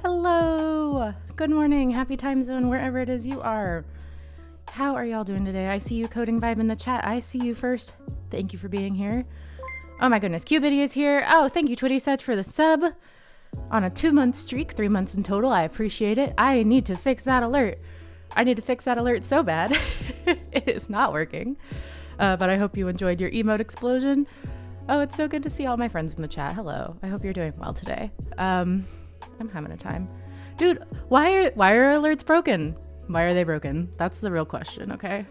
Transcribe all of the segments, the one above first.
Hello! Good morning, happy time zone, wherever it is you are. How are y'all doing today? I see you Coding Vibe in the chat. I see you first. Thank you for being here. Oh my goodness, Cubity is here. Oh, thank you, Twitty Sets, for the sub. On a 2-month streak, 3 months in total. I appreciate it. I need to fix that alert. I need to fix that alert so bad. It is not working. But I hope you enjoyed your emote explosion. Oh, it's so good to see all my friends in the chat. Hello. I hope you're doing well today. I'm having a time. Dude, why are alerts broken? Why are they broken? That's the real question, okay?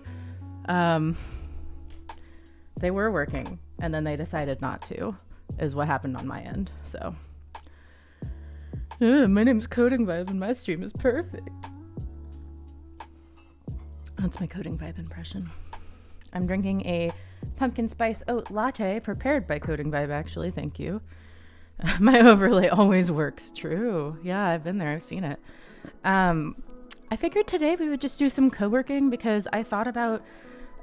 They were working, and then they decided not to, is what happened on my end, so. My name's Coding Vibe, and my stream is perfect. That's my Coding Vibe impression. I'm drinking a pumpkin spice oat latte prepared by Coding Vibe, actually. Thank you. My overlay always works. True. Yeah, I've been there. I've seen it. I figured today we would just do some co-working because I thought about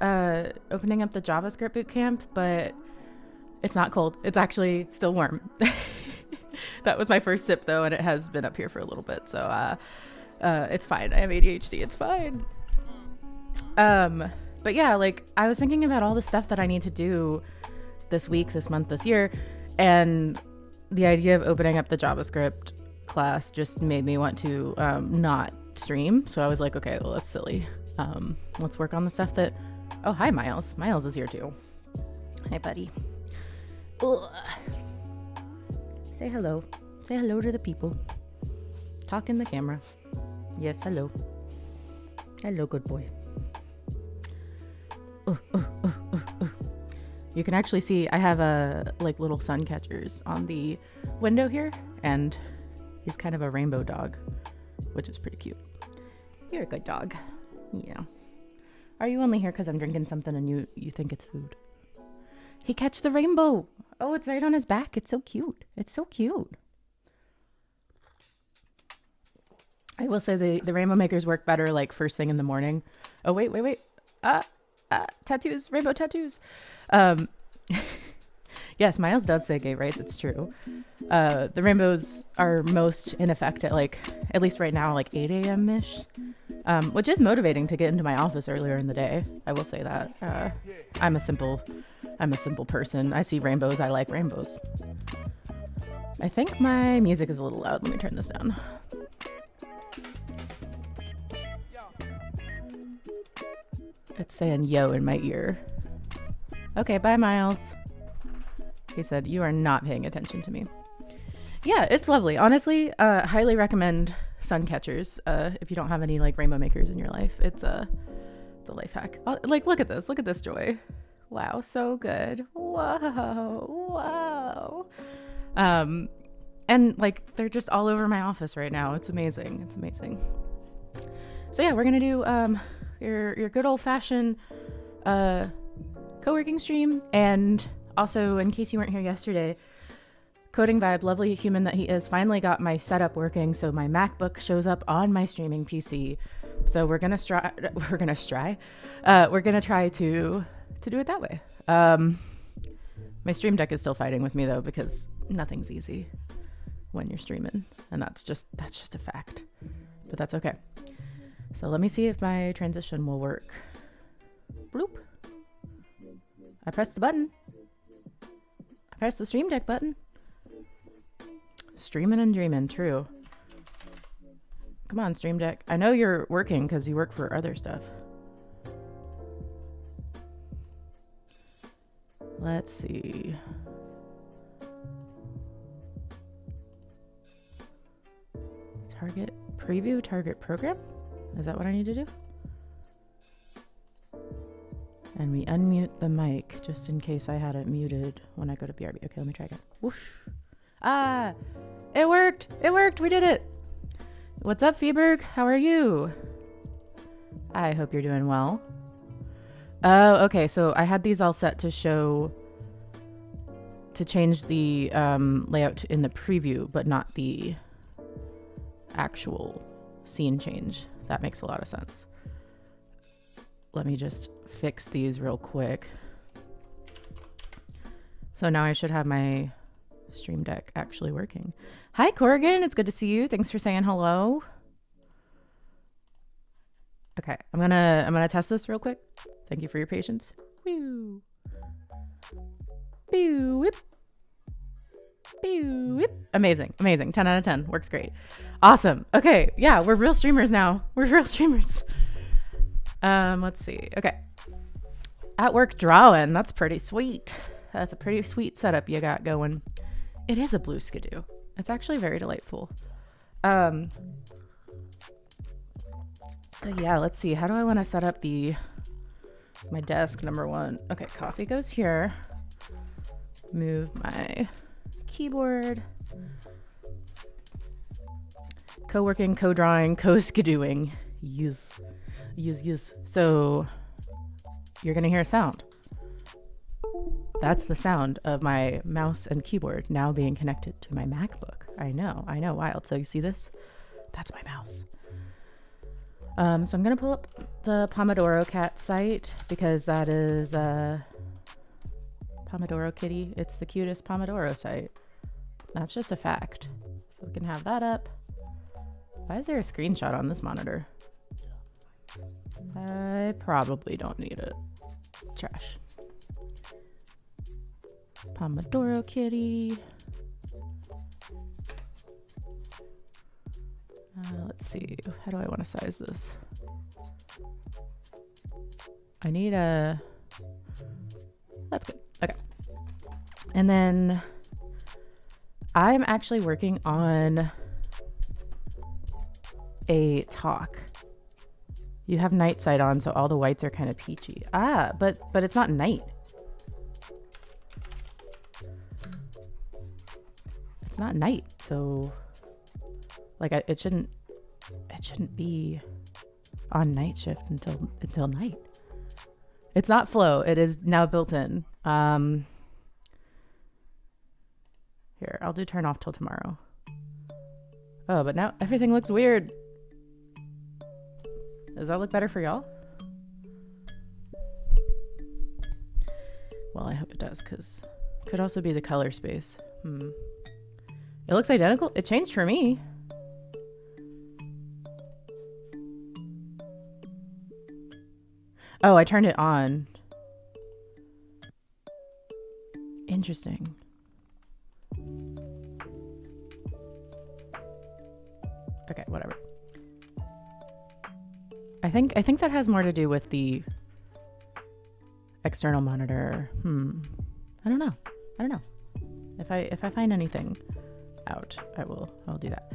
opening up the JavaScript bootcamp, but it's not cold. It's actually still warm. That was my first sip, though, and it has been up here for a little bit, so it's fine. I have ADHD. It's fine. But yeah, like, I was thinking about all the stuff that I need to do this week, this month, this year, and the idea of opening up the JavaScript class just made me want to not stream. So I was like, okay, well, that's silly. Let's work on the stuff that... Oh, hi, Miles. Miles is here, too. Hi, buddy. Ugh. Say hello. Say hello to the people. Talk in the camera. Yes, hello. Hello, good boy. You can actually see I have like little sun catchers on the window here, and he's kind of a rainbow dog, which is pretty cute. You're a good dog. Yeah. Are you only here because I'm drinking something and you think it's food? He catch the rainbow. Oh, it's right on his back. It's so cute. It's so cute. I will say the rainbow makers work better like first thing in the morning. Oh, wait. Tattoos, rainbow tattoos. Yes, Miles does say gay rights. It's true. The rainbows are most in effect at like, at least right now, like 8 a.m. ish, which is motivating to get into my office earlier in the day. I will say that. I'm a simple person. I see rainbows. I like rainbows. I think my music is a little loud. Let me turn this down. It's saying yo in my ear. Okay, bye, Miles. He said, you are not paying attention to me. Yeah, it's lovely. Honestly, highly recommend sun catchers if you don't have any like rainbow makers in your life. It's a life hack. Like, look at this. Look at this joy. Wow, so good. Wow. And like they're just all over my office right now. It's amazing. It's amazing. So yeah, we're gonna do your good old fashioned co-working stream, and also in case you weren't here yesterday, Coding Vibe, lovely human that he is, finally got my setup working so my MacBook shows up on my streaming PC. So we're gonna try to do it that way. My Stream Deck is still fighting with me though, because nothing's easy when you're streaming, and that's just a fact, but that's okay. So let me see if my transition will work. Bloop. I pressed the button. I pressed the Stream Deck button. Streaming and dreaming, true. Come on, Stream Deck. I know you're working because you work for other stuff. Let's see. Target preview, target program? Is that what I need to do? And we unmute the mic just in case I had it muted when I go to BRB. Okay, let me try again. Whoosh. Ah, it worked. It worked. We did it. What's up, Feberg? How are you? I hope you're doing well. Oh, okay. So I had these all set to change the layout in the preview, but not the actual scene change. That makes a lot of sense. Let me just fix these real quick. So now I should have my Stream Deck actually working. Hi, Corrigan. It's good to see you. Thanks for saying hello. Okay, I'm gonna test this real quick. Thank you for your patience. Pew. Pew, whip. Pew, whip. Amazing. 10 out of 10. Works great. Awesome. Okay, yeah, we're real streamers now. We're real streamers. Let's see. Okay. At work drawing. That's pretty sweet. That's a pretty sweet setup you got going. It is a blue skidoo. It's actually very delightful. So yeah, let's see. How do I want to set up my desk, number one? Okay, coffee goes here. Move my keyboard. Co-working, co-drawing, co-skidooing. Yes. So you're going to hear a sound. That's the sound of my mouse and keyboard now being connected to my MacBook. I know, wild. So you see this? That's my mouse. So I'm going to pull up the Pomodoro cat site because that is Pomodoro kitty. It's the cutest Pomodoro site. That's just a fact. So we can have that up. Why is there a screenshot on this monitor? I probably don't need it. Trash. Pomodoro kitty. Let's see. How do I want to size this? I need a... That's good. Okay. And then I'm actually working on a talk. You have night sight on, so all the whites are kind of peachy. But it's not night. It's not night, so like it shouldn't be on night shift until night. It's not flow. It is now built in. Here, I'll do turn off till tomorrow. Oh, but now everything looks weird. Does that look better for y'all? Well, I hope it does, because it could also be the color space. It looks identical. It changed for me. Oh, I turned it on. Interesting. Okay, whatever. I think that has more to do with the external monitor. I don't know. If I find anything out, I'll do that.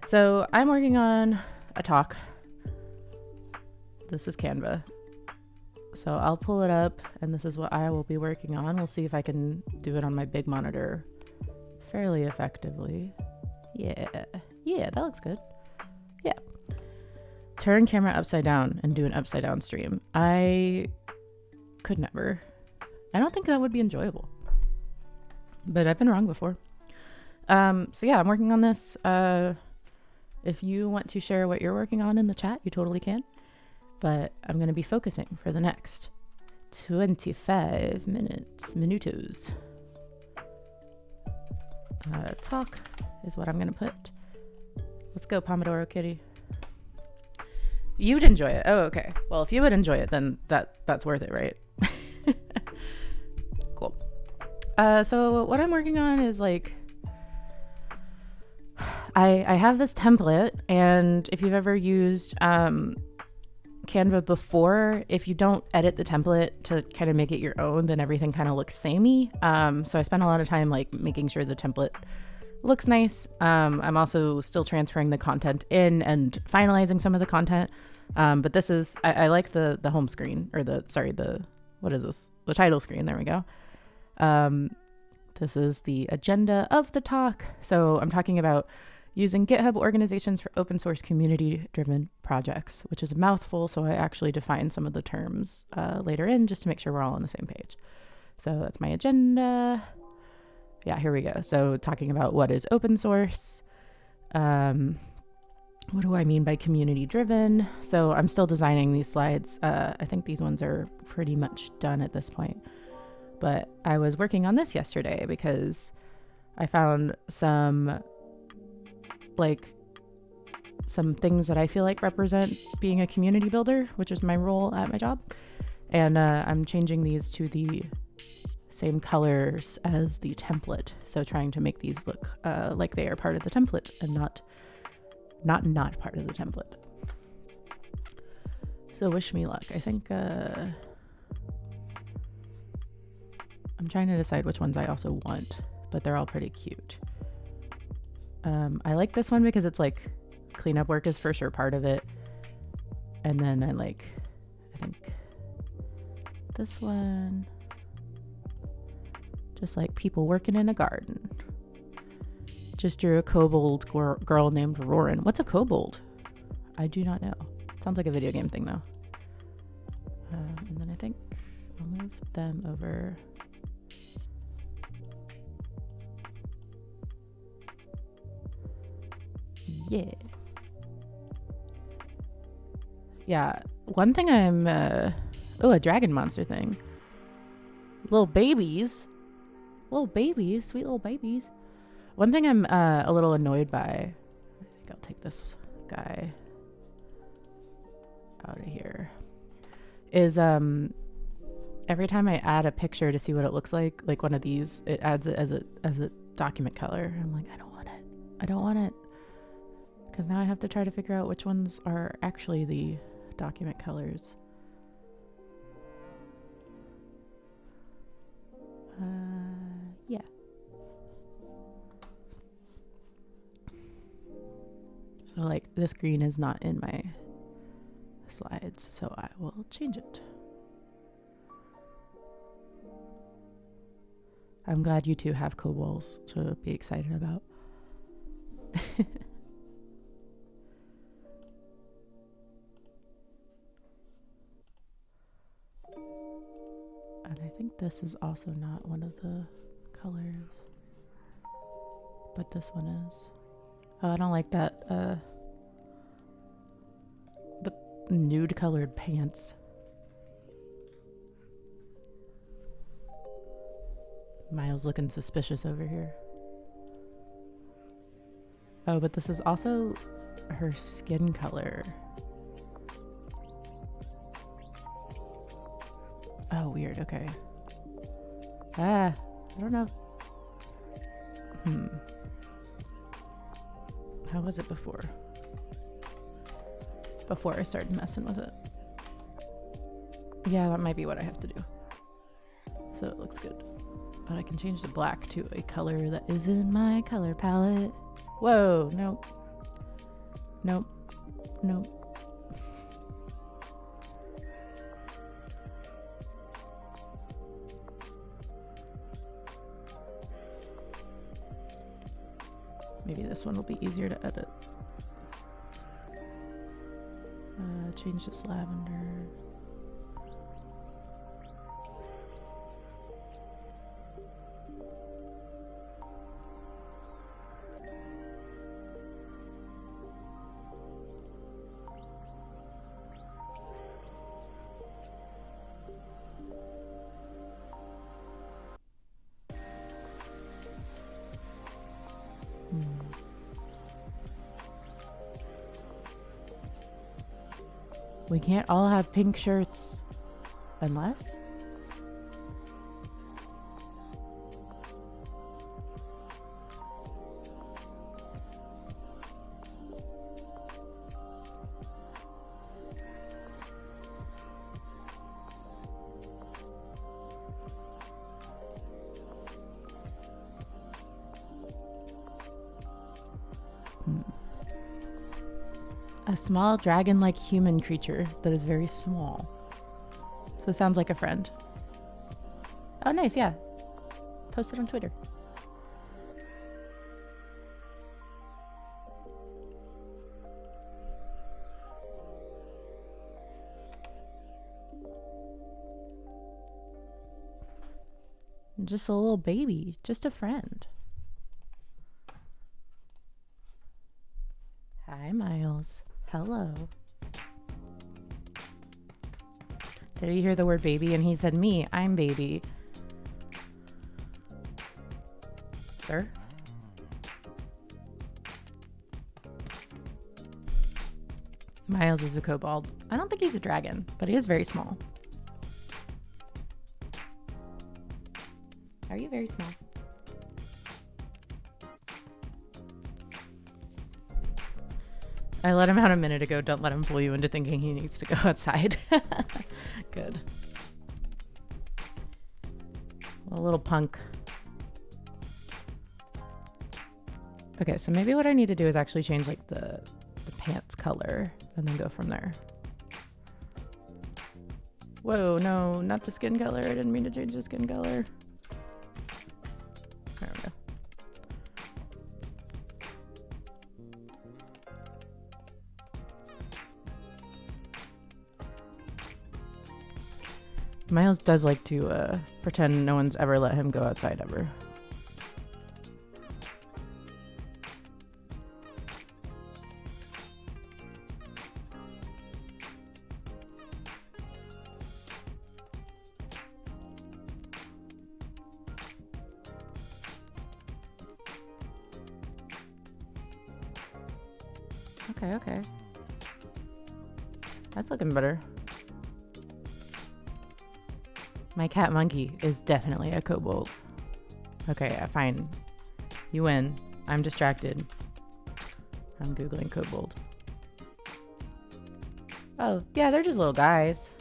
So I'm working on a talk. This is Canva. So I'll pull it up, and this is what I will be working on. We'll see if I can do it on my big monitor fairly effectively. Yeah, that looks good. Yeah. Turn camera upside down and do an upside down stream. I could never. I don't think that would be enjoyable. But I've been wrong before. So yeah, I'm working on this. If you want to share what you're working on in the chat, you totally can. But I'm going to be focusing for the next 25 minutos. Talk is what I'm going to put. Let's go, Pomodoro kitty. You'd enjoy it. Oh, okay. Well, if you would enjoy it, then that's worth it, right? Cool. So what I'm working on is like, I have this template, and if you've ever used Canva before, if you don't edit the template to kind of make it your own, then everything kind of looks samey. So I spent a lot of time like making sure the template looks nice. I'm also still transferring the content in and finalizing some of the content. But this is, I like the home screen, or what is this? The title screen. There we go. This is the agenda of the talk. So I'm talking about using GitHub organizations for open source community-driven projects, which is a mouthful, so I actually define some of the terms later in just to make sure we're all on the same page. So that's my agenda. Yeah, here we go. So talking about what is open source. What do I mean by community-driven? So I'm still designing these slides. I think these ones are pretty much done at this point. But I was working on this yesterday because I found some things that I feel like represent being a community builder, which is my role at my job. And I'm changing these to the same colors as the template. So trying to make these look like they are part of the template and not part of the template. So wish me luck. I think I'm trying to decide which ones I also want, but they're all pretty cute. I like this one because it's like cleanup work is for sure part of it. And then I think this one, just like people working in a garden. Just drew a kobold girl named Rorin. What's a kobold? I do not know. Sounds like a video game thing though. And then I think I'll move them over. Yeah. Yeah. One thing I'm, a dragon monster thing. Little babies. Little babies. Sweet little babies. One thing I'm a little annoyed by. I think I'll take this guy out of here. Is every time I add a picture to see what it looks like one of these, it adds it as a document color. I'm like, I don't want it. I don't want it. Because now I have to try to figure out which ones are actually the document colors. Yeah. So like this green is not in my slides, so I will change it. I'm glad you two have kobolds to be excited about. And I think this is also not one of the colors, but this one is. Oh, I don't like that, the nude colored pants. Miles looking suspicious over here. Oh, but this is also her skin color. Oh, weird. Okay. I don't know. How was it before? Before I started messing with it. Yeah, that might be what I have to do. So it looks good. But I can change the black to a color that is in my color palette. Whoa, nope. Nope. Nope. Maybe this one will be easier to edit. Change this lavender. We can't all have pink shirts. Unless? A small dragon-like human creature that is very small. So it sounds like a friend. Oh, nice, yeah. Post it on Twitter. Just a little baby, just a friend. Hi, Miles. Hello. Did he hear the word baby? And he said, me, I'm baby. Sir? Miles is a kobold. I don't think he's a dragon, but he is very small. Are you very small? I let him out a minute ago. Don't let him fool you into thinking he needs to go outside. Good. A little punk. Okay, so maybe what I need to do is actually change like the pants color and then go from there. Whoa, no, not the skin color. I didn't mean to change the skin color. There we go. Miles does like to pretend no one's ever let him go outside ever. Okay. That's looking better. My cat monkey is definitely a kobold. Okay, fine. You win. I'm distracted. I'm Googling kobold. Oh, yeah, they're just little guys.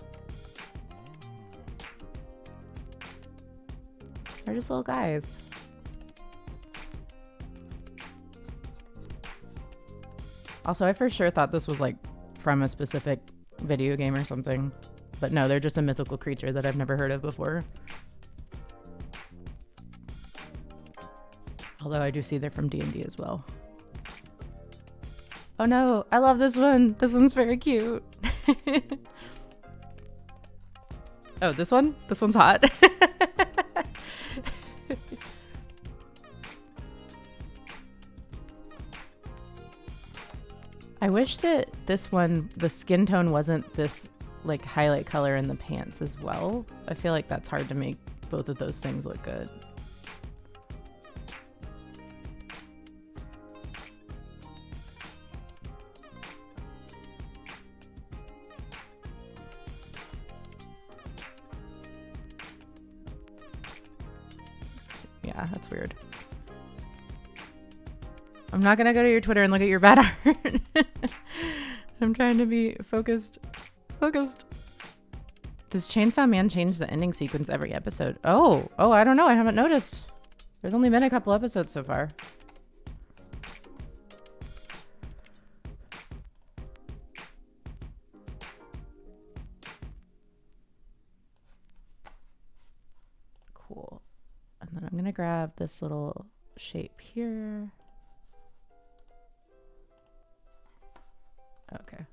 They're just little guys. Also, I for sure thought this was like from a specific video game or something. But no, they're just a mythical creature that I've never heard of before. Although I do see they're from D&D as well. Oh no, I love this one. This one's very cute. Oh, this one? This one's hot. I wish that this one, the skin tone wasn't this like highlight color in the pants as well. I feel like that's hard to make both of those things look good. Yeah, that's weird. I'm not gonna go to your Twitter and look at your bad art. I'm trying to be focused. Does Chainsaw Man change the ending sequence every episode? Oh, I don't know. I haven't noticed. There's only been a couple episodes so far. Cool. And then I'm gonna grab this little shape here. Okay.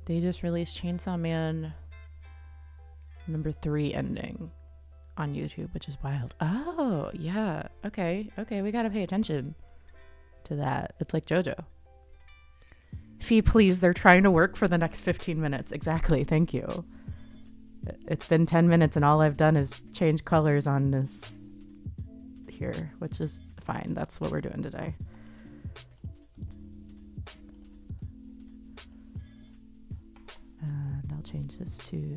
They just released Chainsaw Man #3 ending on YouTube, which is wild. Oh, yeah. Okay, we gotta pay attention to that. It's like JoJo. Fee, please, they're trying to work for the next 15 minutes. Exactly, thank you. It's been 10 minutes and all I've done is change colors on this here, which is fine. That's what we're doing today. And I'll change this to...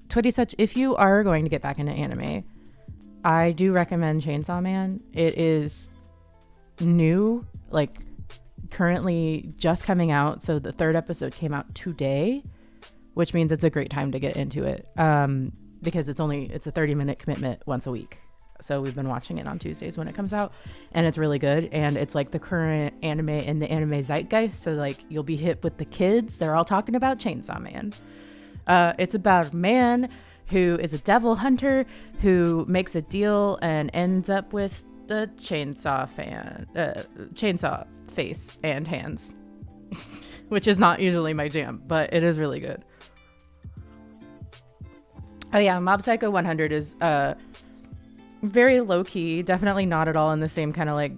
Twitty Such, if you are going to get back into anime, I do recommend Chainsaw Man. It is new, like currently just coming out. So the 3rd episode came out today, which means it's a great time to get into it. Because it's a 30-minute commitment once a week. So we've been watching it on Tuesdays when it comes out, and it's really good. And it's like the current anime in the anime zeitgeist. So like you'll be hip with the kids. They're all talking about Chainsaw Man. It's about a man who is a devil hunter who makes a deal and ends up with the chainsaw face and hands, which is not usually my jam, but it is really good. Oh yeah, Mob Psycho 100 is very low key, definitely not at all in the same kind of like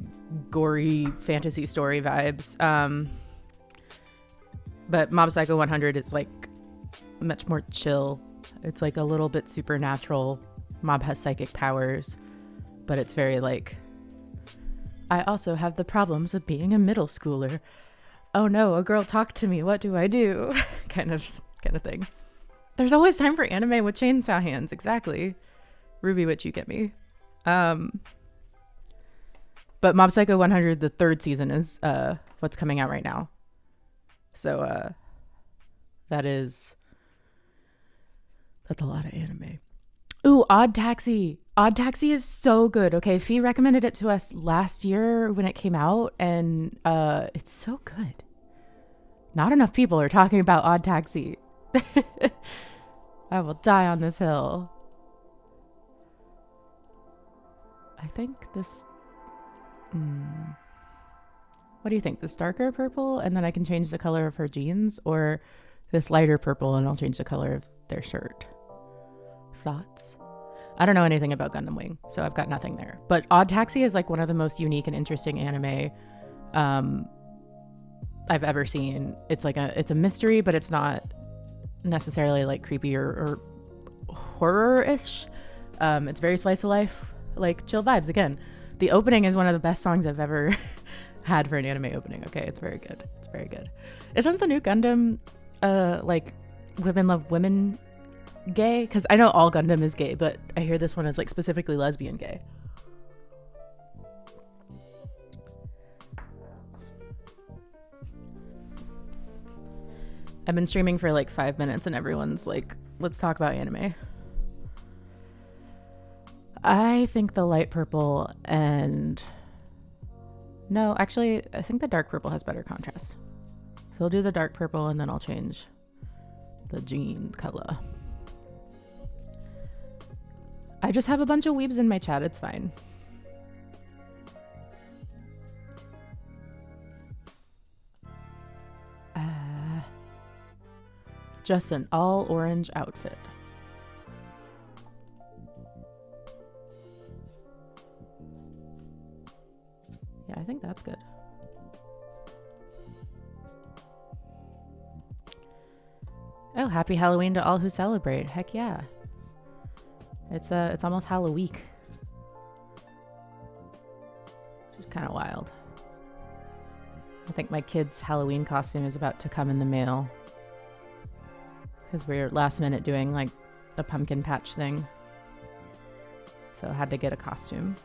gory fantasy story vibes. But Mob Psycho 100 is like much more chill. It's like a little bit supernatural. Mob has psychic powers, but it's very like, I also have the problems of being a middle schooler. Oh no, a girl talked to me. What do I do? kind of thing. There's always time for anime with chainsaw hands. Exactly. Ruby Witch, you get me. But Mob Psycho 100, the third season is what's coming out right now. So that's a lot of anime. Ooh, Odd Taxi. Odd Taxi is so good. Okay, Fee recommended it to us last year when it came out, and it's so good. Not enough people are talking about Odd Taxi. I will die on this hill. I think this... What do you think? This darker purple, and then I can change the color of her jeans? Or this lighter purple, and I'll change the color of their shirt? Thoughts? I don't know anything about Gundam Wing, so I've got nothing there. But Odd Taxi is like one of the most unique and interesting anime I've ever seen. It's a mystery, but it's not necessarily like creepy or horror-ish. It's very slice of life, like chill vibes. Again, the opening is one of the best songs I've ever had for an anime opening. Okay, it's very good. It's very good. Isn't the new Gundam like Women Love Women gay? Because I know all Gundam is gay, but I hear this one is like specifically lesbian gay. I've been streaming for like 5 minutes and everyone's like, let's talk about anime. I think the light purple and... No, actually, I think the dark purple has better contrast. So I'll do the dark purple and then I'll change the jean color. I just have a bunch of weebs in my chat. It's fine. Just an all orange outfit. Yeah, I think that's good. Oh, happy Halloween to all who celebrate. Heck yeah. It's almost Halloween. Which is kind of wild. I think my kid's Halloween costume is about to come in the mail. Because we're last minute doing like a pumpkin patch thing. So I had to get a costume.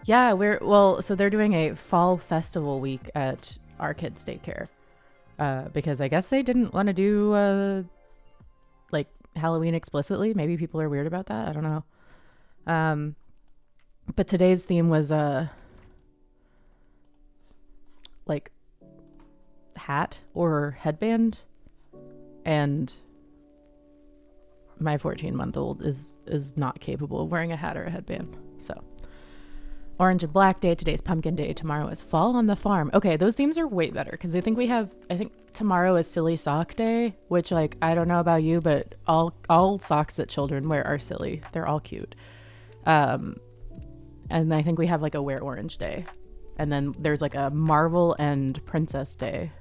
Yeah, so they're doing a fall festival week at our kids' daycare. Because I guess they didn't want to do like Halloween explicitly. Maybe people are weird about that. I don't know. But today's theme was like hat or headband, and my 14-month-old is not capable of wearing a hat or a headband. So orange and black day, today's pumpkin day, tomorrow is fall on the farm. Okay, those themes are way better because I think tomorrow is silly sock day, which like I don't know about you, but all socks that children wear are silly. They're all cute. And I think we have like a wear orange day, and then there's like a Marvel and princess day.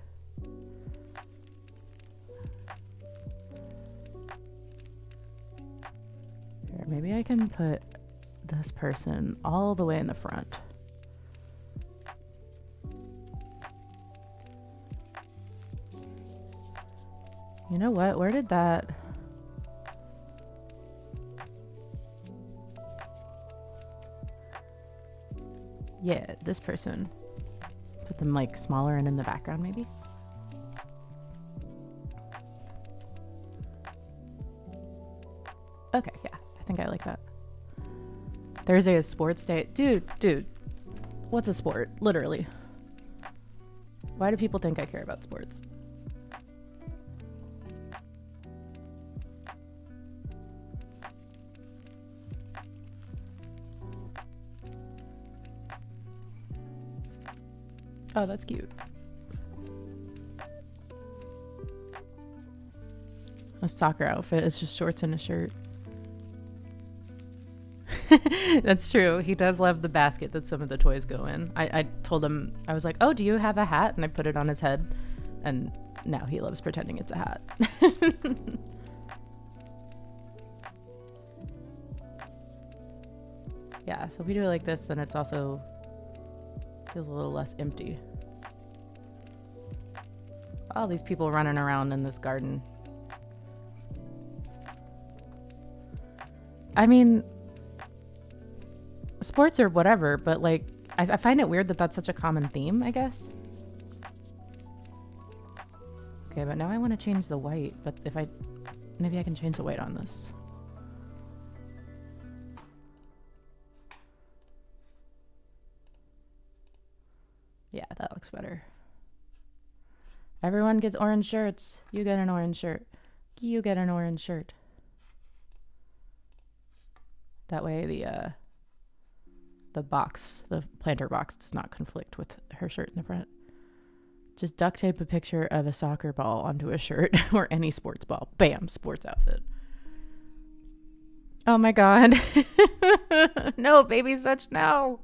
Here, maybe I can put this person all the way in the front. You know what? Where did that... Yeah, this person. Put them like smaller and in the background maybe. Okay, yeah. I think I like that. Thursday is sports day. Dude. What's a sport? Literally. Why do people think I care about sports? Oh, that's cute. A soccer outfit is just shorts and a shirt. That's true. He does love the basket that some of the toys go in. I told him, I was like, oh, do you have a hat? And I put it on his head. And No, he loves pretending it's a hat. Yeah, so if we do it like this, then it's also feels a little less empty. All these people running around in this garden. I mean, sports or whatever, but like, I find it weird that that's such a common theme, I guess. Okay, but now I want to change the white, but if maybe I can change the white on this. Yeah, that looks better. Everyone gets orange shirts. You get an orange shirt. You get an orange shirt. That way the box, the planter box, does not conflict with her shirt in the front. Just duct tape a picture of a soccer ball onto a shirt or any sports ball. Bam, sports outfit. Oh my God. No, baby such, no.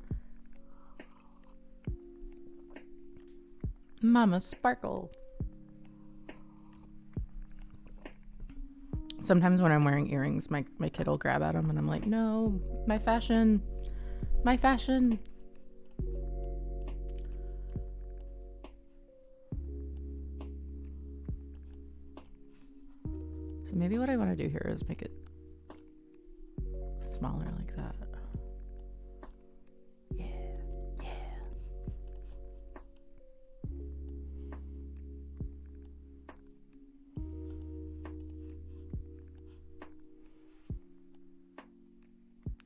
Mama Sparkle. Sometimes when I'm wearing earrings, my kid will grab at them and I'm like, no, my fashion. My fashion. So maybe what I want to do here is make it smaller like that. Yeah, yeah.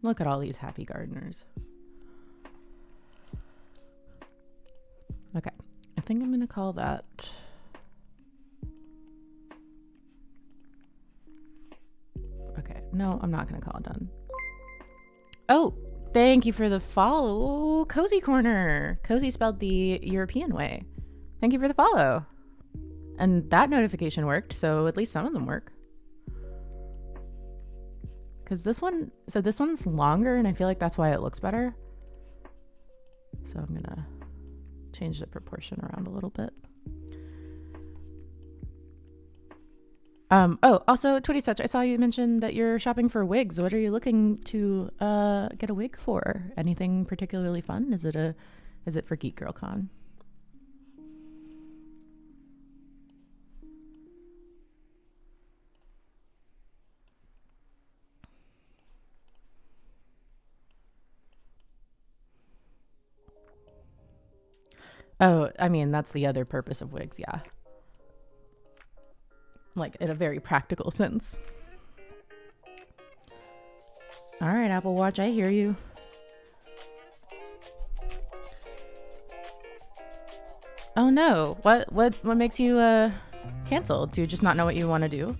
Look at all these happy gardeners. Okay, I think I'm going to call that... Okay, no, I'm not going to call it done. Oh, thank you for the follow, Cozy Corner. Cozy spelled the European way. Thank you for the follow. And that notification worked, so at least some of them work. Because this one's longer, and I feel like that's why it looks better. So I'm gonna change the proportion around a little bit. Oh, also, Twitty Such, I saw you mention that you're shopping for wigs. What are you looking to get a wig for? Anything particularly fun? Is it for Geek Girl Con? Oh, I mean, that's the other purpose of wigs, yeah. Like, in a very practical sense. All right, Apple Watch, I hear you. Oh no, what makes you cancel? Do you just not know what you want to do?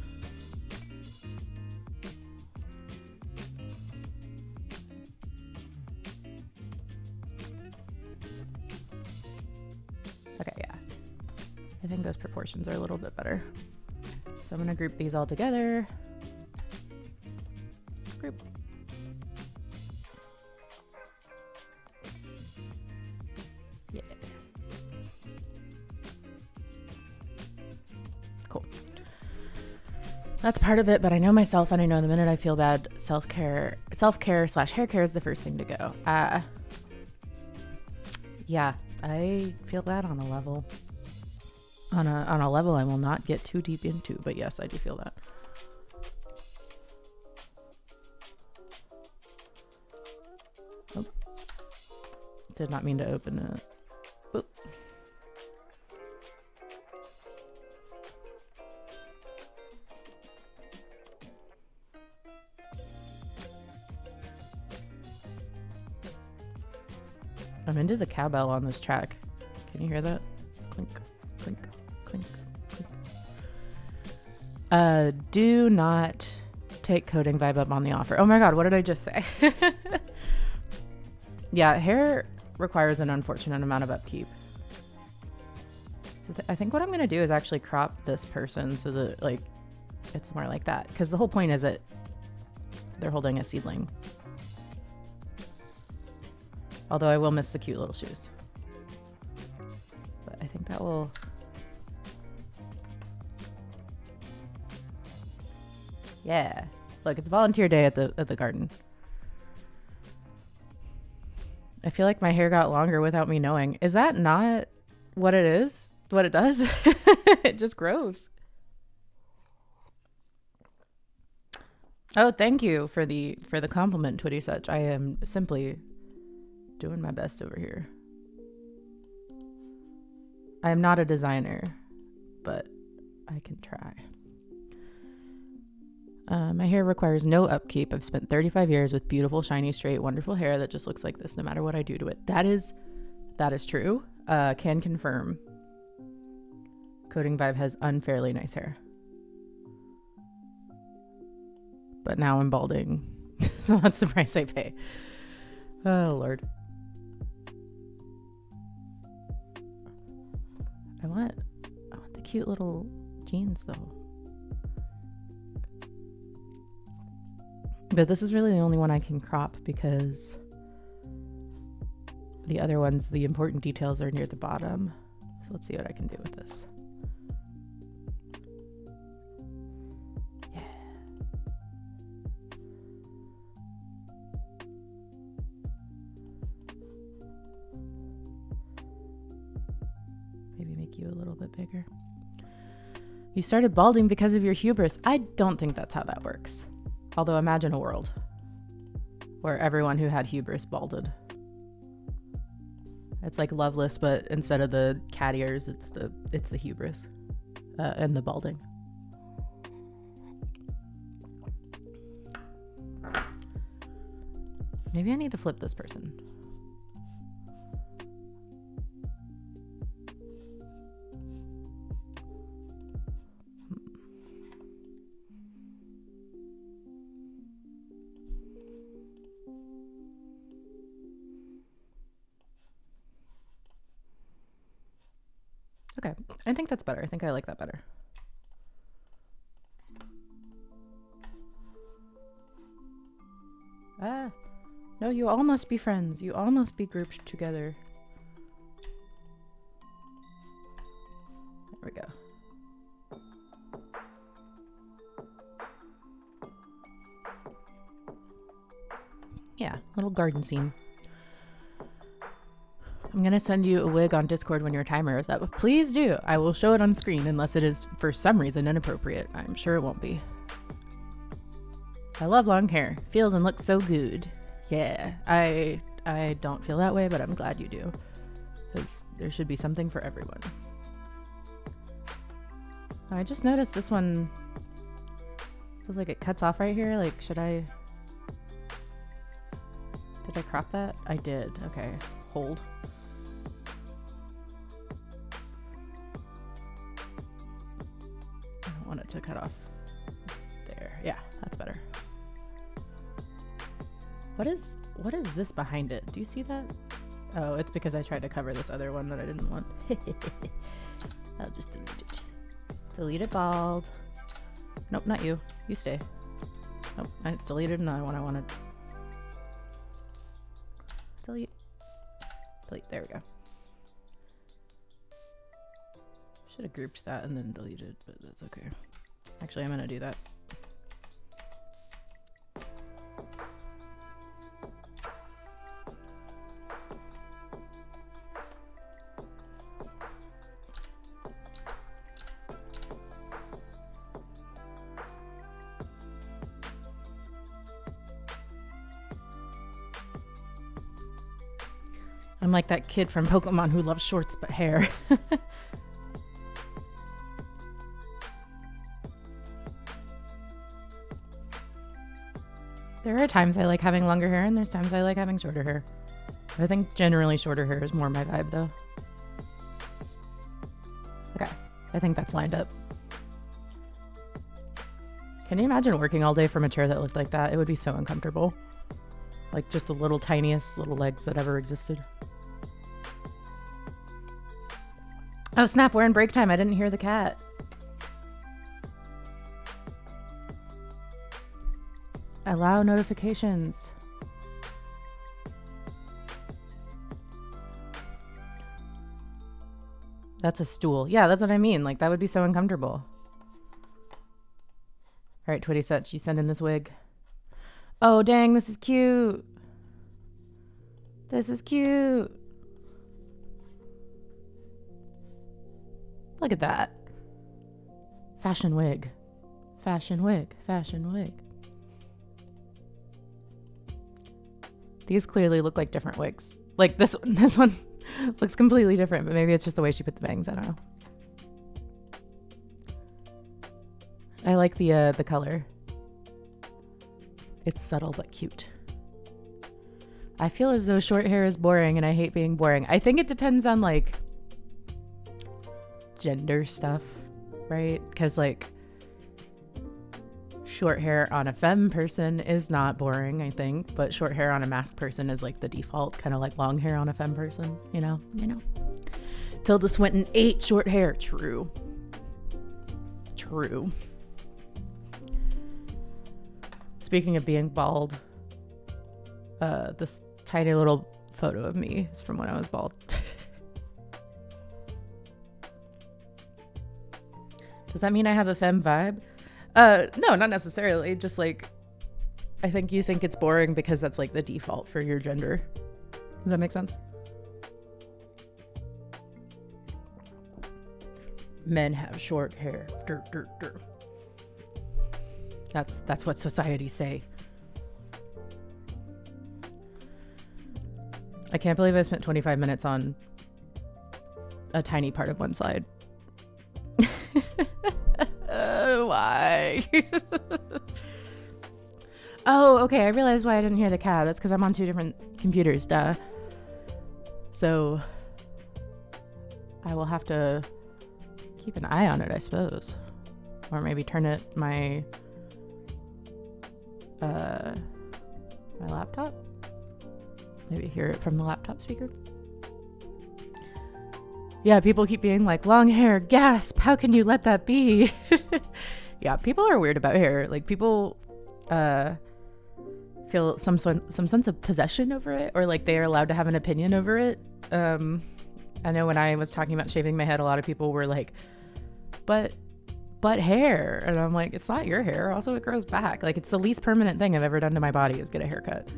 Okay, yeah. I think those proportions are a little bit better. So I'm gonna group these all together. Group. Yeah. Cool. That's part of it, but I know myself, and I know the minute I feel bad, self-care / hair care is the first thing to go. Yeah, I feel that on a level. On a level I will not get too deep into, but yes, I do feel that. Oh. Did not mean to open it. Oop. I'm into the cowbell on this track. Can you hear that? Clink, clink, clink, clink. Do not take coding vibe up on the offer. Oh my god, what did I just say? Yeah, hair requires an unfortunate amount of upkeep. So I think what I'm going to do is actually crop this person so that, like, it's more like that. Because the whole point is that they're holding a seedling. Although I will miss the cute little shoes. But I think that will Yeah. Look, it's volunteer day at the garden. I feel like my hair got longer without me knowing. Is that not what it is? What it does? It just grows. Oh, thank you for the compliment, Twitty Such. I am simply doing my best over here. I am not a designer, but I can try. My hair requires no upkeep. I've spent 35 years with beautiful, shiny, straight, wonderful hair that just looks like this no matter what I do to it. That is true. Can confirm. Coding Vibe has unfairly nice hair. But now I'm balding. So that's the price I pay. Oh, Lord. I want the cute little jeans, though. But this is really the only one I can crop because the other ones, the important details are near the bottom. So let's see what I can do with this. Yeah. Maybe make you a little bit bigger. You started balding because of your hubris. I don't think that's how that works. Although imagine a world where everyone who had hubris balded. It's like Loveless, but instead of the cat ears, it's the hubris and the balding. Maybe I need to flip this person. Okay, I think that's better. I think I like that better. Ah, no, you all must be friends. You all must be grouped together. There we go. Yeah, little garden scene. I'm going to send you a wig on Discord when your timer is up. Please do. I will show it on screen unless it is for some reason inappropriate. I'm sure it won't be. I love long hair. Feels and looks so good. Yeah, I don't feel that way, but I'm glad you do. Because there should be something for everyone. I just noticed this one feels like it cuts off right here. Like, did I crop that? I did. Okay, hold. I don't want it to cut off there. Yeah, that's better. What is this behind it? Do you see that? Oh, it's because I tried to cover this other one that I didn't want. I'll just delete it. Delete it, bald. Nope, not you. You stay. Nope, I deleted another one I wanted. Delete. Delete. There we go. Should have grouped that and then deleted, but that's okay. Actually, I'm gonna do that. I'm like that kid from Pokemon who loves shorts but hair. There are times I like having longer hair and there's times I like having shorter hair. I think generally shorter hair is more my vibe though. Okay, I think that's lined up. Can you imagine working all day from a chair that looked like that? It would be so uncomfortable. Like just the little tiniest little legs that ever existed. Oh snap, we're in break time. I didn't hear the cat. Allow notifications. That's a stool. Yeah, that's what I mean. Like that would be so uncomfortable. right, Twitty Such, you send in this wig. Oh, dang, this is cute. This is cute. Look at that. Fashion wig. Fashion wig. Fashion wig. These clearly look like different wigs. Like this one looks completely different, but maybe it's just the way she put the bangs. I don't know. I like the color. It's subtle but cute. I feel as though short hair is boring and I hate being boring. I think it depends on like gender stuff, right? Because like short hair on a femme person is not boring, I think, but short hair on a masc person is like the default, kind of like long hair on a femme person, you know. Tilda Swinton ate short hair. True. Speaking of being bald, this tiny little photo of me is from when I was bald. Does that mean I have a femme vibe? No, not necessarily. Just like, I think you think it's boring because that's like the default for your gender. Does that make sense? Men have short hair. Dirt. That's what society say. I can't believe I spent 25 minutes on a tiny part of one slide. Why? Oh, okay. I realized why I didn't hear the cat. It's because I'm on 2 different computers. Duh. So I will have to keep an eye on it, I suppose, or maybe turn it my laptop. Maybe hear it from the laptop speaker. Yeah, people keep being like, long hair, gasp, how can you let that be? Yeah, people are weird about hair. Like, people feel some sense of possession over it, or like they are allowed to have an opinion over it. I know when I was talking about shaving my head, a lot of people were like, but hair. And I'm like, it's not your hair. Also, it grows back. Like, it's the least permanent thing I've ever done to my body is get a haircut.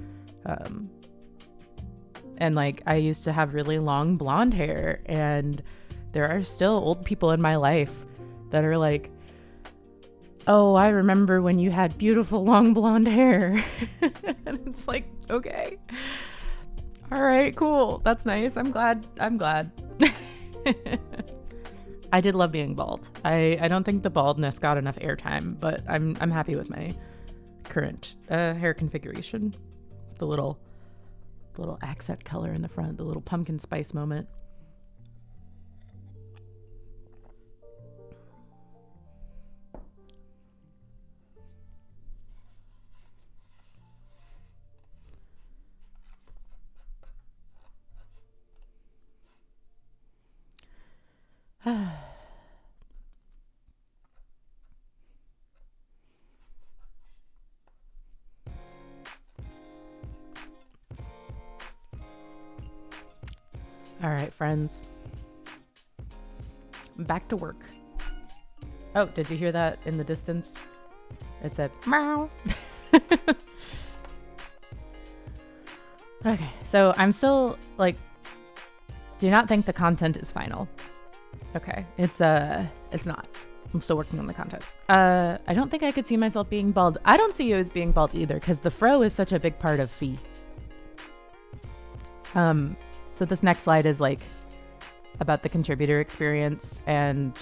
And like, I used to have really long blonde hair, and there are still old people in my life that are like, oh, I remember when you had beautiful long blonde hair. And it's like, okay, all right, cool. That's nice. I'm glad. I did love being bald. I don't think the baldness got enough airtime, but I'm happy with my current hair configuration. The little accent color in the front, the little pumpkin spice moment. All right, friends. Back to work. Oh, did you hear that in the distance? It said, meow. Okay, so I'm still like, do not think the content is final. Okay, it's not. I'm still working on the content. I don't think I could see myself being bald. I don't see you as being bald either, because the fro is such a big part of Fee. So this next slide is like about the contributor experience, and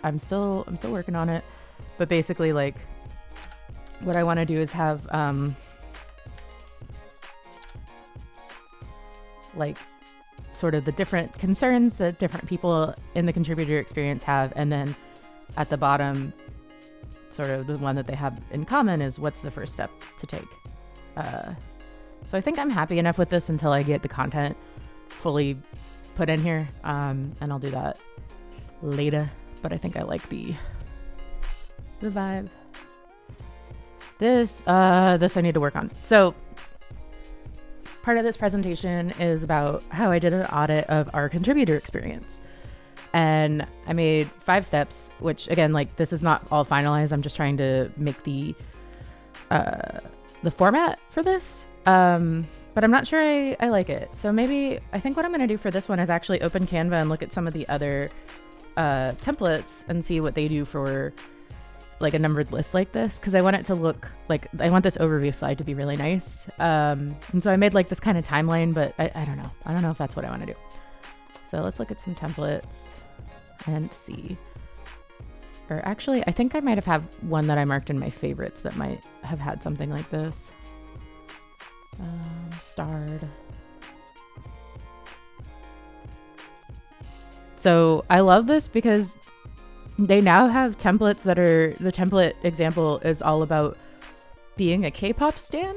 I'm still working on it. But basically, like, what I want to do is have like sort of the different concerns that different people in the contributor experience have, and then at the bottom, sort of the one that they have in common is what's the first step to take. So I think I'm happy enough with this until I get the content fully put in here, and I'll do that later. But I think I like the vibe. This I need to work on. So part of this presentation is about how I did an audit of our contributor experience. And I made 5 steps, which again, like this is not all finalized. I'm just trying to make the format for this. But I'm not sure I like it. So maybe I think what I'm going to do for this one is actually open Canva and look at some of the other templates and see what they do for like a numbered list like this, because I want it to look like, I want this overview slide to be really nice. And so I made like this kind of timeline, but I don't know. I don't know if that's what I want to do. So let's look at some templates and see. Or actually, I think I might have had one that I marked in my favorites that might have had something like this. Starred. So I love this because they now have templates that are, the template example is all about being a K-pop stan.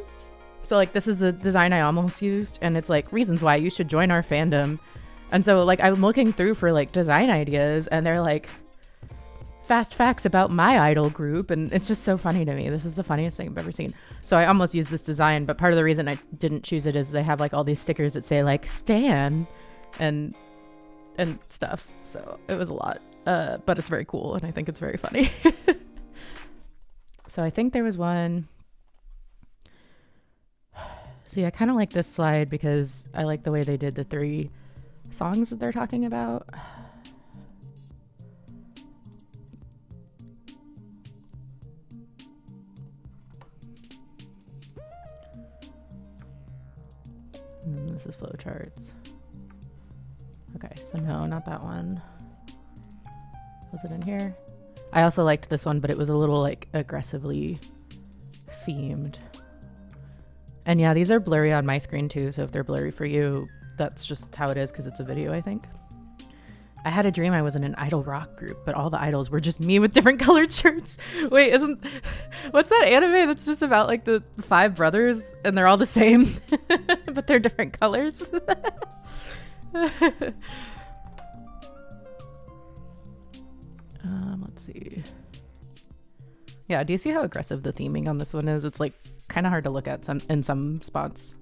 So like this is a design I almost used, and it's like reasons why you should join our fandom. And so like I'm looking through for like design ideas, and they're like fast facts about my idol group, and it's just so funny to me. This is the funniest thing I've ever seen. So I almost used this design, but part of the reason I didn't choose it is they have like all these stickers that say like stan and stuff. So it was a lot. But it's very cool, and I think it's very funny. So I think there was one. See, I kind of like this slide because I like the way they did the 3 songs that they're talking about. And this is flowcharts. Okay, so no, not that one. Was it in here? I also liked this one, but it was a little like aggressively themed. And yeah, these are blurry on my screen too, so if they're blurry for you, that's just how it is because it's a video, I think. I had a dream I was in an idol rock group, but all the idols were just me with different colored shirts. Wait, what's that anime that's just about like the 5 brothers and they're all the same, but they're different colors? Let's see. Yeah, do you see how aggressive the theming on this one is? It's like kind of hard to look at in some spots.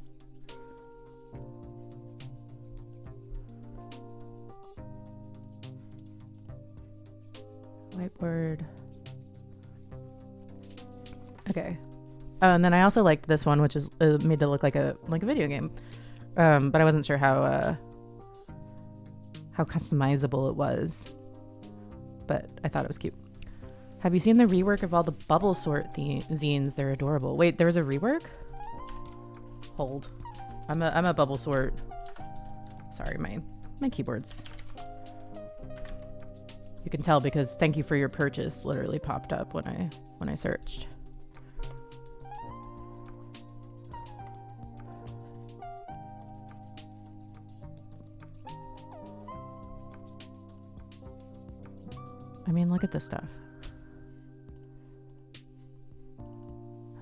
Whiteboard. Okay. Oh, and then I also liked this one, which is made to look like a video game. But I wasn't sure how customizable it was. But I thought it was cute. Have you seen the rework of all the bubble sort zines? They're adorable. Wait, there was a rework? Hold. I'm a bubble sort. Sorry, my keyboard's. You can tell because thank you for your purchase literally popped up when I searched. I mean, look at this stuff.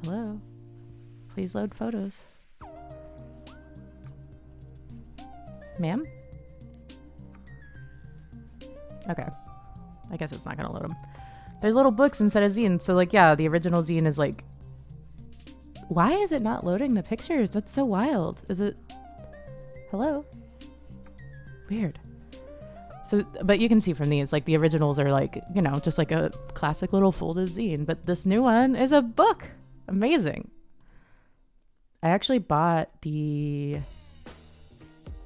Hello? Please load photos. Ma'am? Okay. I guess it's not gonna load them. They're little books instead of zines. So like, yeah, the original zine is like... Why is it not loading the pictures? That's so wild. Is it... Hello? Weird. So, but you can see from these, like the originals are like, you know, just like a classic little folded zine. But this new one is a book. Amazing. I actually bought the...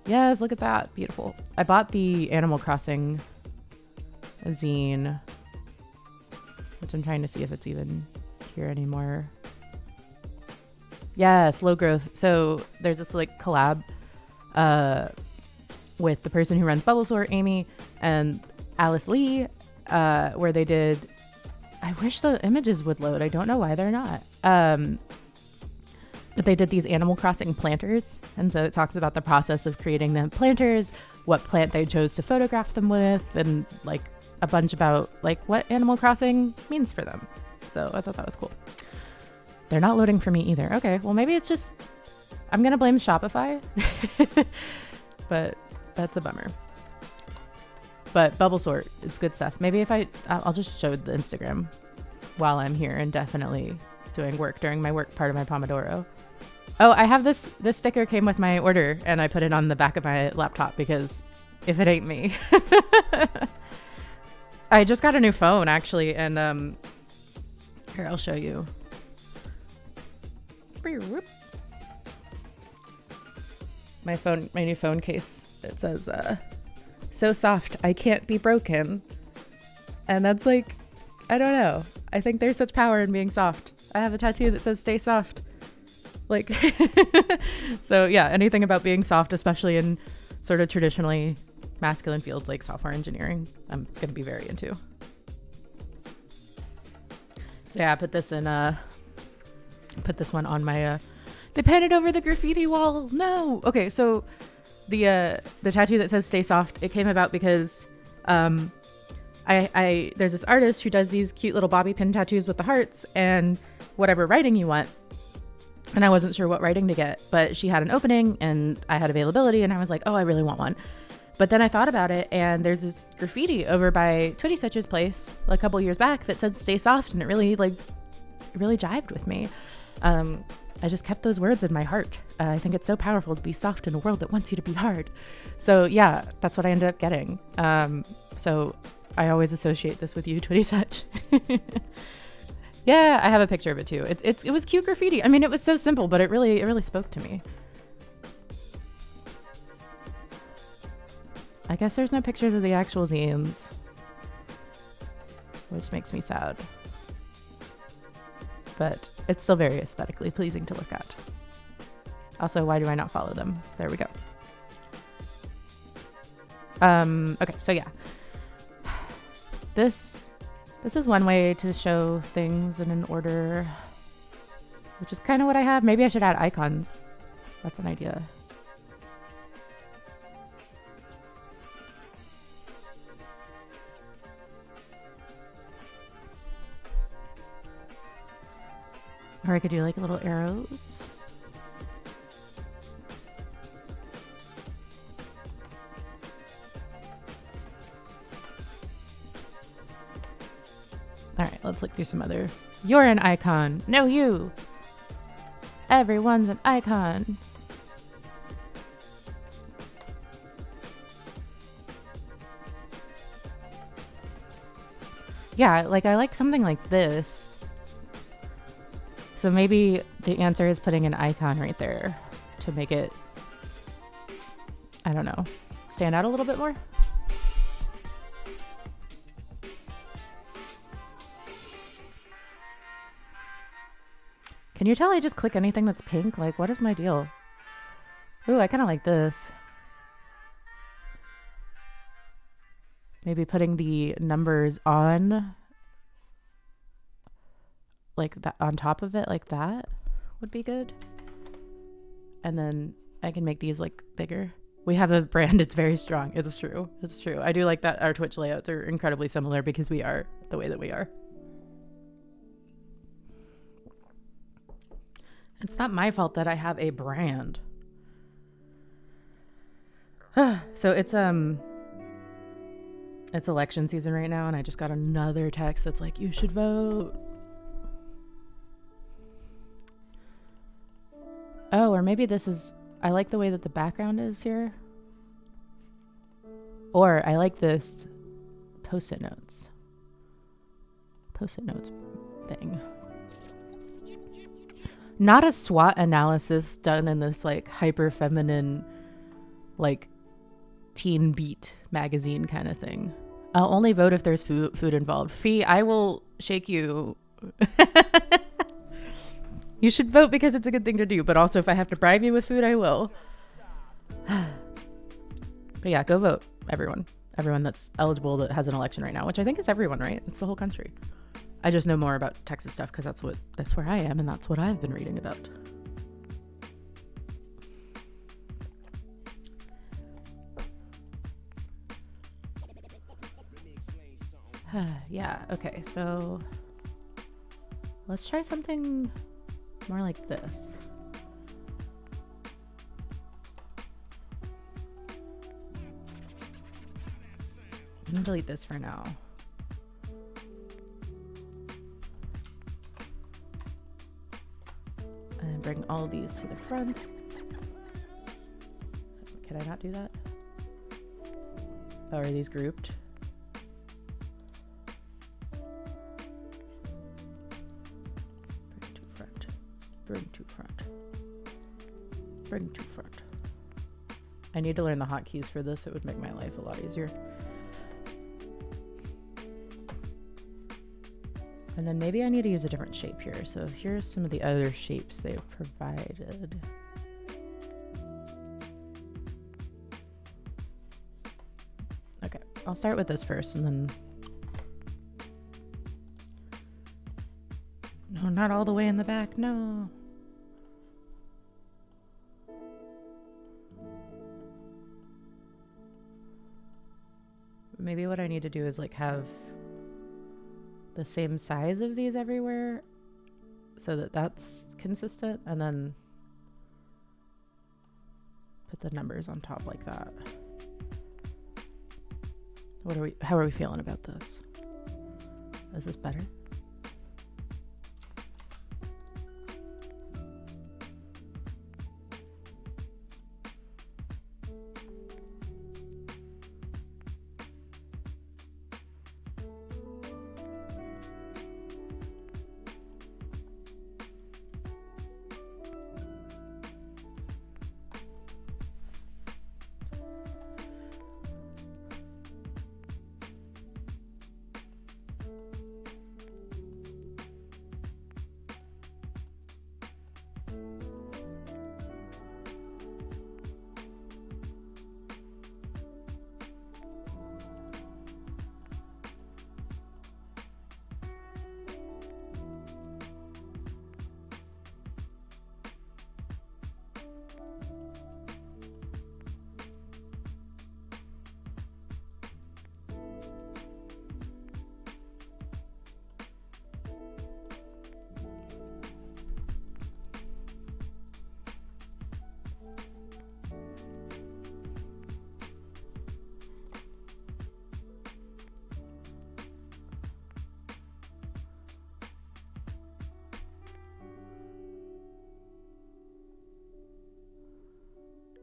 Yes, look at that. Beautiful. I bought the Animal Crossing zine, which I'm trying to see if it's even here anymore. Yeah, slow growth. So there's this like collab with the person who runs Bubble Sort, Amy, and Alice Lee, where they did... I wish the images would load. I don't know why they're not. But they did these Animal Crossing planters. And so it talks about the process of creating the planters, what plant they chose to photograph them with, and like a bunch about like what Animal Crossing means for them. So I thought that was cool. They're not loading for me either. Okay, well maybe it's just... I'm going to blame Shopify. But that's a bummer. But Bubble Sort, it's good stuff. Maybe if I'll just show the Instagram while I'm here and definitely doing work during my work part of my Pomodoro. Oh, I have this sticker came with my order and I put it on the back of my laptop because if it ain't me. I just got a new phone actually, and here I'll show you. My new phone case. It says, "So soft, I can't be broken," and that's like, I don't know. I think there's such power in being soft. I have a tattoo that says "Stay soft." Like, so yeah, anything about being soft, especially in sort of traditionally masculine fields like software engineering, I'm gonna be very into. So yeah, I put this one on my they painted over the graffiti wall. No. Okay, so the tattoo that says "Stay soft," it came about because I there's this artist who does these cute little bobby pin tattoos with the hearts and whatever writing you want. And I wasn't sure what writing to get, but she had an opening and I had availability and I was like, oh, I really want one. But then I thought about it and there's this graffiti over by Twitty Stitch's place a couple years back that said "Stay soft," and it really jived with me. I just kept those words in my heart. I think it's so powerful to be soft in a world that wants you to be hard. So yeah, that's what I ended up getting. So I always associate this with you, Twitty Stitch. Yeah, I have a picture of it too. It was cute graffiti. I mean, it was so simple, but it really spoke to me. I guess there's no pictures of the actual zines, which makes me sad. But it's still very aesthetically pleasing to look at. Also, why do I not follow them? There we go. Okay, so yeah. This is one way to show things in an order, which is kind of what I have. Maybe I should add icons. That's an idea. Or I could do like little arrows. All right, let's look through some other. You're an icon. No, you. Everyone's an icon. Yeah, like I like something like this. So maybe the answer is putting an icon right there to make it, I don't know, stand out a little bit more. Can you tell I just click anything that's pink? Like, what is my deal? Ooh, I kind of like this. Maybe putting the numbers on, like that, on top of it, like that would be good. And then I can make these like bigger. We have a brand. It's very strong. It's true. It's true. I do like that our Twitch layouts are incredibly similar because we are the way that we are. It's not my fault that I have a brand. So it's election season right now, and I just got another text that's like, you should vote. Oh, or maybe this is, I like the way that the background is here. Or I like this post-it notes thing. Not a SWOT analysis done in this like hyper feminine, like teen beat magazine kind of thing. I'll only vote if there's food involved. Fee, I will shake you. You should vote because it's a good thing to do, but also if I have to bribe you with food, I will. But yeah, go vote, everyone. Everyone that's eligible that has an election right now, which I think is everyone, right? It's the whole country. I just know more about Texas stuff because that's where I am and that's what I've been reading about. Yeah, okay, so let's try something more like this. I'm gonna delete this for now. And bring all of these to the front. Can I not do that? Oh, are these grouped? Bring to front. Bring to front. I need to learn the hotkeys for this. It would make my life a lot easier. And then maybe I need to use a different shape here. So here's some of the other shapes they've provided. Okay, I'll start with this first and then... No, not all the way in the back, no. Maybe what I need to do is like have the same size of these everywhere so that that's consistent, and then put the numbers on top like that. How are we feeling about this? Is this better?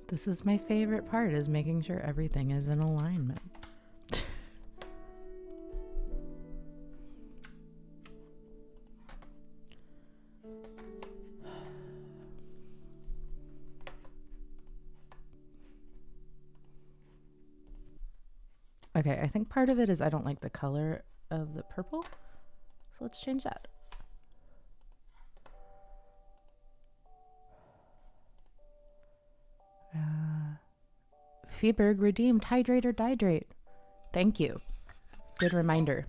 This is my favorite part, is making sure everything is in alignment. Okay, I think part of it is I don't like the color of the purple, so let's change that. Feeberg redeemed hydrate or dihydrate. Thank you. Good reminder.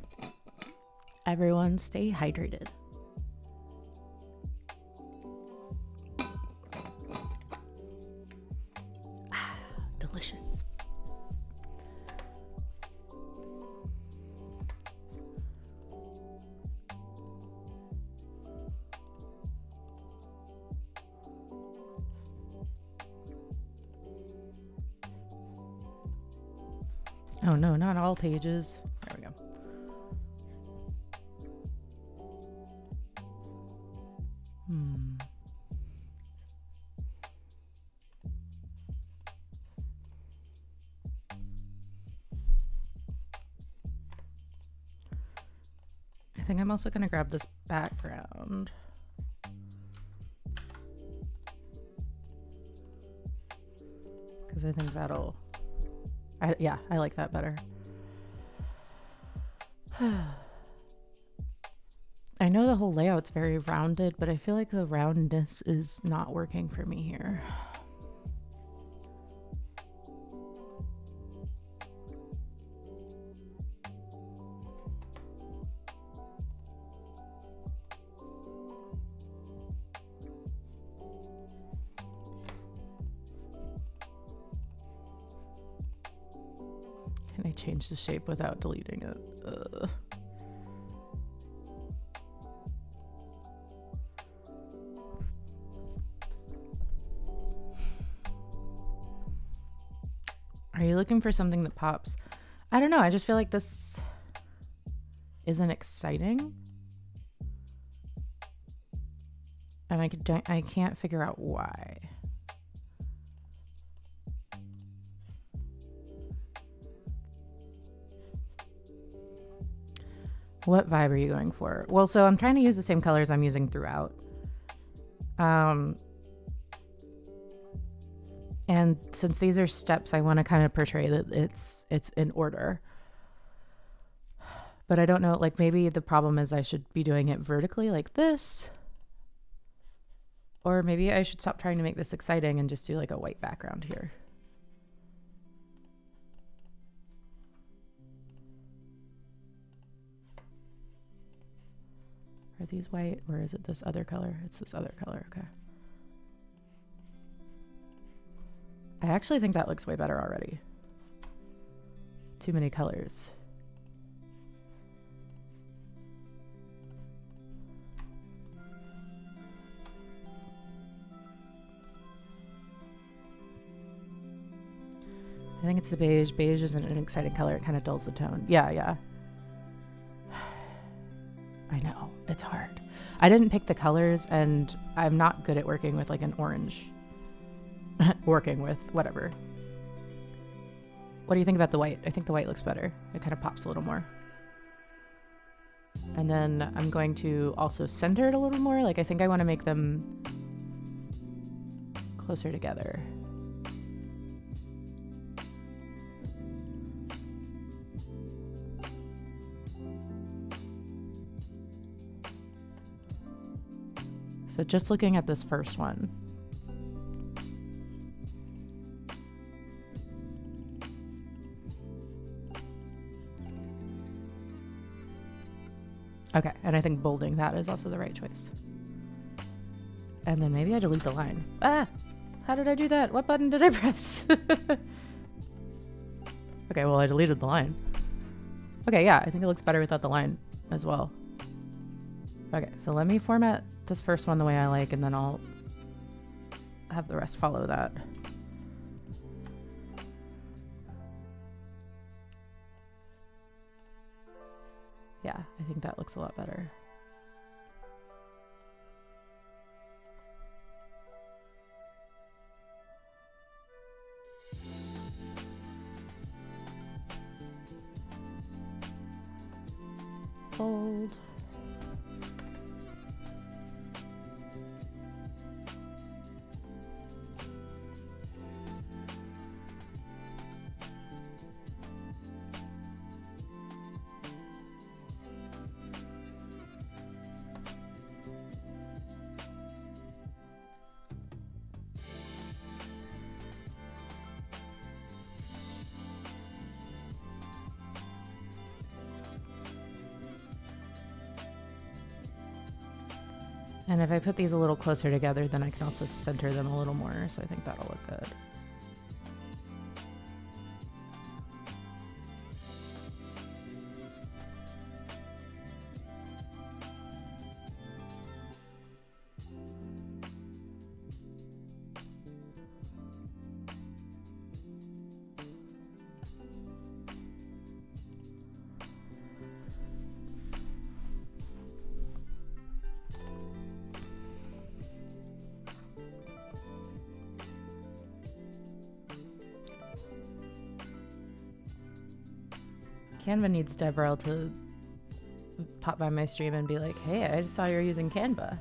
Everyone stay hydrated. Ah, delicious. Oh no, not all pages. There we go. I think I'm also going to grab this background. Because I think that'll... yeah, I like that better. I know the whole layout's very rounded, but I feel like the roundness is not working for me here. Can I change the shape without deleting it? Are you looking for something that pops? I don't know. I just feel like this isn't exciting. And I can't figure out why. What vibe are you going for? Well, so I'm trying to use the same colors I'm using throughout. And since these are steps, I want to kind of portray that it's in order. But I don't know, like maybe the problem is I should be doing it vertically like this. Or maybe I should stop trying to make this exciting and just do like a white background here. Are these white or is it this other color? It's this other color, okay. I actually think that looks way better already. Too many colors. I think it's the beige. Beige isn't an exciting color. It kind of dulls the tone. Yeah, yeah. I know. It's hard. I didn't pick the colors, and I'm not good at working with like an orange. Working with whatever. What do you think about the white? I think the white looks better. It kind of pops a little more. And then I'm going to also center it a little more. Like I think I want to make them closer together. So just looking at this first one. Okay, and I think bolding that is also the right choice. And then maybe I delete the line. Ah! How did I do that? What button did I press? Okay, well I deleted the line. Okay, yeah, I think it looks better without the line as well. Okay, so let me format this first one the way I like, and then I'll have the rest follow that. Yeah, I think that looks a lot better. Fold. And if I put these a little closer together, then I can also center them a little more, so I think that'll look good. Canva needs DevRel to pop by my stream and be like, hey, I saw you're using Canva.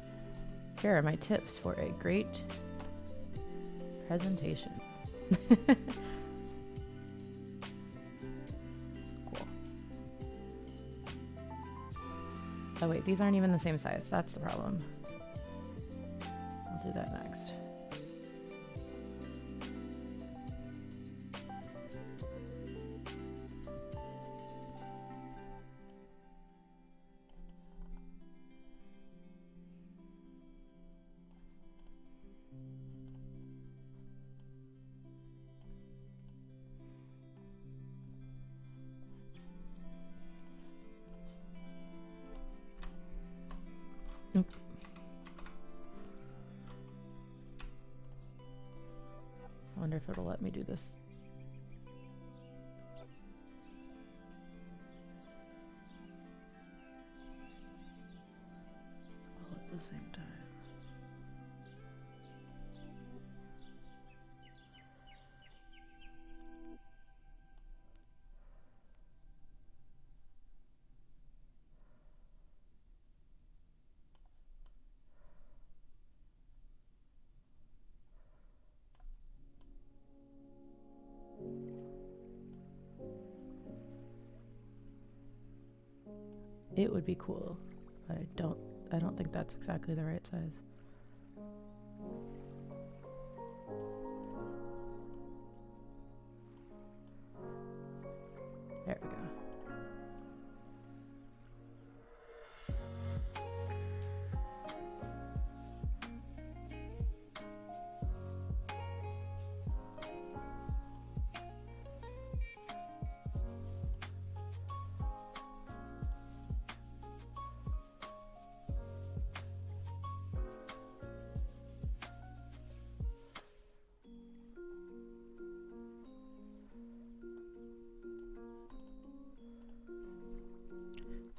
Here are my tips for a great presentation. Cool. Oh wait, these aren't even the same size. That's the problem. I'll do that next. Nope. I wonder if it'll let me do this. All at the same time. It would be cool, but I don't think that's exactly the right size. There we go.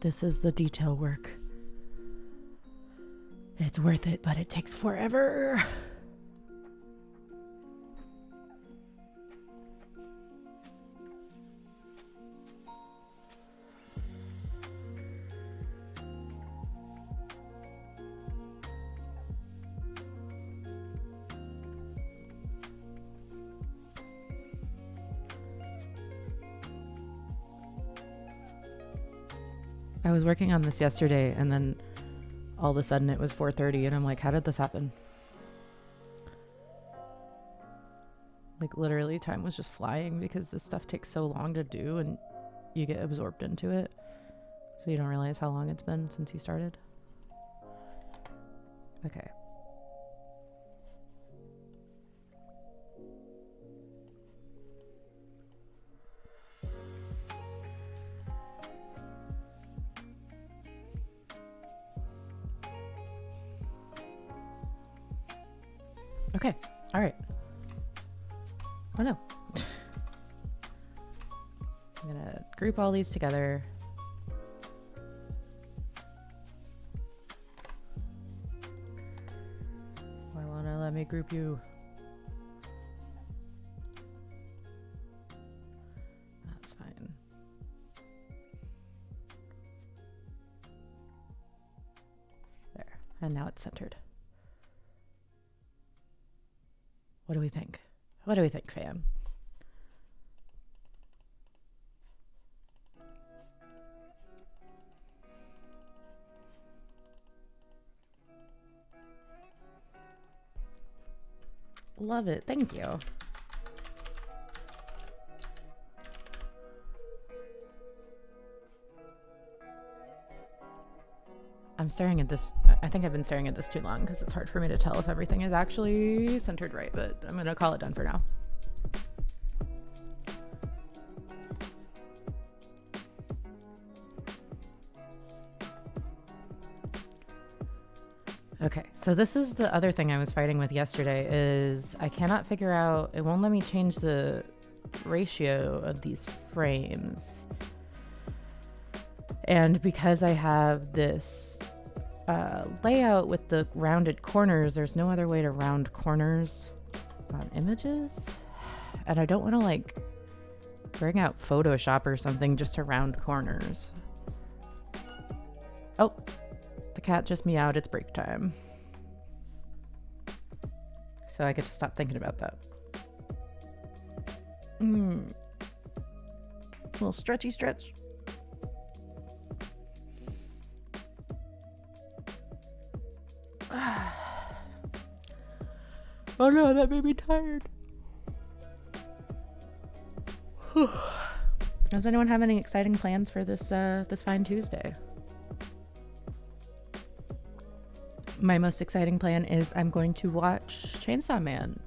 This is the detail work. It's worth it, but it takes forever. I was working on this yesterday, and then all of a sudden it was 4:30, and I'm like, how did this happen? Like, literally, time was just flying because this stuff takes so long to do, and you get absorbed into it, so you don't realize how long it's been since you started. Okay. Okay, all right. Oh no. I'm gonna group all these together. Why won't it let me group you? That's fine. There, and now it's centered. What do we think? What do we think, fam? Love it. Thank you. I'm staring at this. I think I've been staring at this too long because it's hard for me to tell if everything is actually centered right, but I'm going to call it done for now. Okay, so this is the other thing I was fighting with yesterday is I cannot figure out, it won't let me change the ratio of these frames. And because I have this layout with the rounded corners, there's no other way to round corners on images. And I don't want to like bring out Photoshop or something just to round corners. Oh, the cat just meowed. It's break time. So I get to stop thinking about that. Little stretchy stretch. Oh no, that made me tired. Does anyone have any exciting plans for this this fine Tuesday? My most exciting plan is I'm going to watch Chainsaw Man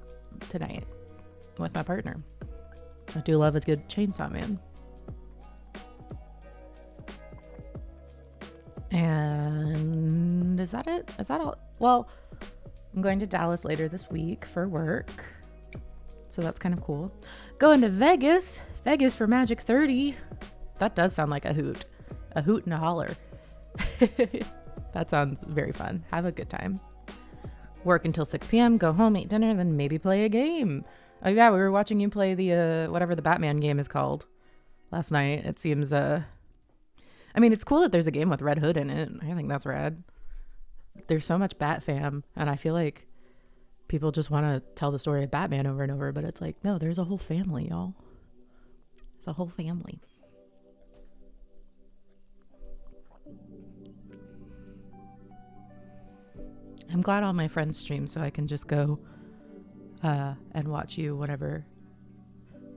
tonight with my partner. I do love a good Chainsaw Man. And is that it? Is that all? Well, I'm going to Dallas later this week for work. So that's kind of cool. Going to Vegas. Vegas for Magic 30. That does sound like a hoot. A hoot and a holler. That sounds very fun. Have a good time. Work until 6 p.m. Go home, eat dinner, then maybe play a game. Oh yeah, we were watching you play the whatever the Batman game is called last night. It seems I mean, it's cool that there's a game with Red Hood in it. I think that's rad. There's so much Bat fam, and I feel like people just want to tell the story of Batman over and over, but it's like, no, there's a whole family, y'all. It's a whole family. I'm glad all my friends stream so I can just go and watch you whatever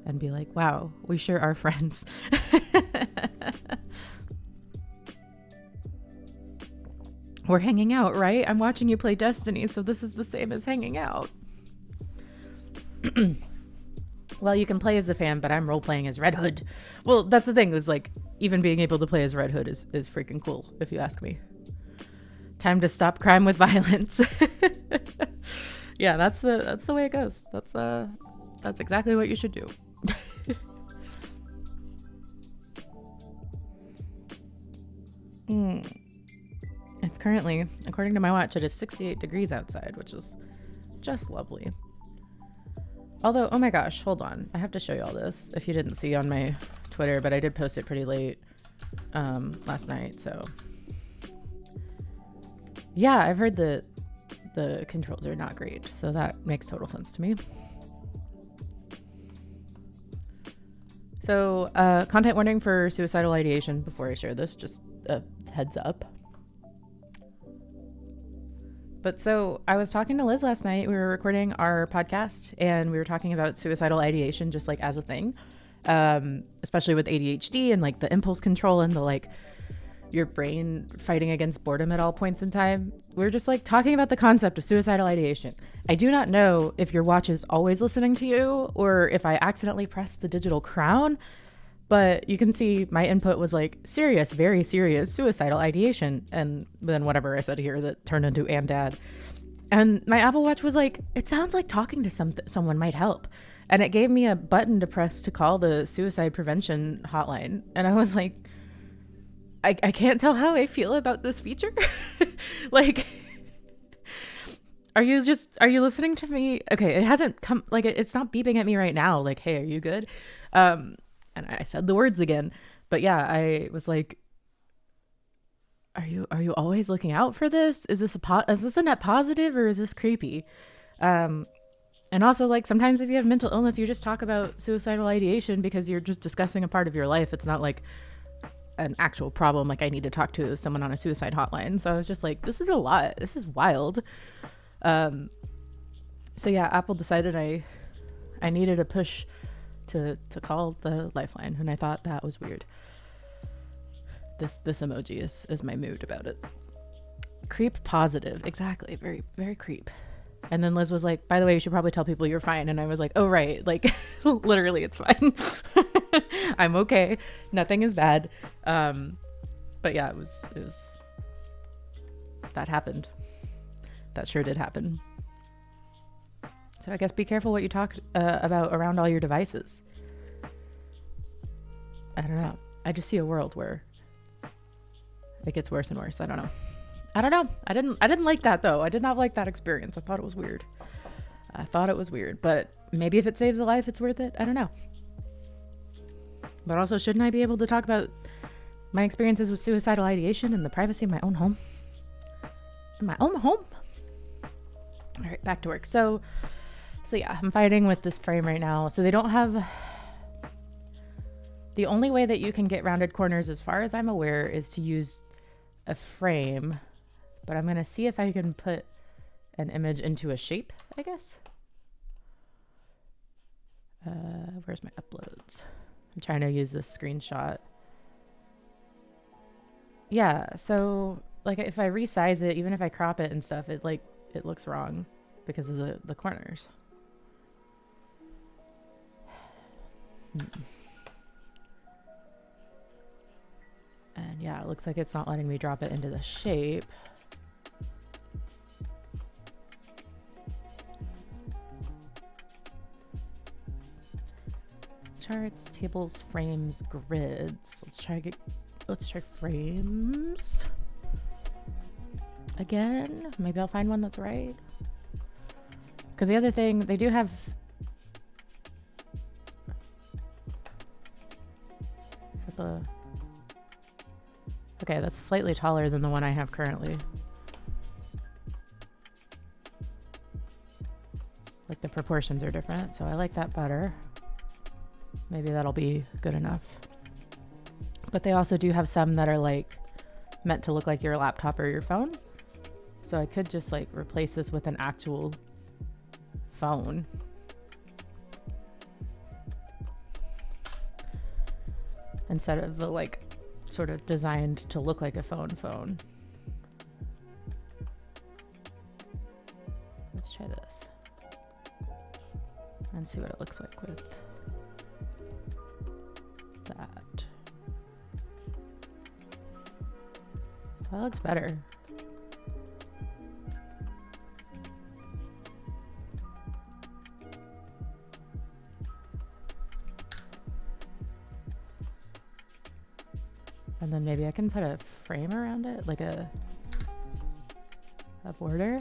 and be like, wow, we sure are friends. We're hanging out, right? I'm watching you play Destiny, so this is the same as hanging out. Well, you can play as a fan, but I'm role-playing as Red Hood. Well, that's the thing, is like, even being able to play as Red Hood is freaking cool, if you ask me. Time to stop crime with violence. Yeah, that's the way it goes. That's exactly what you should do. It's currently, according to my watch, it is 68 degrees outside, which is just lovely. Although, oh my gosh, hold on. I have to show you all this if you didn't see on my Twitter, but I did post it pretty late last night, so. Yeah, I've heard that the controls are not great, so that makes total sense to me. So, content warning for suicidal ideation before I share this, just a heads up. But so I was talking to Liz last night. We were recording our podcast and we were talking about suicidal ideation just like as a thing, especially with ADHD and like the impulse control and the like your brain fighting against boredom at all points in time. We were just like talking about the concept of suicidal ideation. I do not know if your watch is always listening to you or if I accidentally pressed the digital crown, but you can see my input was like serious, very serious suicidal ideation. And then whatever I said here that turned into and dad. And my Apple Watch was like, it sounds like talking to someone might help. And it gave me a button to press to call the suicide prevention hotline. And I was like, I can't tell how I feel about this feature. Like, are you listening to me? Okay, it hasn't come, like, it's not beeping at me right now. Like, hey, are you good? And I said the words again, but yeah, I was like, are you always looking out for this? Is this a net positive or is this creepy? And also like sometimes if you have mental illness, you just talk about suicidal ideation because you're just discussing a part of your life. It's not like an actual problem. Like I need to talk to someone on a suicide hotline. So I was just like, this is a lot. This is wild. So yeah, Apple decided I needed a push to call the lifeline, and I thought that was weird. This emoji is my mood about it. Creep positive. Exactly. Very, very creep. And then Liz was like, by the way, you should probably tell people you're fine. And I was like, oh, right. Like literally it's fine. I'm okay. Nothing is bad. But yeah, it was that happened. That sure did happen. So I guess be careful what you talk about around all your devices. I don't know. I just see a world where it gets worse and worse. I don't know. I didn't like that though. I did not like that experience. I thought it was weird. But maybe if it saves a life, it's worth it. I don't know. But also, shouldn't I be able to talk about my experiences with suicidal ideation in the privacy of my own home? In my own home? All right, back to work. So yeah, I'm fighting with this frame right now. So they don't have... The only way that you can get rounded corners, as far as I'm aware, is to use a frame. But I'm going to see if I can put an image into a shape, I guess. Where's my uploads? I'm trying to use this screenshot. Yeah, so like if I resize it, even if I crop it and stuff, it looks wrong because of the corners. And yeah, it looks like it's not letting me drop it into the shape. Charts, tables, frames, grids. Let's try frames again. Maybe I'll find one that's right. Because the other thing, they do have... Is that the... Okay, that's slightly taller than the one I have currently. Like the proportions are different, so I like that better. Maybe that'll be good enough. But they also do have some that are like meant to look like your laptop or your phone. So I could just like replace this with an actual phone. Instead of the like sort of designed to look like a phone. Let's try this and see what it looks like with that. That looks better. And then maybe I can put a frame around it, like a border.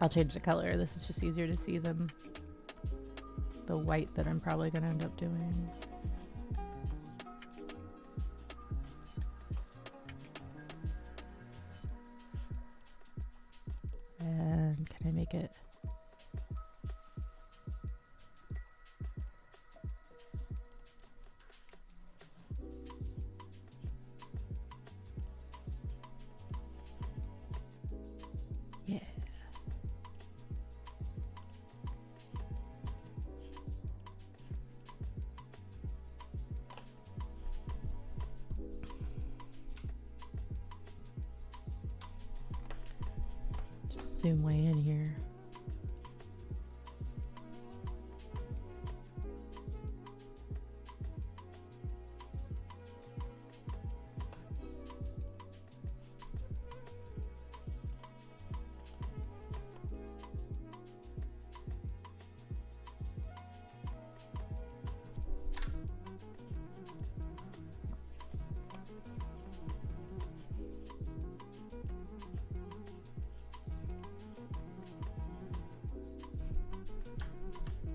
I'll change the color. This is just easier to see than the white that I'm probably going to end up doing. And can I make it? Yeah. Zoom way in here.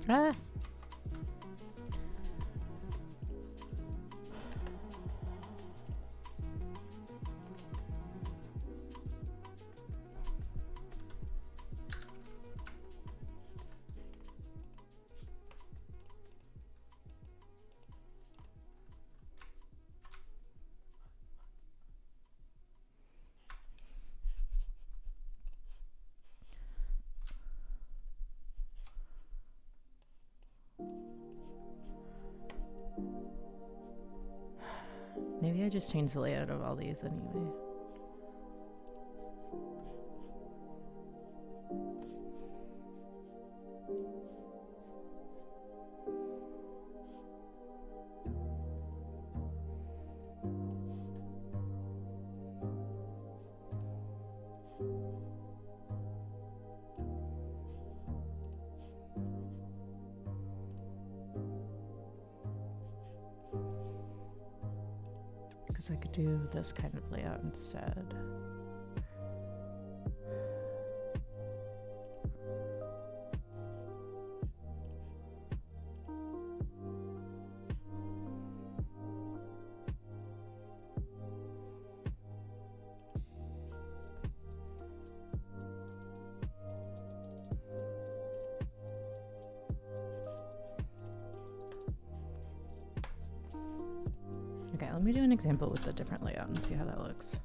Ah. Maybe I just change the layout of all these anyway. I could do this kind of layout instead. Okay, let me do an example with a different layout and see how that looks.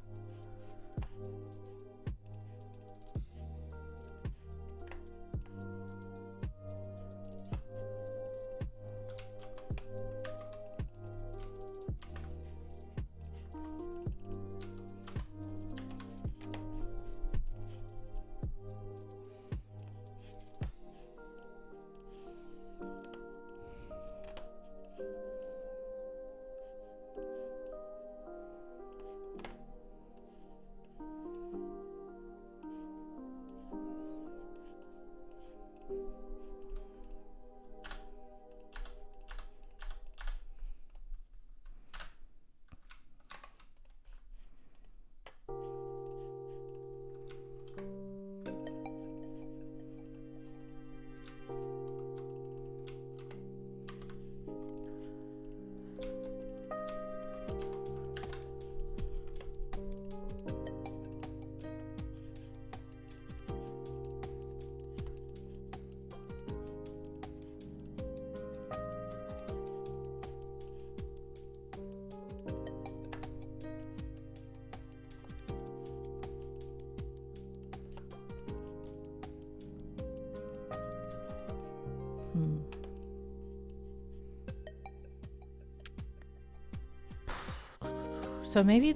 So maybe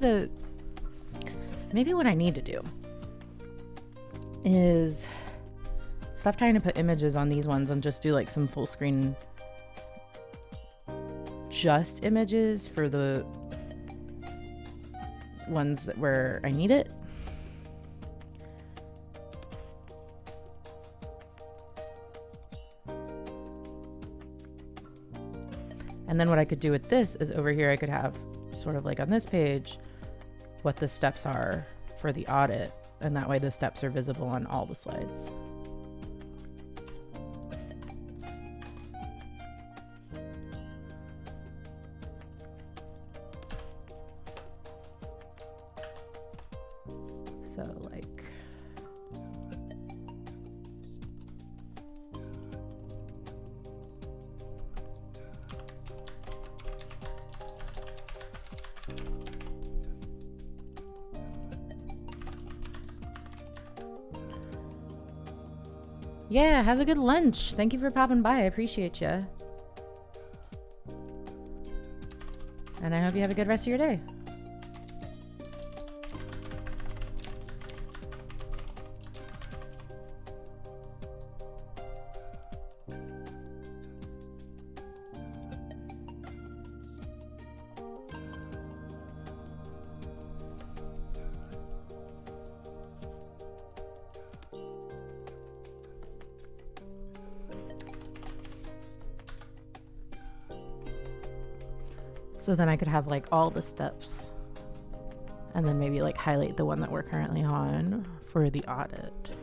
what I need to do is stop trying to put images on these ones and just do like some full screen just images for the ones where I need it. And then what I could do with this is over here I could have sort of like on this page what the steps are for the audit, and that way the steps are visible on all the slides. So like yeah, have a good lunch. Thank you for popping by. I appreciate you. And I hope you have a good rest of your day. So then I could have like all the steps and then maybe like highlight the one that we're currently on for the audit.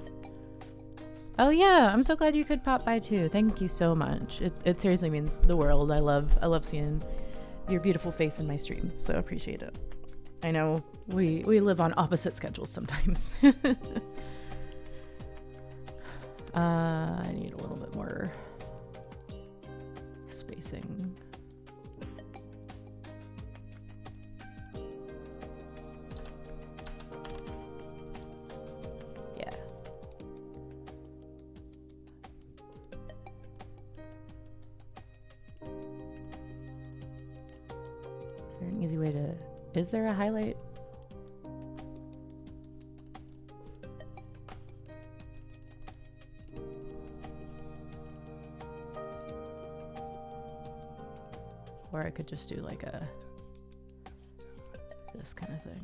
Oh yeah, I'm so glad you could pop by too. Thank you so much. It seriously means the world. I love seeing your beautiful face in my stream. So appreciate it. I know we live on opposite schedules sometimes. I need a little bit more spacing. Easy way to... Is there a highlight? Or I could just do like a... this kind of thing.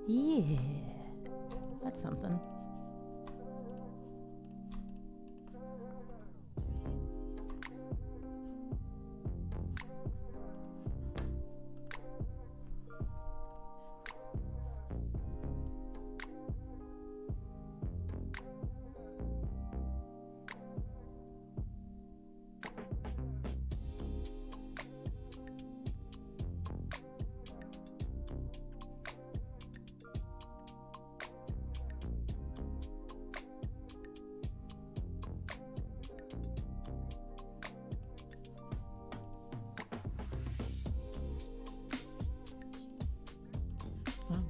Yeah, that's something.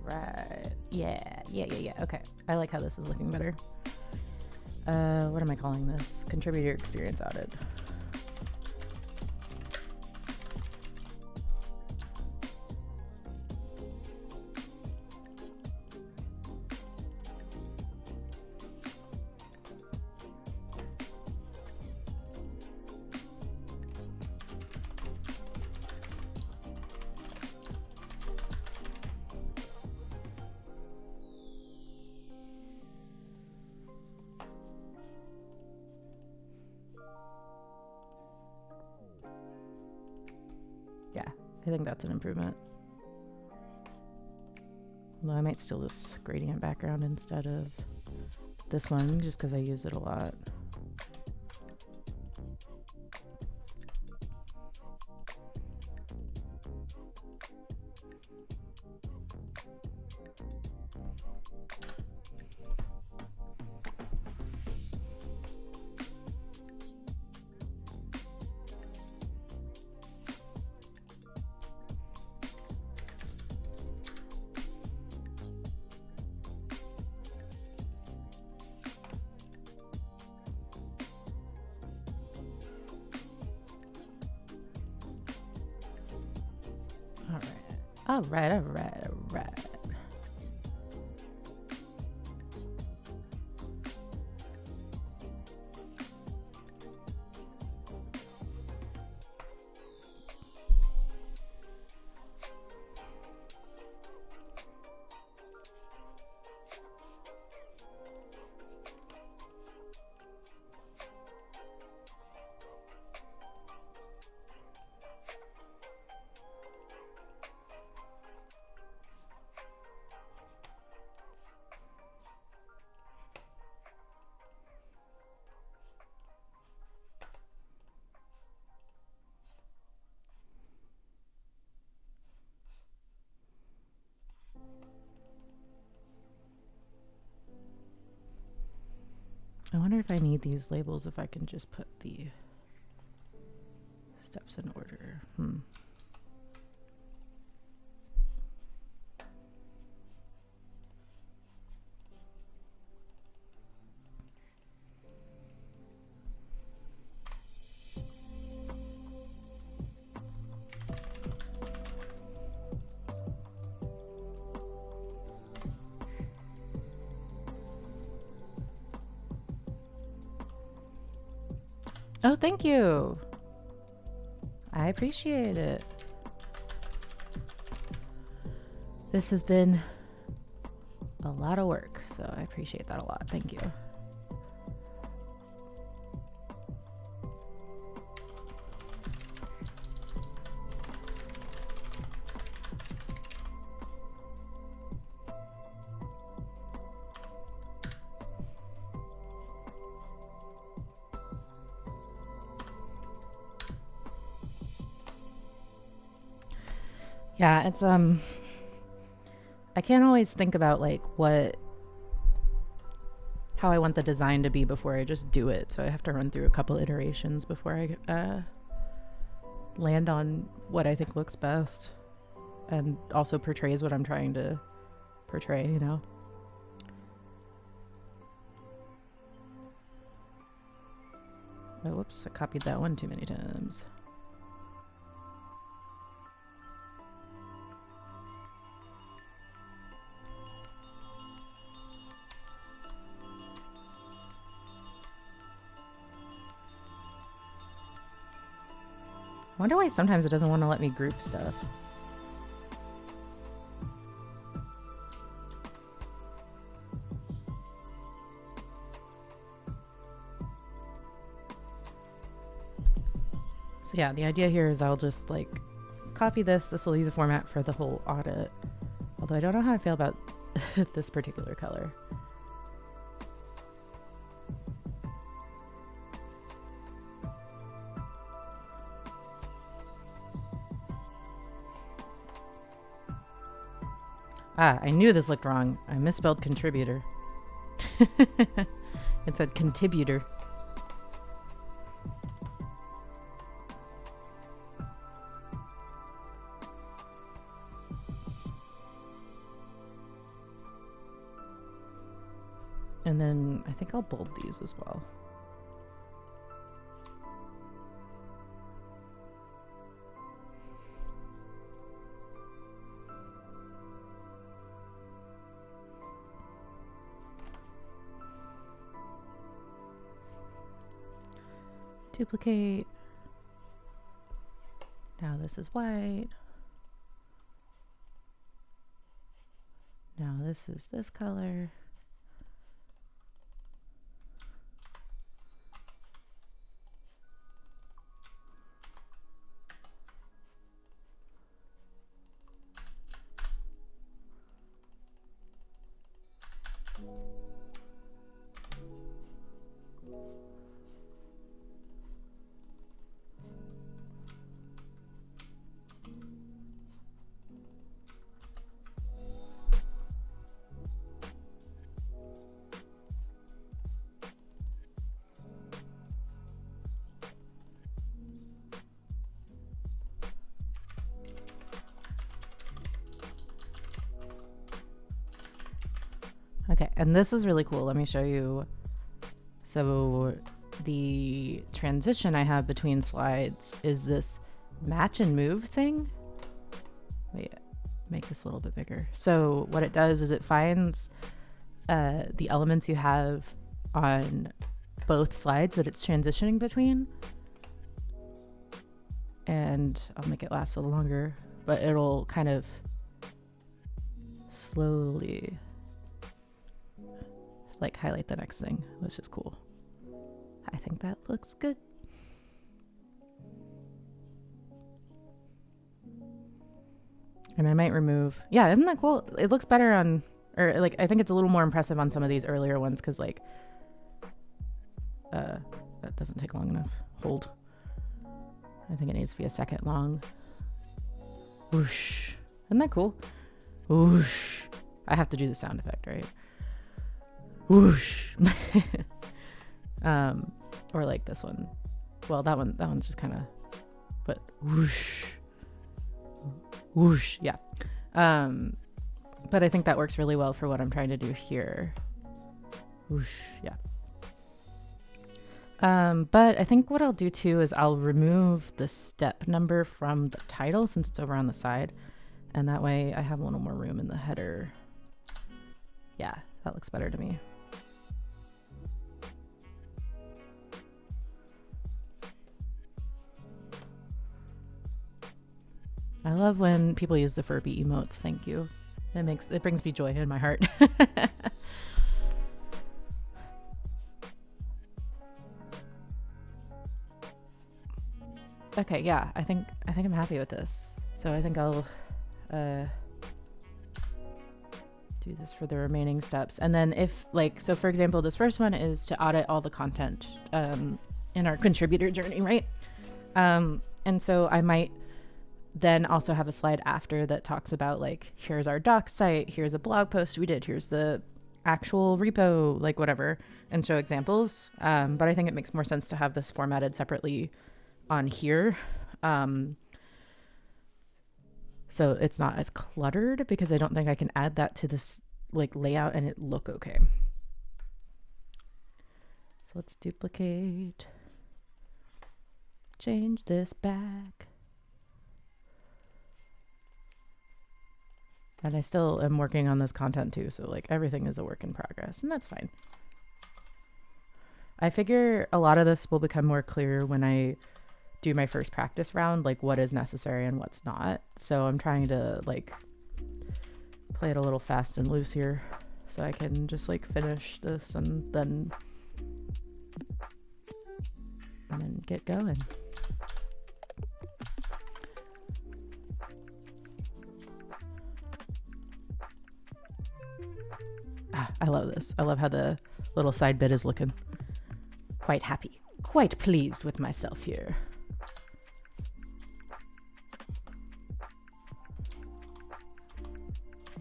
Right. Yeah. Okay. I like how this is looking better. What am I calling this? Contributor experience audit. Yeah, I think that's an improvement. Although I might steal this gradient background instead of this one, just because I use it a lot. All right. I wonder if I need these labels, if I can just put the steps in order. Oh, thank you. I appreciate it. This has been a lot of work, so I appreciate that a lot. Thank you. Yeah, it's I can't always think about like how I want the design to be before I just do it. So I have to run through a couple iterations before I land on what I think looks best and also portrays what I'm trying to portray, you know? Oh, whoops, I copied that one too many times. I wonder why sometimes it doesn't want to let me group stuff. So yeah, the idea here is I'll just like copy this. This will be the format for the whole audit. Although I don't know how I feel about this particular color. Ah, I knew this looked wrong. I misspelled contributor. It said contributor. And then I think I'll bold these as well. Duplicate. Now this is white. Now this is this color. Okay, and this is really cool. Let me show you. So the transition I have between slides is this match and move thing. Wait, make this a little bit bigger. So what it does is it finds the elements you have on both slides that it's transitioning between. And I'll make it last a little longer, but it'll kind of slowly like highlight the next thing, which is cool. I think that looks good. And I might remove, yeah, isn't that cool? It looks better on, or like, I think it's a little more impressive on some of these earlier ones because like, that doesn't take long enough. Hold. I think it needs to be a second long. Whoosh. Isn't that cool? Whoosh. I have to do the sound effect, right? Whoosh. Or like this one. Well, that one's just kind of, but whoosh. Whoosh. Yeah. But I think that works really well for what I'm trying to do here. Whoosh. Yeah. But I think what I'll do too is I'll remove the step number from the title since it's over on the side. And that way I have a little more room in the header. Yeah, that looks better to me. I love when people use the Furby emotes. Thank you. It brings me joy in my heart. Okay, yeah, I think I'm happy with this. So I think I'll do this for the remaining steps. And then if like, so for example, this first one is to audit all the content in our contributor journey, right? And so I might then also have a slide after that talks about like, here's our doc site, here's a blog post we did, here's the actual repo, like whatever, and show examples. But I think it makes more sense to have this formatted separately on here. So it's not as cluttered because I don't think I can add that to this like layout and it look okay. So let's duplicate, change this back. And I still am working on this content too. So like everything is a work in progress and that's fine. I figure a lot of this will become more clear when I do my first practice round, like what is necessary and what's not. So I'm trying to like play it a little fast and loose here so I can just like finish this and then get going. I love this. I love how the little side bit is looking. Quite happy, quite pleased with myself here.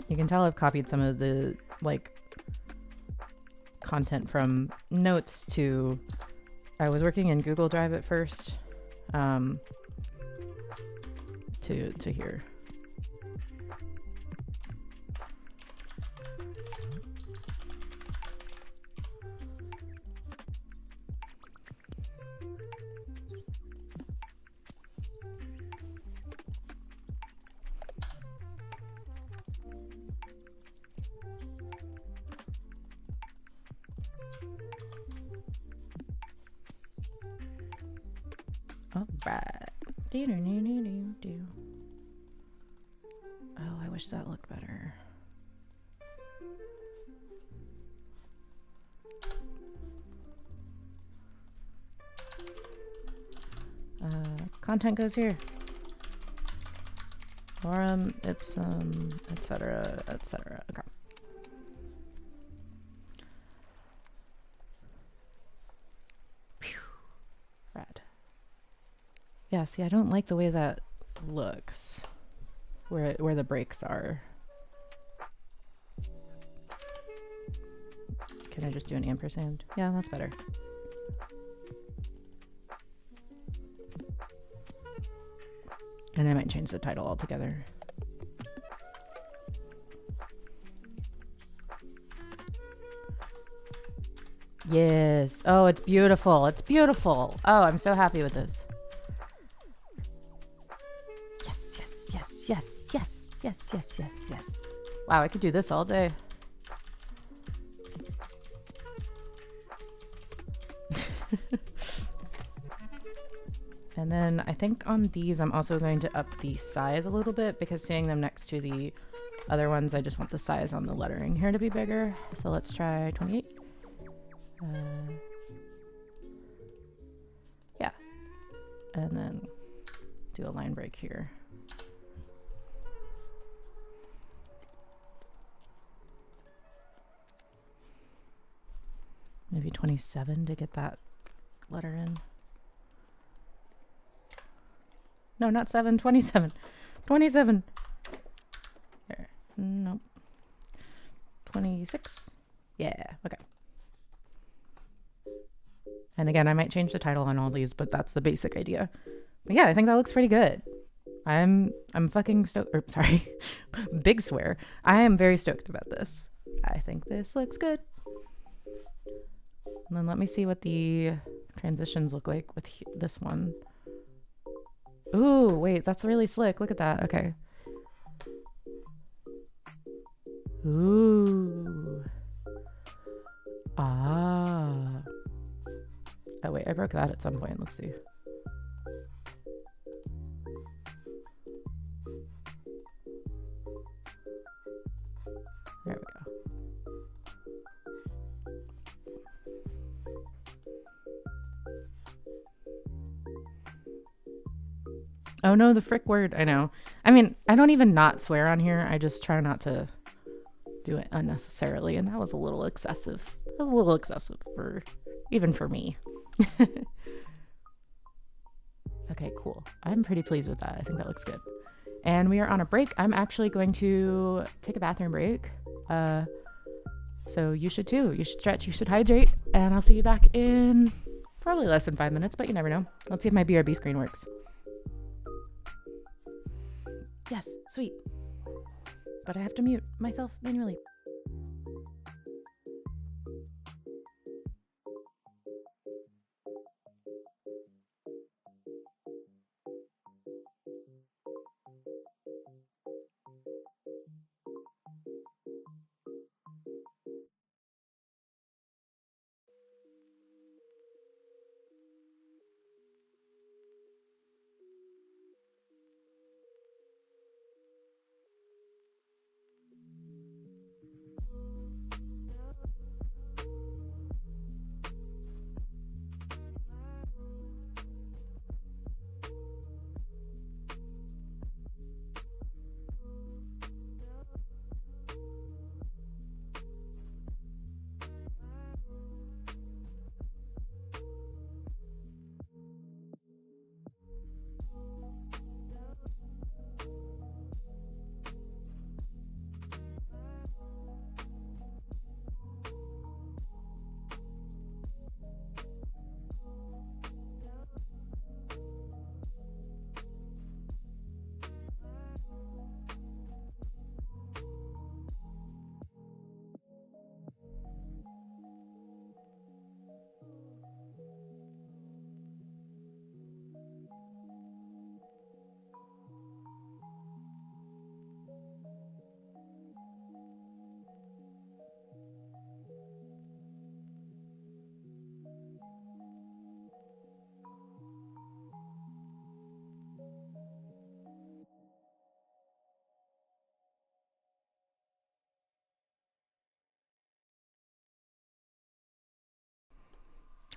You can tell I've copied some of the like content from notes to, I was working in Google Drive at first, to here. All right. Oh, I wish that looked better. Content goes here. Lorem, ipsum, etc., etc. Okay. Rad. Yeah, see, I don't like the way that looks, where the breaks are. Can I just do an ampersand? Yeah, that's better. And I might change the title altogether. Yes. Oh, it's beautiful. It's beautiful. Oh, I'm so happy with this. Yes, yes, yes, yes, yes, yes, yes, yes, yes. Wow, I could do this all day. And then I think on these, I'm also going to up the size a little bit because seeing them next to the other ones, I just want the size on the lettering here to be bigger. So let's try 28. Yeah. And then do a line break here. Maybe 27 to get that letter in. No, not 7, 27. 27. There. Nope. 26. Yeah, okay. And again, I might change the title on all these, but that's the basic idea. But yeah, I think that looks pretty good. I'm fucking stoked. Or sorry, big swear. I am very stoked about this. I think this looks good. And then let me see what the transitions look like with this one. Ooh, wait, that's really slick. Look at that. Okay. Ooh. Ah. Oh, wait, I broke that at some point. Let's see. There we go. Oh no, the frick word. I know. I mean, I don't even not swear on here. I just try not to do it unnecessarily. And that was a little excessive. That was a little excessive even for me. Okay, cool. I'm pretty pleased with that. I think that looks good. And we are on a break. I'm actually going to take a bathroom break. So you should too. You should stretch, you should hydrate, and I'll see you back in probably less than 5 minutes, but you never know. Let's see if my BRB screen works. Yes, sweet. But I have to mute myself manually.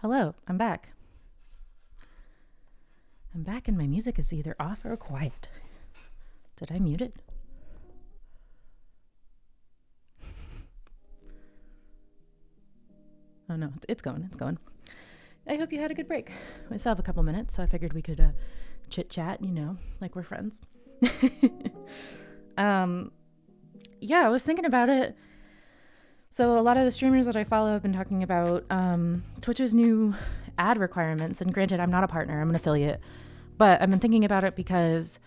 Hello, I'm back. I'm back and my music is either off or quiet. Did I mute it? Oh no, it's going, it's going. I hope you had a good break. We still have a couple minutes, so I figured we could chit chat, like we're friends. Yeah, I was thinking about it. So a lot of the streamers that I follow have been talking about Twitch's new ad requirements. And granted, I'm not a partner, I'm an affiliate. But I've been thinking about it because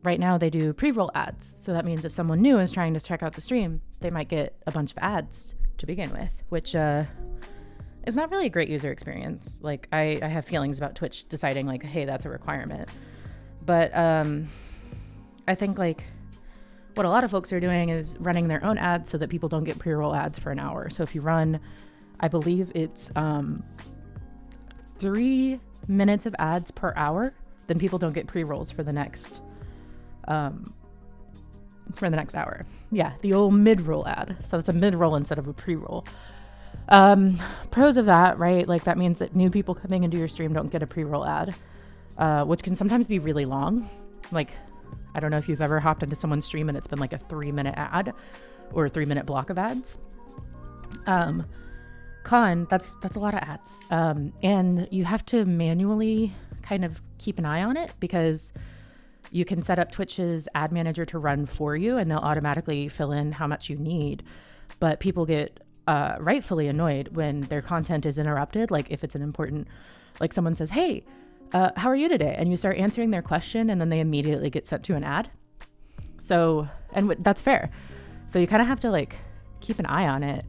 right now they do pre-roll ads. So that means if someone new is trying to check out the stream, they might get a bunch of ads to begin with, which is it's not really a great user experience. Like I have feelings about Twitch deciding like, hey, that's a requirement. But I think like what a lot of folks are doing is running their own ads so that people don't get pre-roll ads for an hour. So if you run, I believe it's 3 minutes of ads per hour, then people don't get pre-rolls for the next hour. Yeah, the old mid-roll ad. So it's a mid-roll instead of a pre-roll. Pros of that, right? Like that means that new people coming into your stream don't get a pre-roll ad, which can sometimes be really long. Like, I don't know if you've ever hopped into someone's stream and it's been like a 3-minute ad or a 3-minute block of ads. That's a lot of ads. And you have to manually kind of keep an eye on it because you can set up Twitch's ad manager to run for you and they'll automatically fill in how much you need. But people get rightfully annoyed when their content is interrupted. Like if it's an important, like someone says, hey, how are you today? And you start answering their question and then they immediately get sent to an ad. So, and that's fair. So you kind of have to like keep an eye on it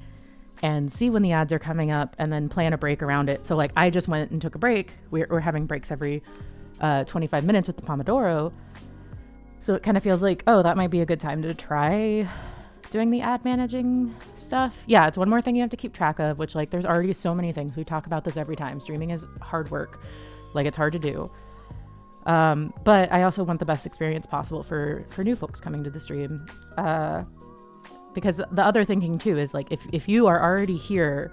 and see when the ads are coming up and then plan a break around it. So like I just went and took a break. We're having breaks every 25 minutes with the Pomodoro. So it kind of feels like, oh, that might be a good time to try doing the ad managing stuff. Yeah, it's one more thing you have to keep track of, which like there's already so many things. We talk about this every time. Streaming is hard work. Like it's hard to do. But I also want the best experience possible for new folks coming to the stream. Because the other thinking too is like if you are already here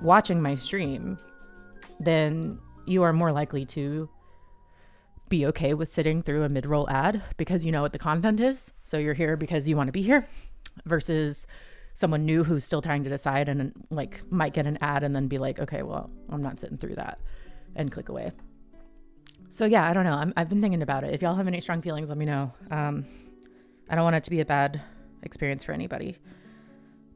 watching my stream, then you are more likely to be okay with sitting through a mid-roll ad because you know what the content is. So you're here because you want to be here versus someone new who's still trying to decide and like might get an ad and then be like, okay, well, I'm not sitting through that and click away. So yeah, I don't know. I've been thinking about it. If y'all have any strong feelings, let me know. I don't want it to be a bad experience for anybody,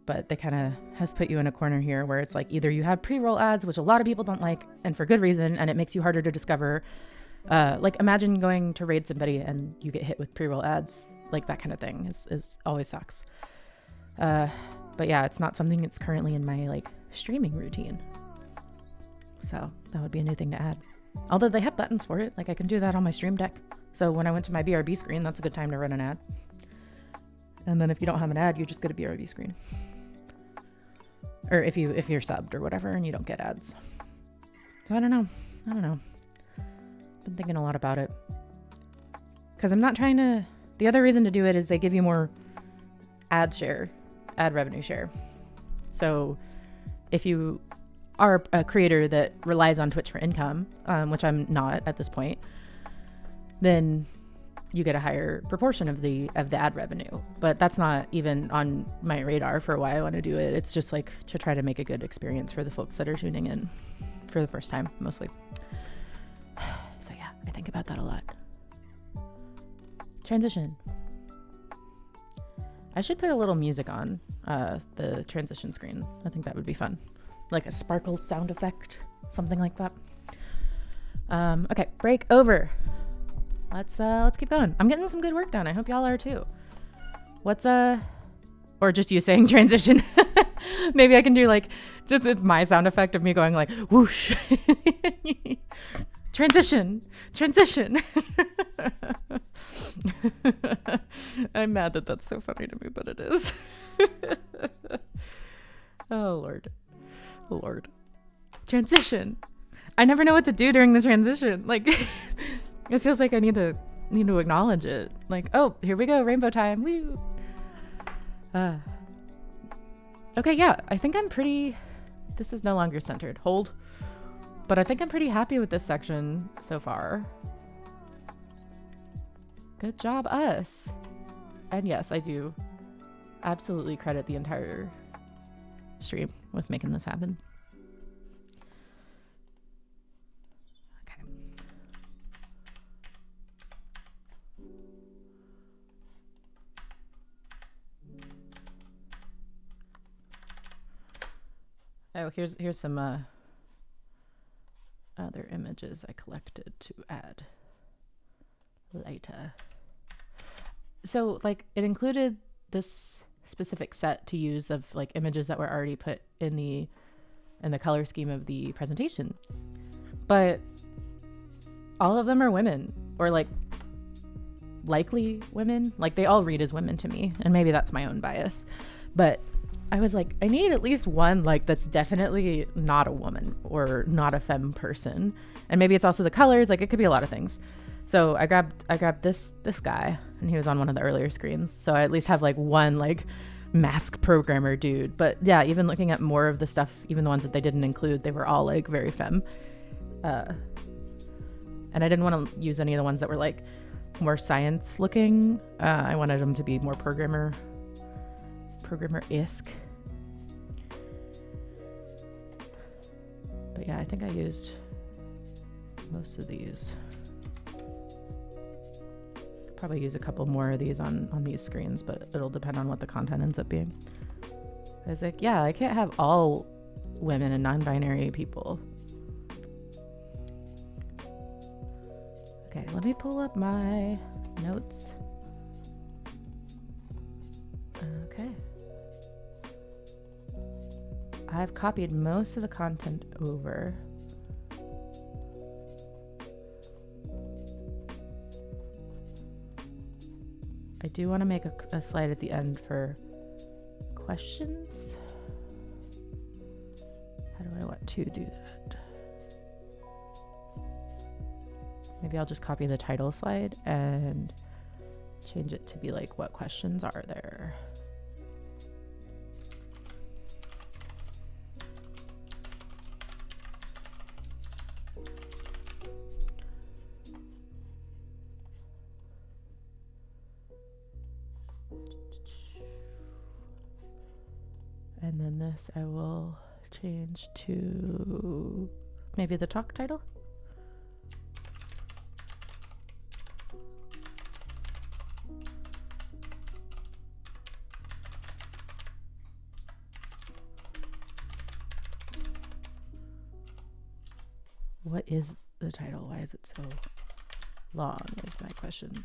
but they kind of have put you in a corner here where it's like either you have pre-roll ads, which a lot of people don't like and for good reason, and it makes you harder to discover. Like imagine going to raid somebody and you get hit with pre-roll ads, like that kind of thing is always sucks. But yeah, it's not something that's currently in my like streaming routine. So that would be a new thing to add. Although they have buttons for it, like I can do that on my stream deck. So when I went to my BRB screen, that's a good time to run an ad. And then if you don't have an ad, you just get a BRB screen. Or if you're subbed or whatever and you don't get ads. So I don't know. Been thinking a lot about it. Because I'm not trying to... The other reason to do it is they give you more ad revenue share. So if you are a creator that relies on Twitch for income, which I'm not at this point, then you get a higher proportion of the ad revenue. But that's not even on my radar for why I want to do it. It's just like to try to make a good experience for the folks that are tuning in for the first time, mostly. So yeah, I think about that a lot. Transition. I should put a little music on the transition screen. I think that would be fun. Like a sparkle sound effect, something like that. Okay, break over. Let's keep going. I'm getting some good work done. I hope y'all are too. Or just you saying transition. Maybe I can do like just my sound effect of me going like whoosh. Transition. I'm mad that that's so funny to me, but it is. Oh Lord. Transition. I never know what to do during the transition. Like it feels like I need to acknowledge it. Like, oh, here we go, rainbow time. Woo. Okay, yeah, I think I'm pretty... This is no longer centered. Hold. But I think I'm pretty happy with this section so far. Good job, us. And yes, I do absolutely credit the entire stream with making this happen. Okay. Oh, here's some other images I collected to add later. So like it included this specific set to use of like images that were already put in the and the color scheme of the presentation. But all of them are women, or like likely women. Like they all read as women to me, and maybe that's my own bias. But I was like, I need at least one like that's definitely not a woman or not a femme person. And maybe it's also the colors, like it could be a lot of things. So I grabbed this guy, and he was on one of the earlier screens. So I at least have like one like mask programmer dude. But yeah, even looking at more of the stuff, even the ones that they didn't include, they were all like very femme. And I didn't want to use any of the ones that were like more science looking. I wanted them to be more programmer-esque. But yeah, I think I used most of these. Probably use a couple more of these on these screens, but it'll depend on what the content ends up being. I was like, yeah, I can't have all women and non-binary people. Okay, let me pull up my notes. Okay. I've copied most of the content over. I do want to make a slide at the end for questions. How do I want to do that? Maybe I'll just copy the title slide and change it to be like, what questions are there? And then this I will change to maybe the talk title. What is the title? Why is it so long? Is my question.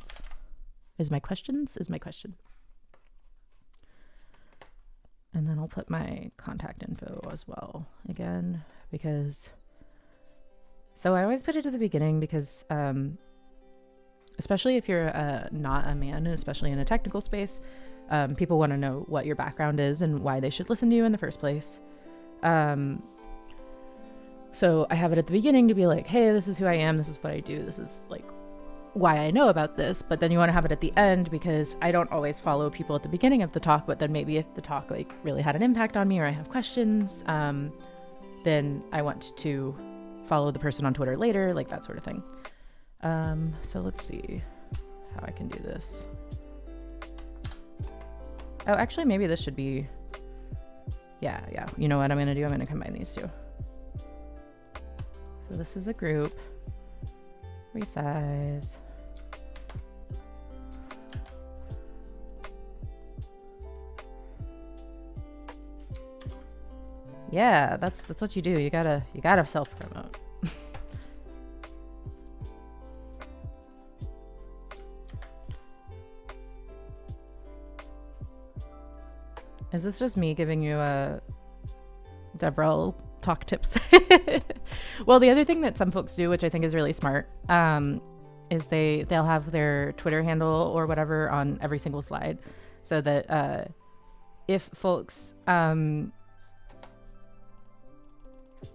And then I'll put my contact info as well again, because so I always put it at the beginning because especially if you're not a man, especially in a technical space, people want to know what your background is and why they should listen to you in the first place. So I have it at the beginning to be like, hey, this is who I am, this is what I do, this is like why I know about this. But then you want to have it at the end, because I don't always follow people at the beginning of the talk, but then maybe if the talk like really had an impact on me or I have questions, then I want to follow the person on Twitter later, like that sort of thing. So let's see how I can do this. Oh, actually, maybe this should be, yeah. You know what I'm going to do? I'm going to combine these two. So this is a group, resize. Yeah, that's what you do. You gotta self-promote. Is this just me giving you a DevRel talk tips? Well, the other thing that some folks do, which I think is really smart, is they'll have their Twitter handle or whatever on every single slide, so that if folks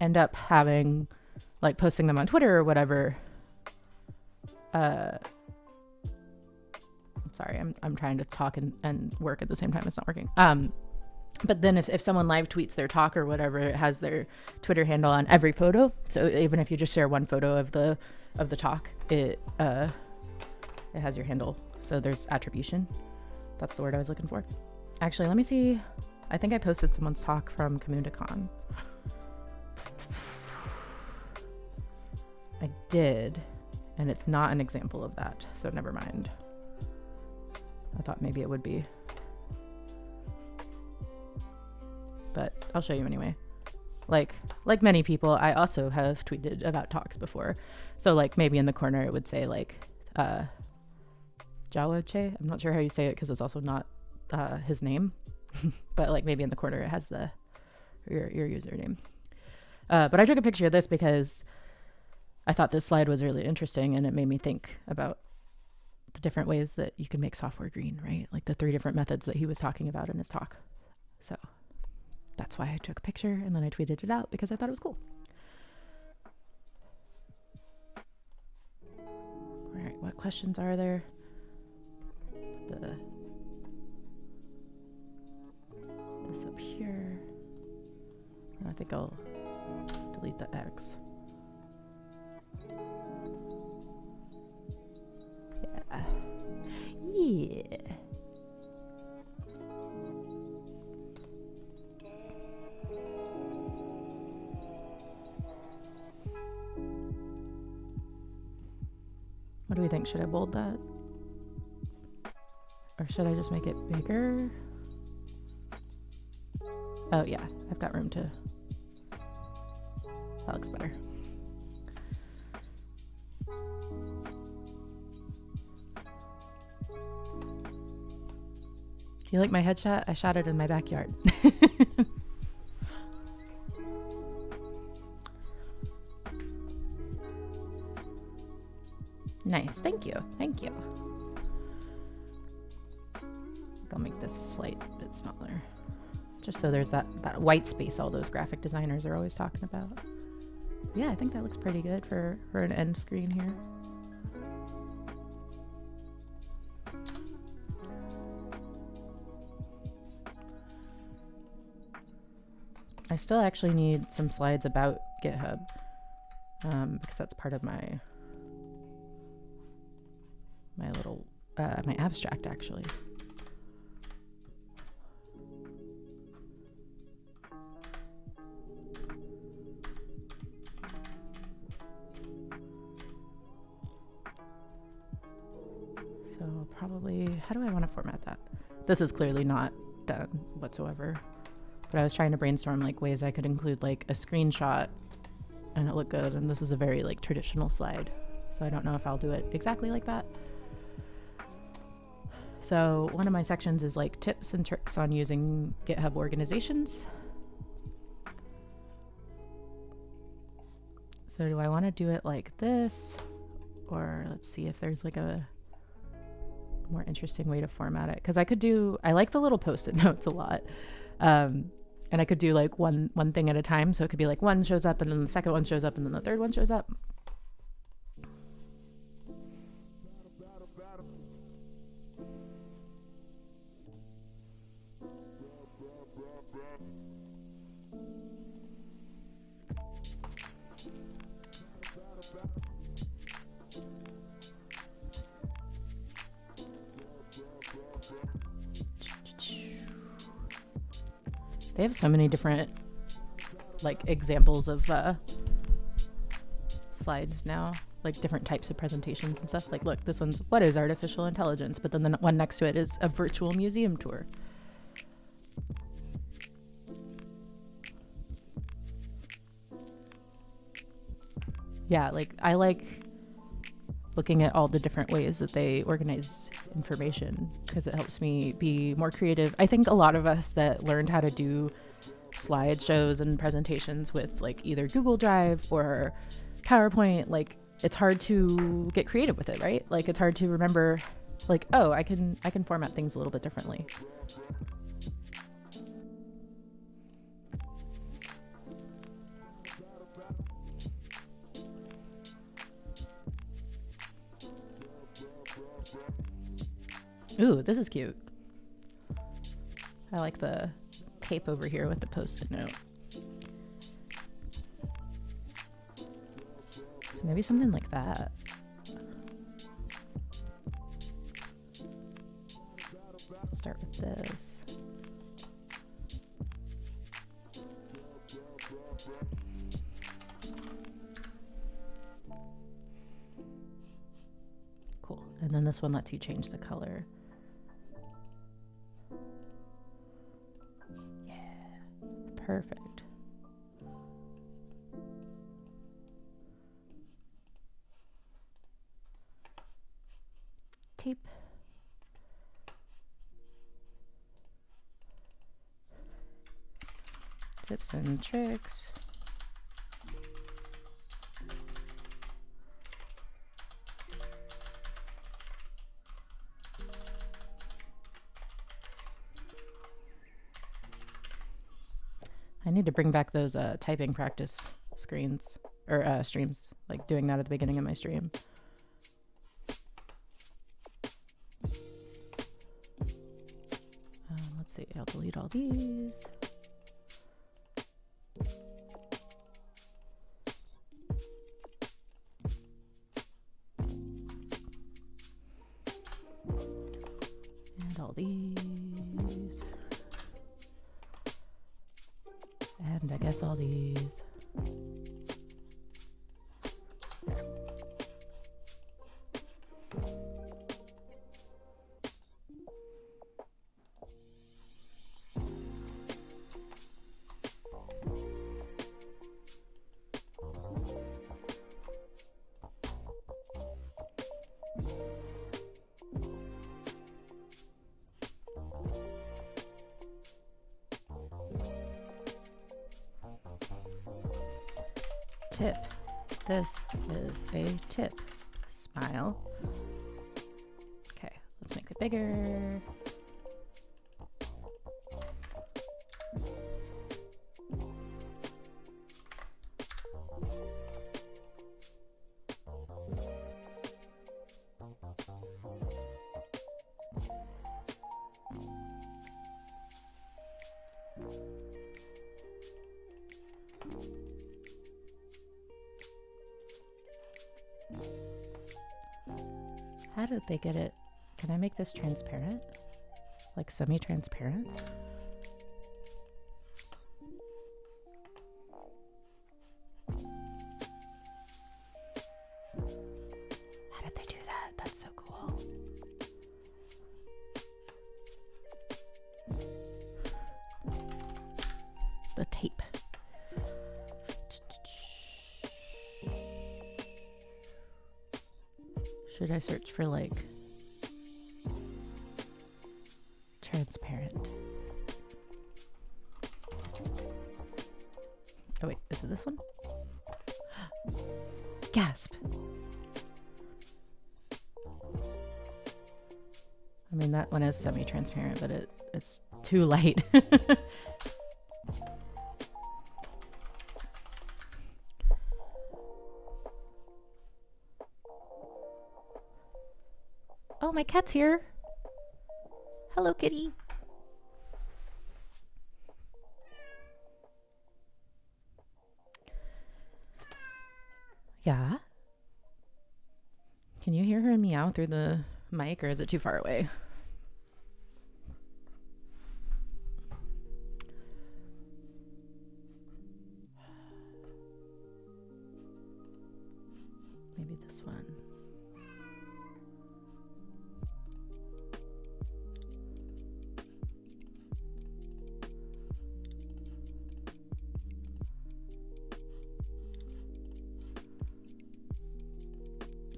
end up having like posting them on Twitter or whatever, I'm sorry, I'm trying to talk and work at the same time. It's not working. But then if someone live tweets their talk or whatever, it has their Twitter handle on every photo. So even if you just share one photo of the talk, it has your handle. So there's attribution. That's the word I was looking for. Actually, let me see. I think I posted someone's talk from CommunityCon. I did, and it's not an example of that, so never mind. I thought maybe it would be, but I'll show you anyway. Like many people, I also have tweeted about talks before. So like maybe in the corner it would say like Jawa Che. I'm not sure how you say it because it's also not his name, but like maybe in the corner it has your username. But I took a picture of this because I thought this slide was really interesting, and it made me think about the different ways that you can make software green, right? Like the 3 different methods that he was talking about in his talk. So that's why I took a picture, and then I tweeted it out because I thought it was cool. All right, what questions are there? This up here. And I think I'll delete the X. Yeah. Yeah. What do we think? Should I bold that? Or should I just make it bigger? Oh yeah, I've got room to... That looks better. Do you like my headshot? I shot it in my backyard. Nice, thank you, thank you. I'll make this a slight bit smaller, just so there's that white space all those graphic designers are always talking about. Yeah, I think that looks pretty good for an end screen here. I still actually need some slides about GitHub, because that's part of my little my abstract actually. So probably, how do I want to format that? This is clearly not done whatsoever, but I was trying to brainstorm like ways I could include like a screenshot and it looked good, and this is a very like traditional slide, so I don't know if I'll do it exactly like that. So one of my sections is like tips and tricks on using GitHub organizations. So do I want to do it like this, or let's see if there's like a more interesting way to format it? Because I like the little post-it notes a lot, and I could do like one thing at a time. So it could be like one shows up, and then the second one shows up, and then the third one shows up. They have so many different like examples of slides now, like different types of presentations and stuff. Like look, this one's what is artificial intelligence, but then the one next to it is a virtual museum tour. Yeah, like I like looking at all the different ways that they organize information because it helps me be more creative. I think a lot of us that learned how to do slideshows and presentations with like either Google Drive or PowerPoint, like it's hard to get creative with it, right? Like it's hard to remember like, oh, I can format things a little bit differently. Ooh, this is cute. I like the tape over here with the post-it note. So maybe something like that. Let's start with this. Cool. And then this one lets you change the color. Perfect. Tape. Tips and tricks. need to bring back those typing practice screens or streams, like doing that at the beginning of my stream. Let's see, I'll delete all these. And all these. And I guess all these. Tip. This is a tip. Smile. Okay, let's make it bigger. How did they get it? Can I make this transparent? Like semi-transparent? How did they do that? That's so cool. The tape. Should I search for like transparent? Oh wait, is it this one? Gasp. I mean, that one is semi-transparent, but it's too light. Oh, my cat's here. Hello, kitty. Yeah? Can you hear her meow through the mic, or is it too far away? Maybe this one.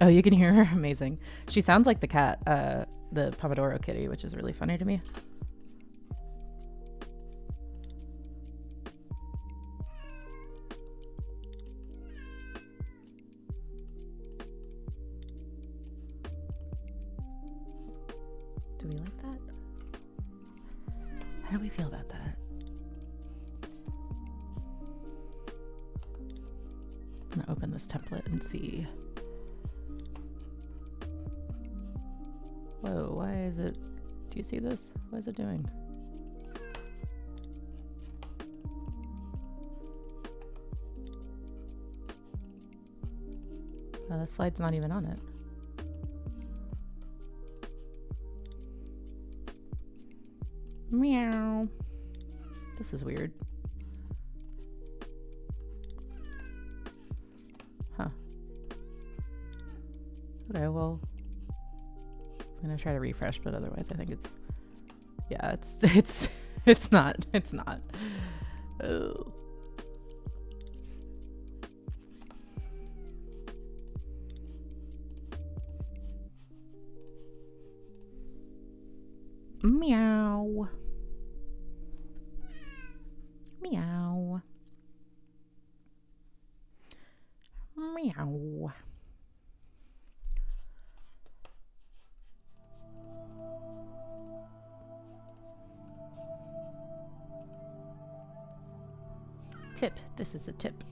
Oh, you can hear her? Amazing. She sounds like the cat, the Pomodoro kitty, which is really funny to me. Do we like that? How do we feel about that? I'm gonna open this template and see. Whoa, why is it? Do you see this? What is it doing? Oh, the slide's not even on it. Meow. This is weird. Huh. Okay, well, I'm gonna try to refresh, but otherwise I think it's, yeah, it's not. Oh. Meow. Meow. Meow. tip. This is a tip.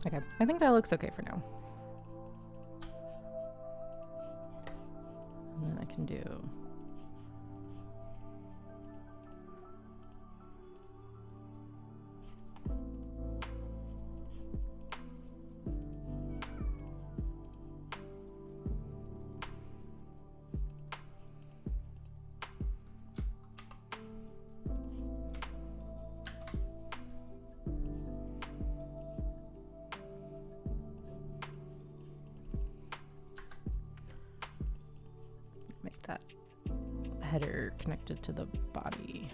Okay, I think that looks okay for now. And then I can do... make that header connected to the body.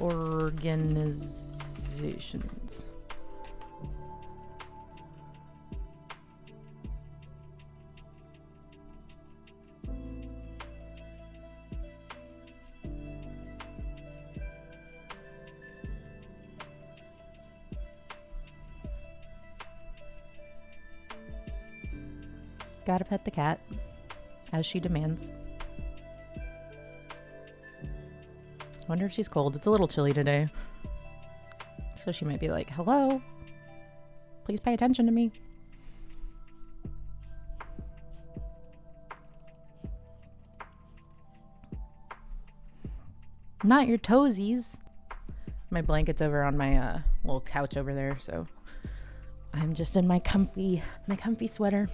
Organizations. Gotta pet the cat, as she demands. Wonder if she's cold. It's a little chilly today. So she might be like, hello, please pay attention to me. Not your toesies. My blanket's over on my little couch over there, so I'm just in my comfy sweater.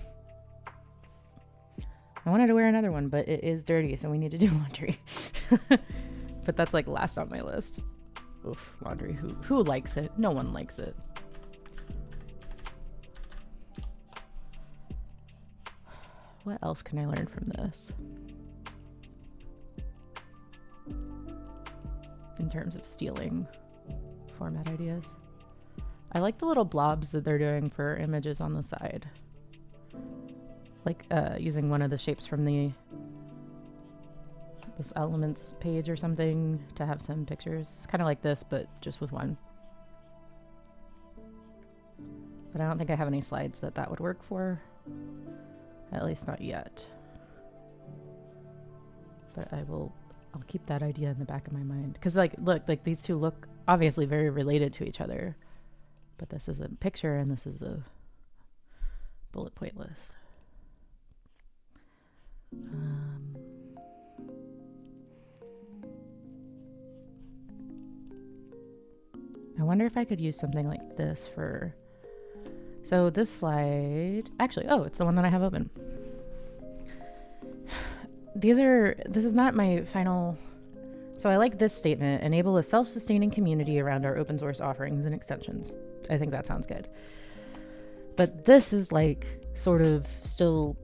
I wanted to wear another one, but it is dirty, so we need to do laundry. But that's like last on my list. Oof, laundry. Who likes it? No one likes it. What else can I learn from this? In terms of stealing format ideas. I like the little blobs that they're doing for images on the side. Like using one of the shapes from this elements page or something to have some pictures. It's kind of like this, but just with one. But I don't think I have any slides that would work for. At least not yet. But I'll keep that idea in the back of my mind. Because like, look, like these two look obviously very related to each other. But this is a picture and this is a bullet point list. I wonder if I could use something like this for... So this slide... Actually, oh, it's the one that I have open. This is not my final... So I like this statement. Enable a self-sustaining community around our open source offerings and extensions. I think that sounds good. But this is like sort of still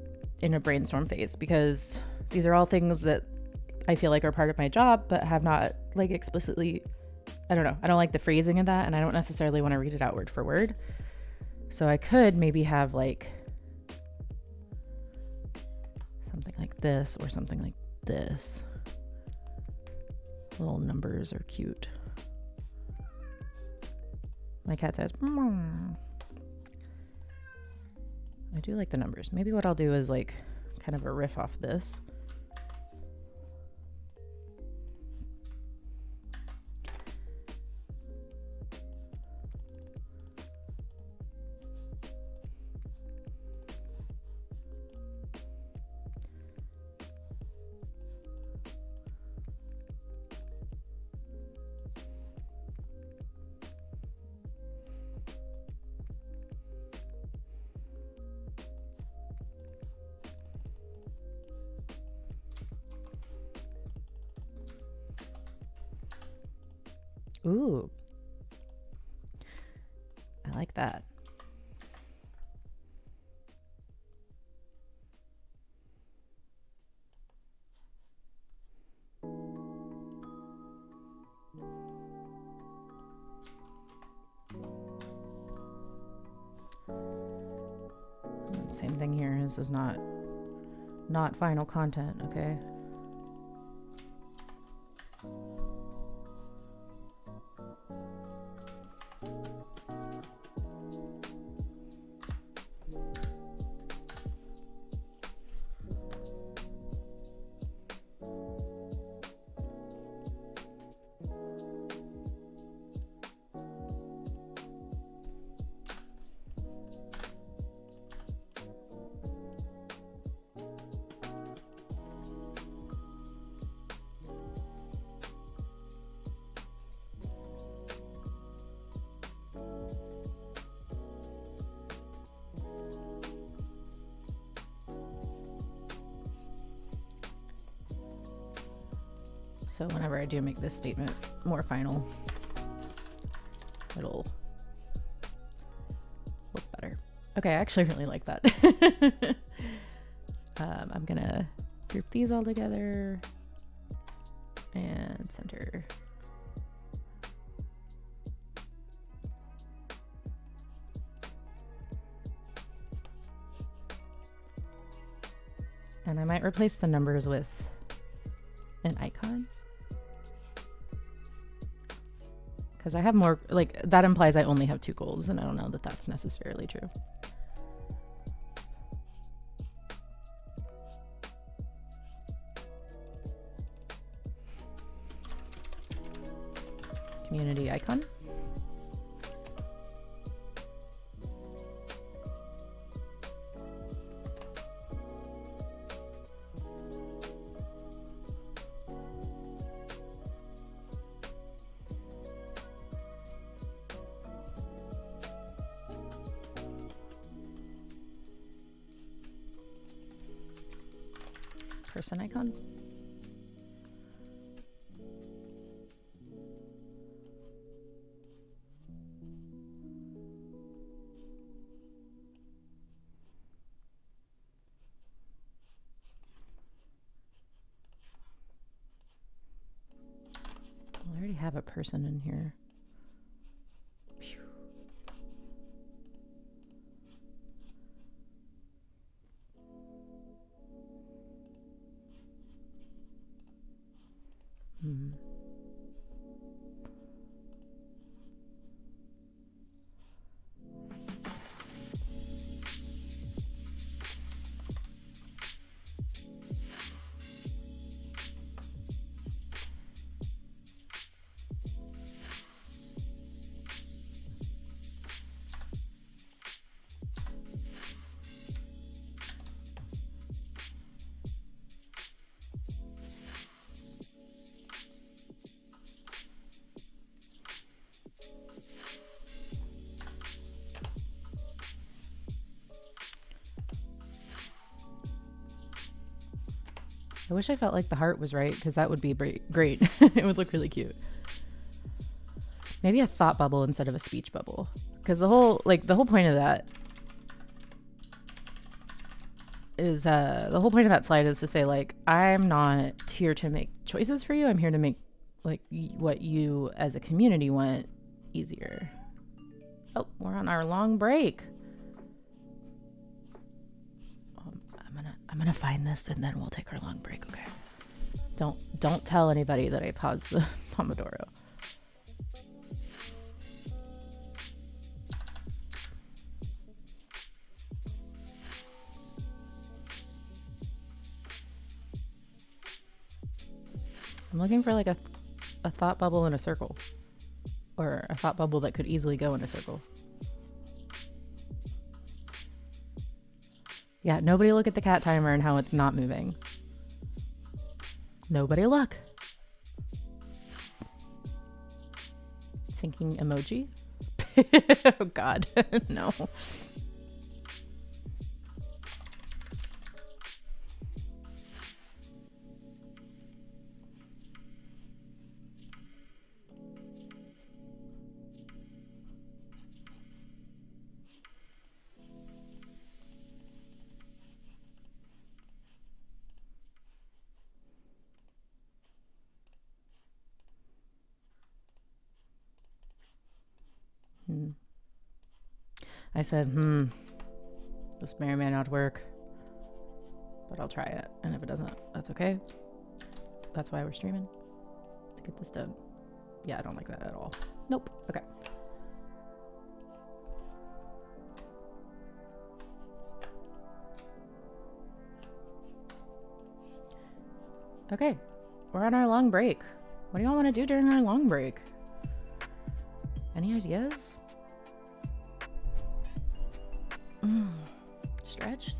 in a brainstorm phase because these are all things that I feel like are part of my job, but have not like explicitly... I don't know. I don't like the phrasing of that, and I don't necessarily want to read it out word for word. So I could maybe have like something like this or something like this. Little numbers are cute. My cat says, "Mmm." I do like the numbers. Maybe what I'll do is like kind of a riff off this. Ooh, I like that. Same thing here. This is not final content, okay? So whenever I do make this statement more final, it'll look better. Okay, I actually really like that. I'm gonna group these all together and center. And I might replace the numbers with an icon. Because I have more, like, that implies I only have 2 goals, and I don't know that that's necessarily true. Community icon. Person icon. I already have a person in here. Phew. I wish I felt like the heart was right, because that would be great. It would look really cute. Maybe a thought bubble instead of a speech bubble, because the whole point of that is the whole point of that slide is to say, like, I'm not here to make choices for you. I'm here to make, like, what you as a community want easier. Oh, we're on our long break. I'm gonna find this and then we'll take our long break, okay? Don't tell anybody that I paused the Pomodoro. I'm looking for like a thought bubble in a circle, or a thought bubble that could easily go in a circle. Yeah, nobody look at the cat timer and how it's not moving. Nobody look. Thinking emoji? Oh God, no. I said, this may or may not work, but I'll try it. And if it doesn't, that's okay. That's why we're streaming, to get this done. Yeah, I don't like that at all. Nope. Okay. Okay, we're on our long break. What do y'all want to do during our long break? Any ideas? Stretch?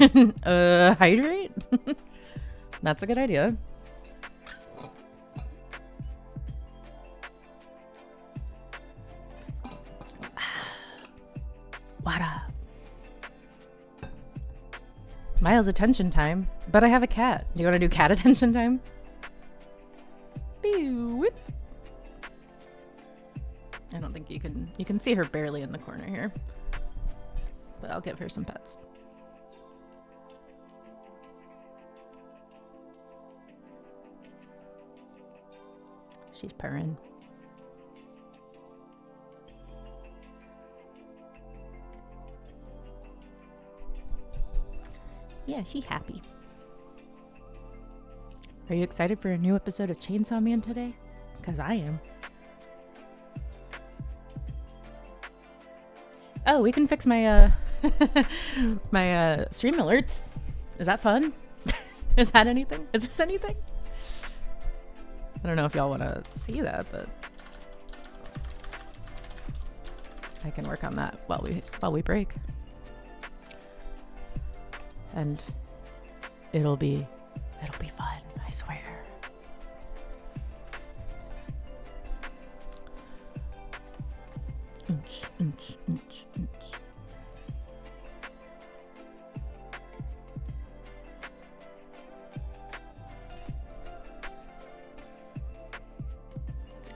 Hydrate? That's a good idea. What up? Miles attention time, but I have a cat. Do you want to do cat attention time? Pew, whip. I don't think you can see her barely in the corner here, but I'll give her some pets. She's purring. Yeah, she's happy. Are you excited for a new episode of Chainsaw Man today? Because I am. Oh, we can fix my my stream alerts. Is that fun? Is that anything? Is this anything? I don't know if y'all want to see that, but I can work on that while we break. And it'll be fun, I swear.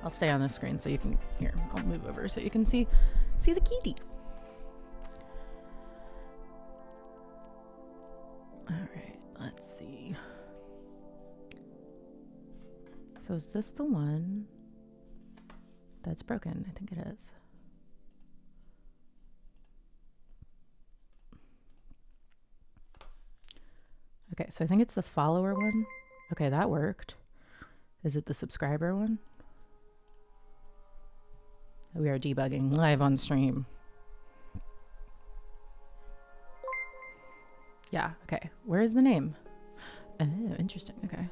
I'll stay on the screen so you can here. I'll move over so you can see the kitty. All right, let's see. So is this the one that's broken? I think it is. Okay, so I think it's the follower one. Okay, that worked. Is it the subscriber one? We are debugging live on stream. Yeah, okay. Where is the name? Oh, interesting. Okay.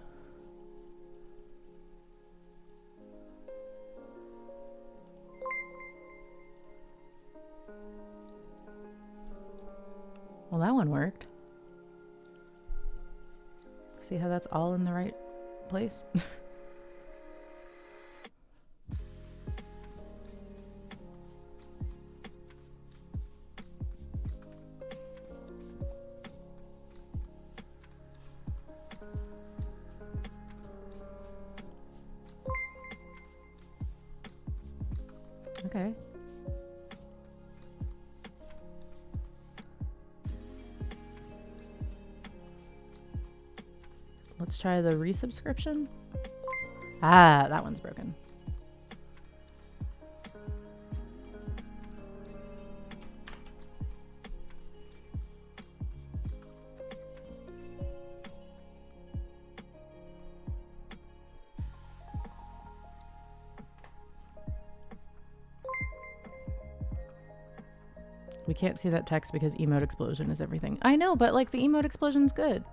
Well, that one worked. See how that's all in the right place? Okay. Let's try the resubscription. Ah, that one's broken. We can't see that text because emote explosion is everything. I know, but like the emote explosion's good.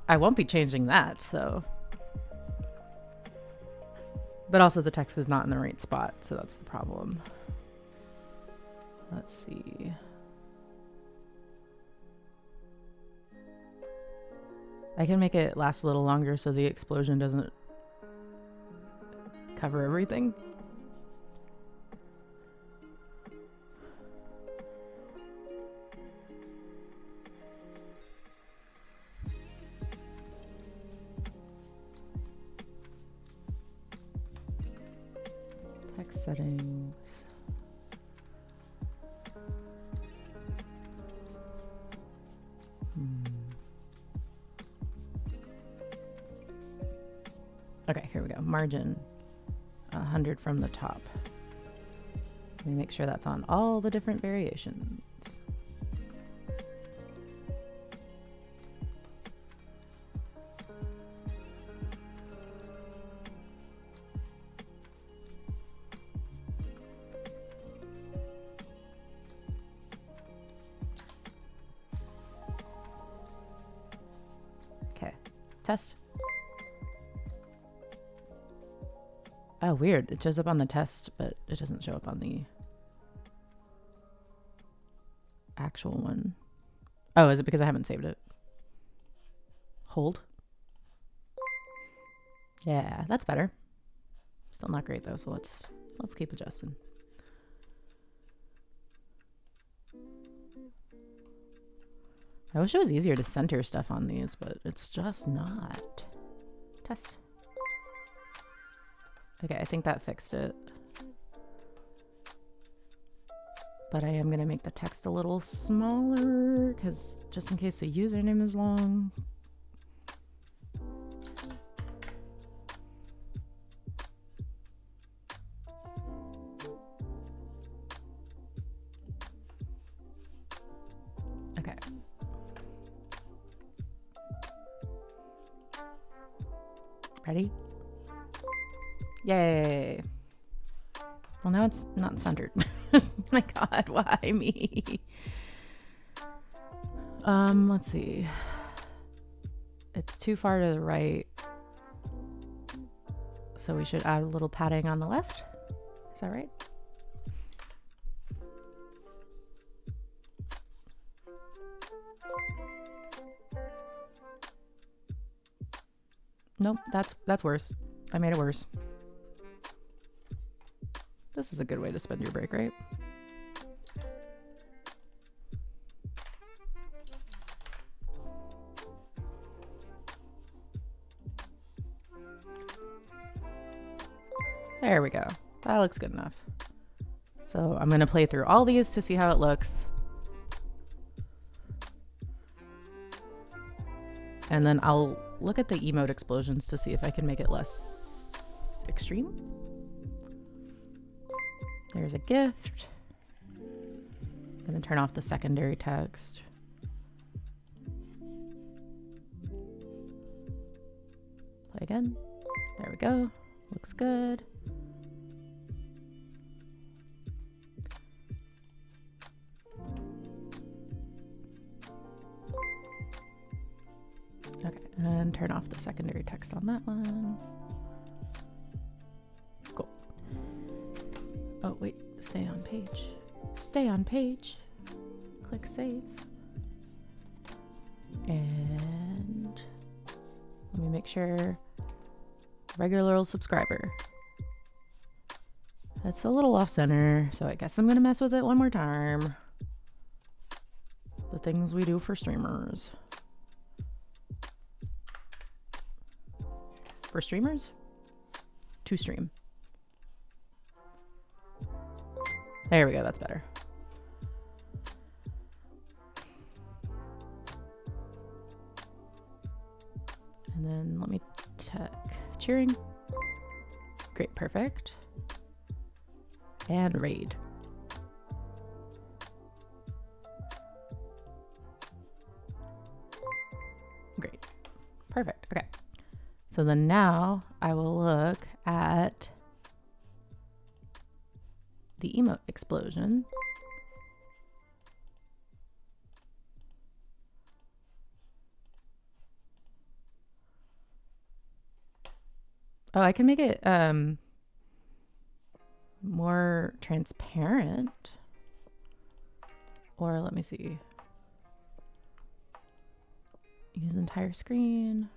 I won't be changing that, so. But also the text is not in the right spot, so that's the problem. Let's see. I can make it last a little longer so the explosion doesn't cover everything. Text settings. Okay, here we go. Margin 100 from the top. Let me make sure that's on all the different variations. Okay, test. Oh, weird. It shows up on the test, but it doesn't show up on the actual one. Oh, is it because I haven't saved it? Hold. Yeah, that's better. Still not great though, so let's keep adjusting. I wish it was easier to center stuff on these, but it's just not. Test. Okay, I think that fixed it. But I am going to make the text a little smaller, because just in case the username is long. Okay. Ready? Yay. Well, now it's not centered. My God, why me? Let's see. It's too far to the right. So we should add a little padding on the left. Is that right? Nope, that's worse. I made it worse. This is a good way to spend your break, right? There we go. That looks good enough. So I'm going to play through all these to see how it looks. And then I'll look at the emote explosions to see if I can make it less extreme. There's a gift. I'm going to turn off the secondary text. Play again. There we go. Looks good. Okay, and turn off the secondary text on that one. Cool. Oh, wait, stay on page. Stay on page. Click save. And let me make sure. Regular old subscriber. That's a little off center, so I guess I'm gonna mess with it one more time. The things we do for streamers. For streamers? To stream. There we go, that's better. And then let me check. Cheering. Great, perfect. And raid. Great. Perfect. Okay. So then now I will look at the emote explosion. Oh, I can make it more transparent. Or let me see. Use entire screen.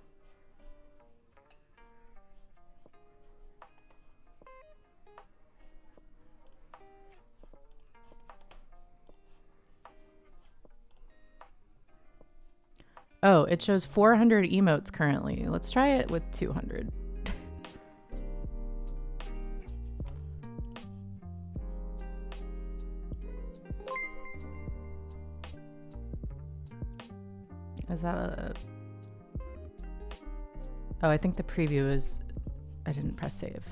Oh, it shows 400 emotes currently. Let's try it with 200. Is that a... Oh, I think the preview is... I didn't press save.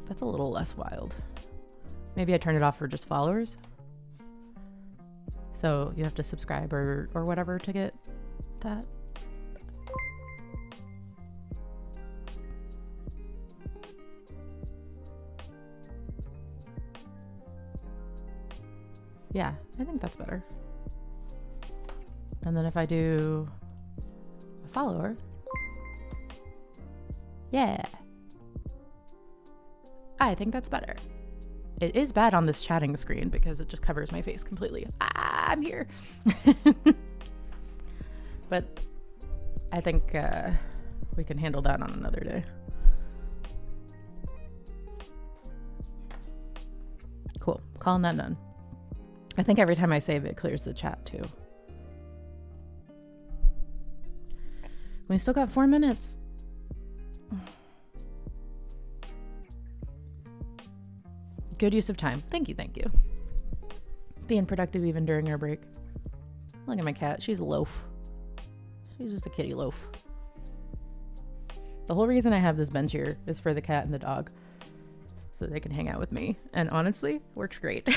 That's a little less wild. Maybe I turned it off for just followers. So you have to subscribe or whatever to get that. Yeah, I think that's better. And then if I do a follower, yeah, I think that's better. It is bad on this chatting screen because it just covers my face completely. Ah, I'm here. But I think we can handle that on another day. Cool, calling that done. I think every time I save it clears the chat too. we still got 4 minutes. Good use of time. Thank you, thank you. Being productive even during our break. Look at my cat. She's a loaf. She's just a kitty loaf. The whole reason I have this bench here is for the cat and the dog, so they can hang out with me. And honestly, works great.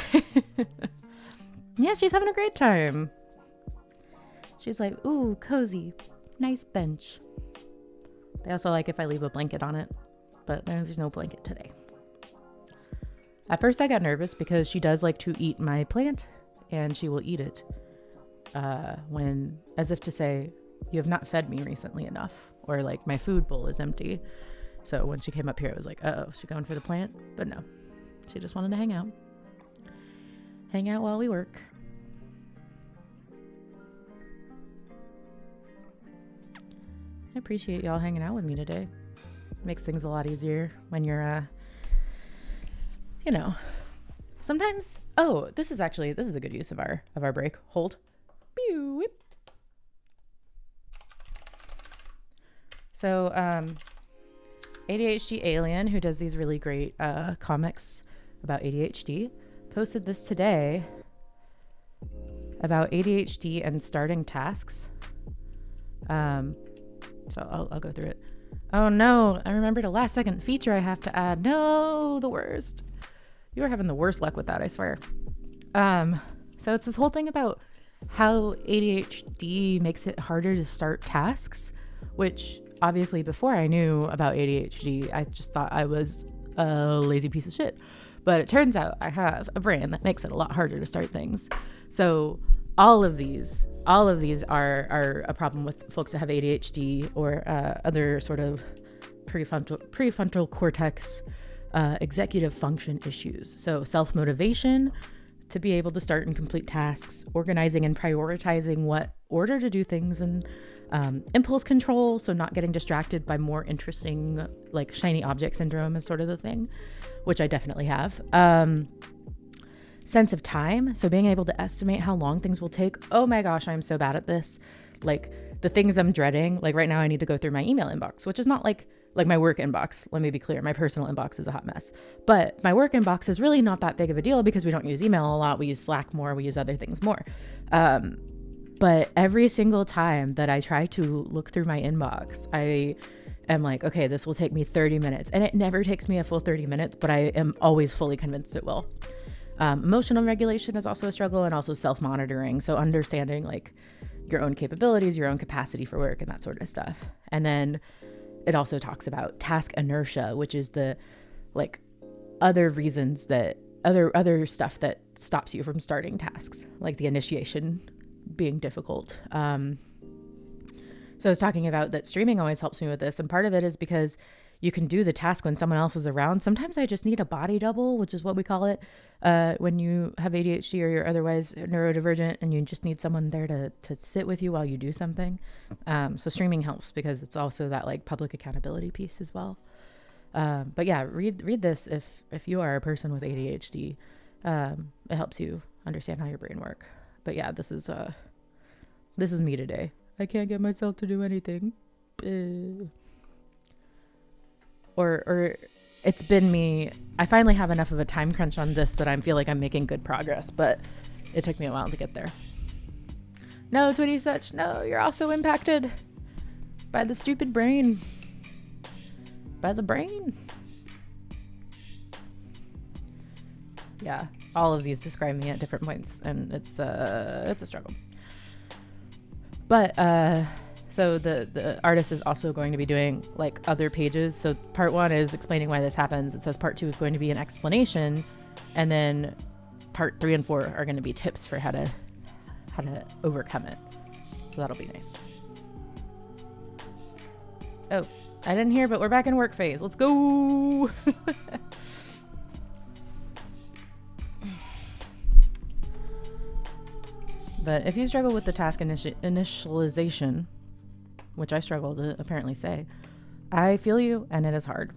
Yeah, she's having a great time. She's like, ooh, cozy. Nice bench. They also like if I leave a blanket on it, but there's no blanket today. At first I got nervous because she does like to eat my plant, and she will eat it when, as if to say, you have not fed me recently enough, or like my food bowl is empty. So when she came up here, I was like, uh-oh, she going for the plant? But no, she just wanted to hang out. Hang out while we work. I appreciate y'all hanging out with me today. Makes things a lot easier when you're, you know, sometimes, oh, this is a good use of our break. Hold. Pew, whip. So, ADHD Alien, who does these really great comics about ADHD, posted this today about ADHD and starting tasks. So I'll go through it. Oh no, I remembered a last second feature I have to add. No, the worst. You are having the worst luck with that, I swear. So it's this whole thing about how ADHD makes it harder to start tasks, which obviously before I knew about ADHD, I just thought I was a lazy piece of shit. But it turns out I have a brain that makes it a lot harder to start things. So all of these are a problem with folks that have ADHD or other sort of prefrontal cortex executive function issues. So self-motivation to be able to start and complete tasks, organizing and prioritizing what order to do things, and impulse control, so not getting distracted by more interesting, like shiny object syndrome is sort of the thing, which I definitely have. Sense of time, so being able to estimate how long things will take. Oh my gosh, I'm so bad at this. Like the things I'm dreading, like right now I need to go through my email inbox, which is not like my work inbox. Let me be clear, my personal inbox is a hot mess, but my work inbox is really not that big of a deal because we don't use email a lot. We use Slack more, we use other things more. But every single time that I try to look through my inbox, I am like, okay, this will take me 30 minutes. And it never takes me a full 30 minutes, but I am always fully convinced it will. Emotional regulation is also a struggle, and also self-monitoring. So understanding like your own capabilities, your own capacity for work, and that sort of stuff. And then it also talks about task inertia, which is the like other reasons that other stuff that stops you from starting tasks, like the initiation being difficult. So I was talking about that streaming always helps me with this. And part of it is because you can do the task when someone else is around. Sometimes I just need a body double, which is what we call it when you have ADHD or you're otherwise neurodivergent, and you just need someone there to sit with you while you do something. So streaming helps because it's also that like public accountability piece as well. But yeah, read this if you are a person with ADHD. It helps you understand how your brain works. But yeah, this is me today. I can't get myself to do anything. Or it's been me. I finally have enough of a time crunch on this that I feel like I'm making good progress, but it took me a while to get there. No, Twitty Such, no, you're also impacted by the stupid brain. By the brain. Yeah, all of these describe me at different points, and it's a struggle. But so the artist is also going to be doing like other pages. So part 1 is explaining why this happens. It says part 2 is going to be an explanation, and then part 3 and 4 are going to be tips for how to overcome it. So that'll be nice. Oh, I didn't hear, but we're back in work phase. Let's go. But if you struggle with the task initialization, which I struggle to apparently say, I feel you, and it is hard.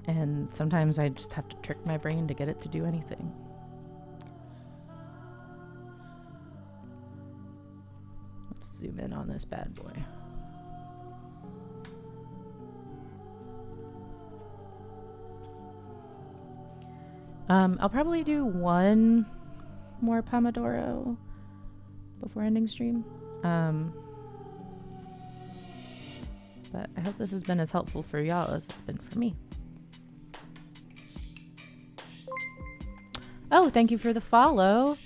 And sometimes I just have to trick my brain to get it to do anything. zoom in on this bad boy. I'll probably do one more Pomodoro before ending stream. But I hope this has been as helpful for y'all as it's been for me. Oh, thank you for the follow.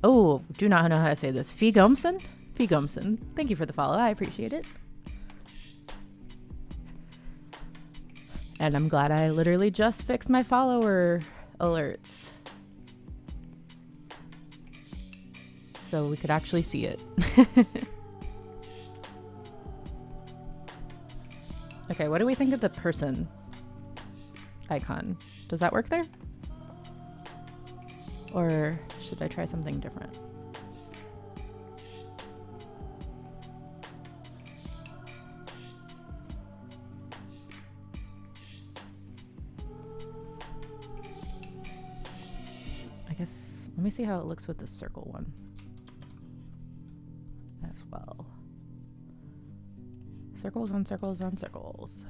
Oh, do not know how to say this. Figomson? Figomson. Thank you for the follow. I appreciate it. And I'm glad I literally just fixed my follower alerts, so we could actually see it. Okay, what do we think of the person icon? Does that work there? Or should I try something different? I guess, let me see how it looks with the circle one as well. Circles on circles on circles.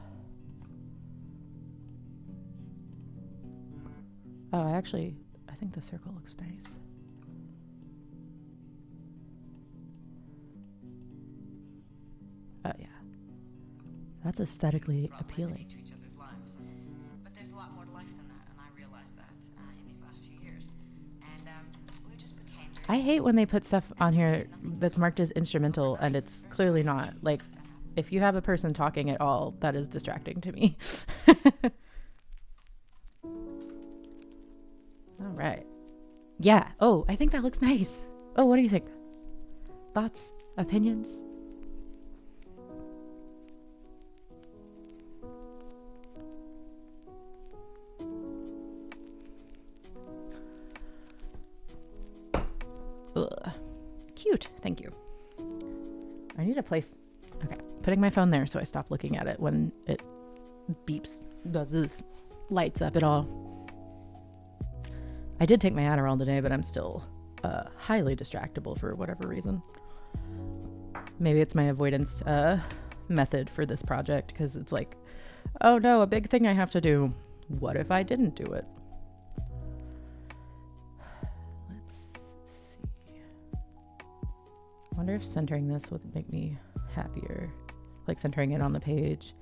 Oh, I think the circle looks nice. Oh yeah, that's aesthetically appealing. But there's a lot more to life than that, and I realized that in these last few years. And we just became. I hate when they put stuff on here that's marked as instrumental and it's clearly not. Like, if you have a person talking at all, that is distracting to me. All right. Yeah. Oh, I think that looks nice. Oh, what do you think? Thoughts? Opinions? Ugh. Cute. Thank you. I need a place. Okay. Putting my phone there so I stop looking at it when it beeps, buzzes, lights up at all. I did take my Adderall today, but I'm still highly distractible for whatever reason. Maybe it's my avoidance method for this project, because it's like, oh no, a big thing I have to do. What if I didn't do it? Let's see. I wonder if centering this would make me happier. Like centering it on the page.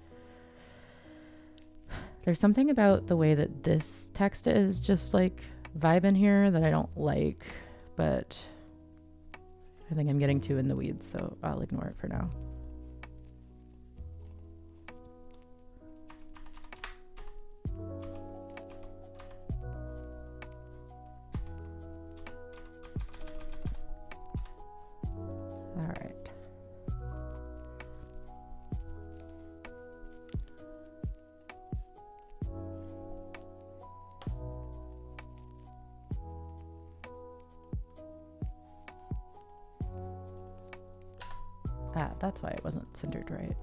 There's something about the way that this text is just like vibe in here that I don't like, but I think I'm getting too in the weeds, so I'll ignore it for now. All right. Ah, that's why it wasn't centered right.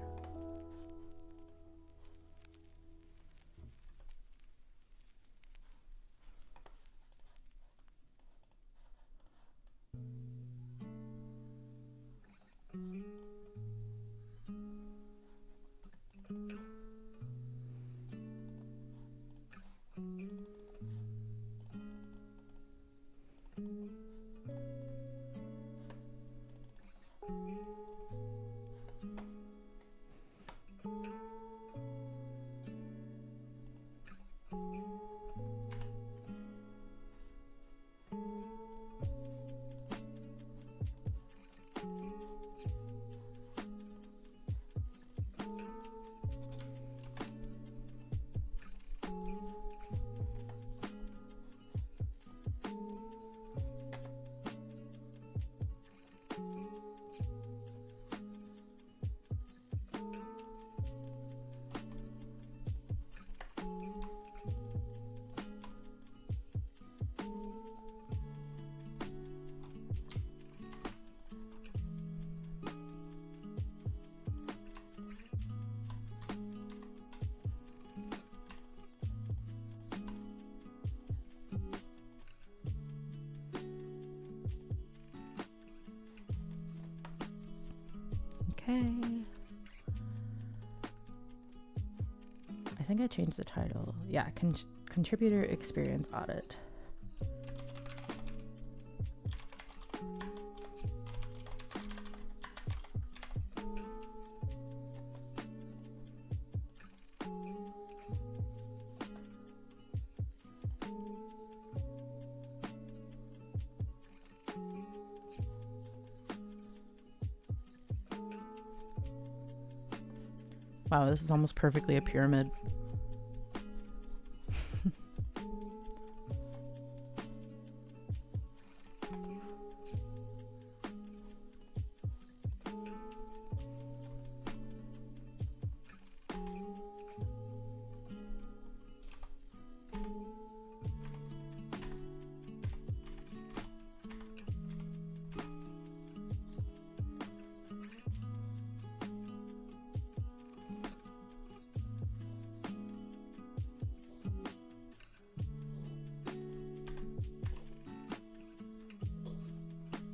Okay. I think I changed the title. Yeah, contributor experience audit. Wow, this is almost perfectly a pyramid.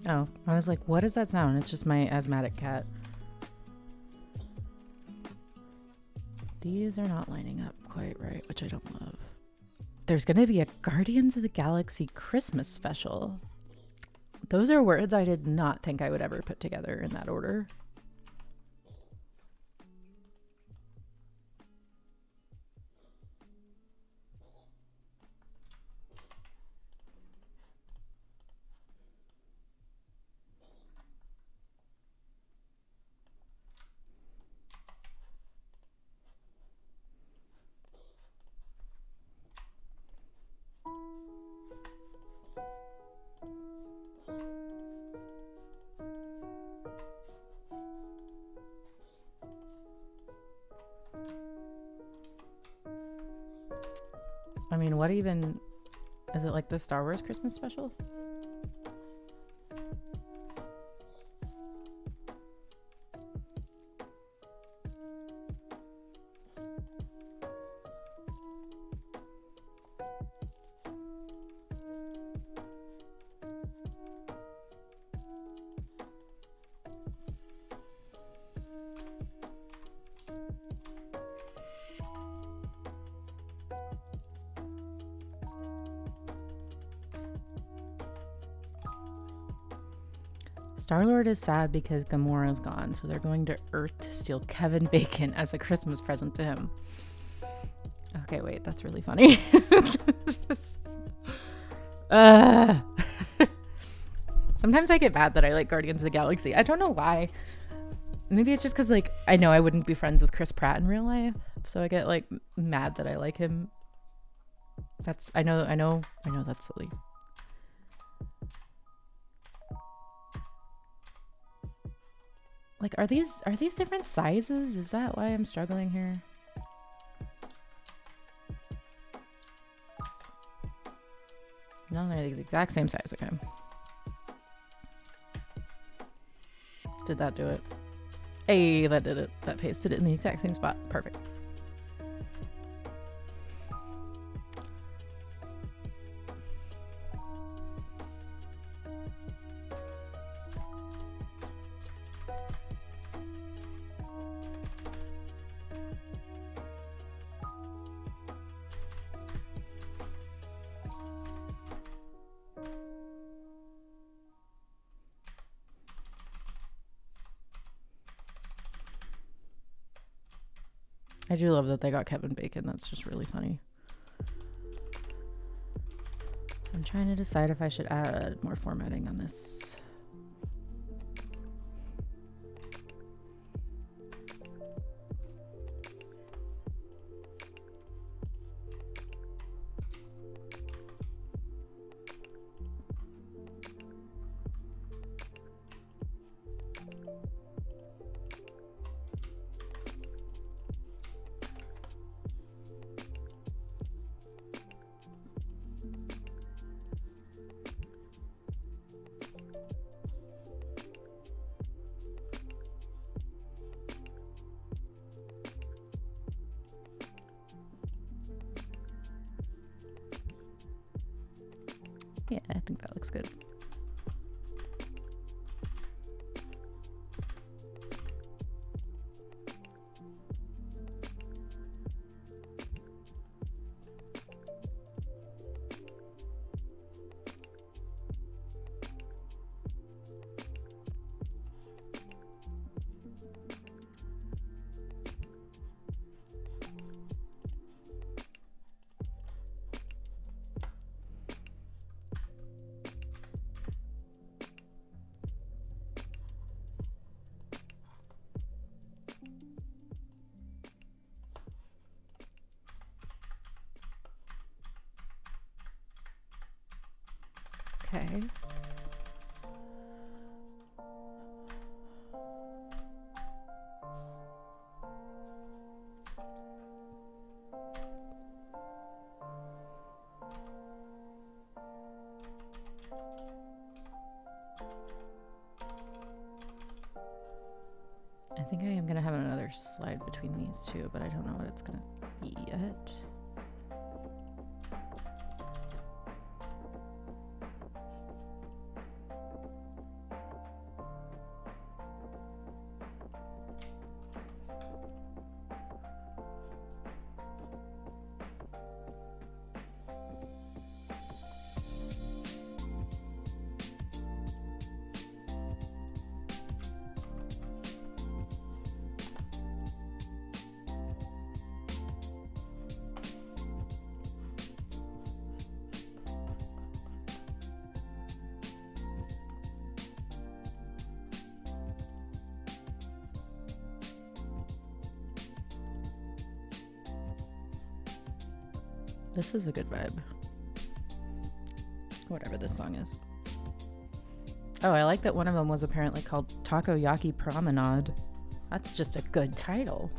Oh, I was like, what does that sound? It's just my asthmatic cat. These are not lining up quite right, which I don't love. There's going to be a Guardians of the Galaxy Christmas special. Those are words I did not think I would ever put together in that order. I mean, what even... Is it like the Star Wars Christmas special? Star-Lord is sad because Gamora's gone, so they're going to Earth to steal Kevin Bacon as a Christmas present to him. Okay, wait, that's really funny. Sometimes I get mad that I like Guardians of the Galaxy. I don't know why. Maybe it's just because, like, I know I wouldn't be friends with Chris Pratt in real life, so I get, like, mad that I like him. I know that's silly. Like, are these different sizes? Is that why I'm struggling here? No, they're the exact same size. Okay. Did that do it? Hey, that did it. That pasted it in the exact same spot. Perfect. I do love that they got Kevin Bacon. That's just really funny. I'm trying to decide if I should add more formatting on this. Okay. I think I am going to have another slide between these two, but I don't know what it's going to be yet. This is a good vibe. Whatever this song is. Oh, I like that one of them was apparently called Takoyaki Promenade. That's just a good title.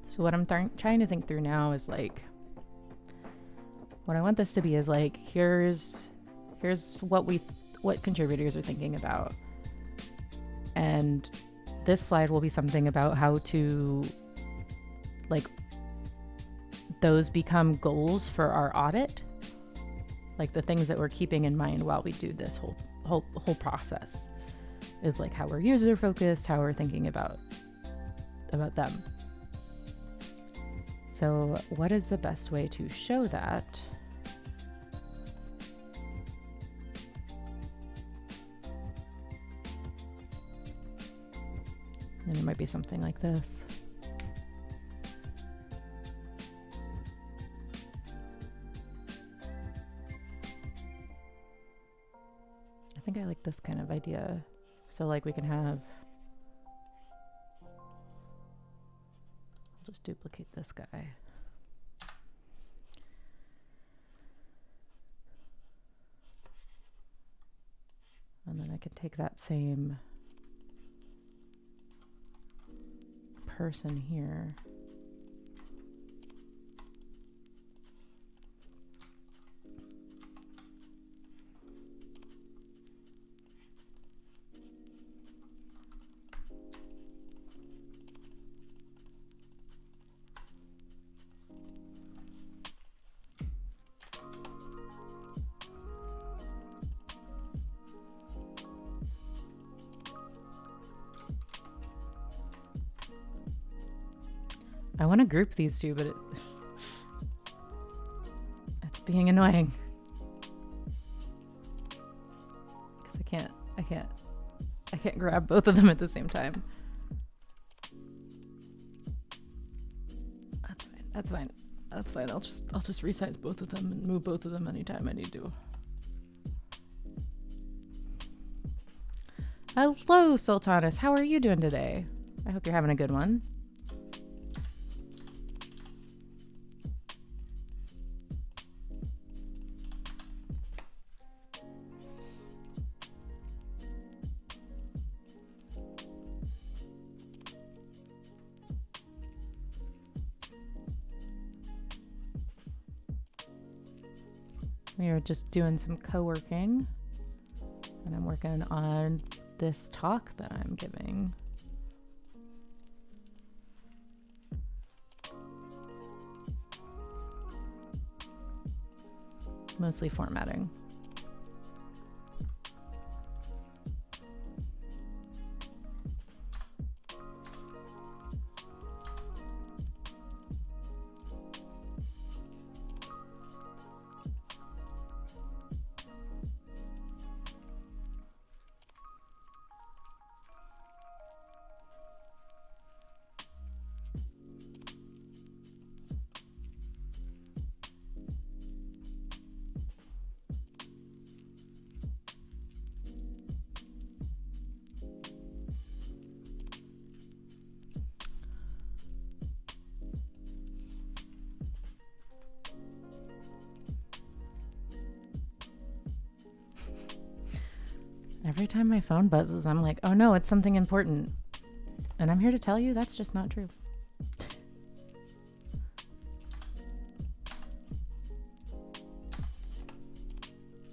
So what I'm trying to think through now is like, what I want this to be is like, here's what contributors are thinking about, and this slide will be something about how to, like, those become goals for our audit, like the things that we're keeping in mind while we do this whole process, is like how we're user focused, how we're thinking about them. So what is the best way to show that? And it might be something like this. I think I like this kind of idea. So like we can have, just duplicate this guy. And then I could take that same person here. I want to group these two, but it's being annoying. Because I can't grab both of them at the same time. That's fine. That's fine. I'll just resize both of them and move both of them anytime I need to. Hello, Sultanas. How are you doing today? I hope you're having a good one. We are just doing some co-working, and I'm working on this talk that I'm giving. Mostly formatting. Every time my phone buzzes, I'm like, oh no, it's something important. And I'm here to tell you that's just not true.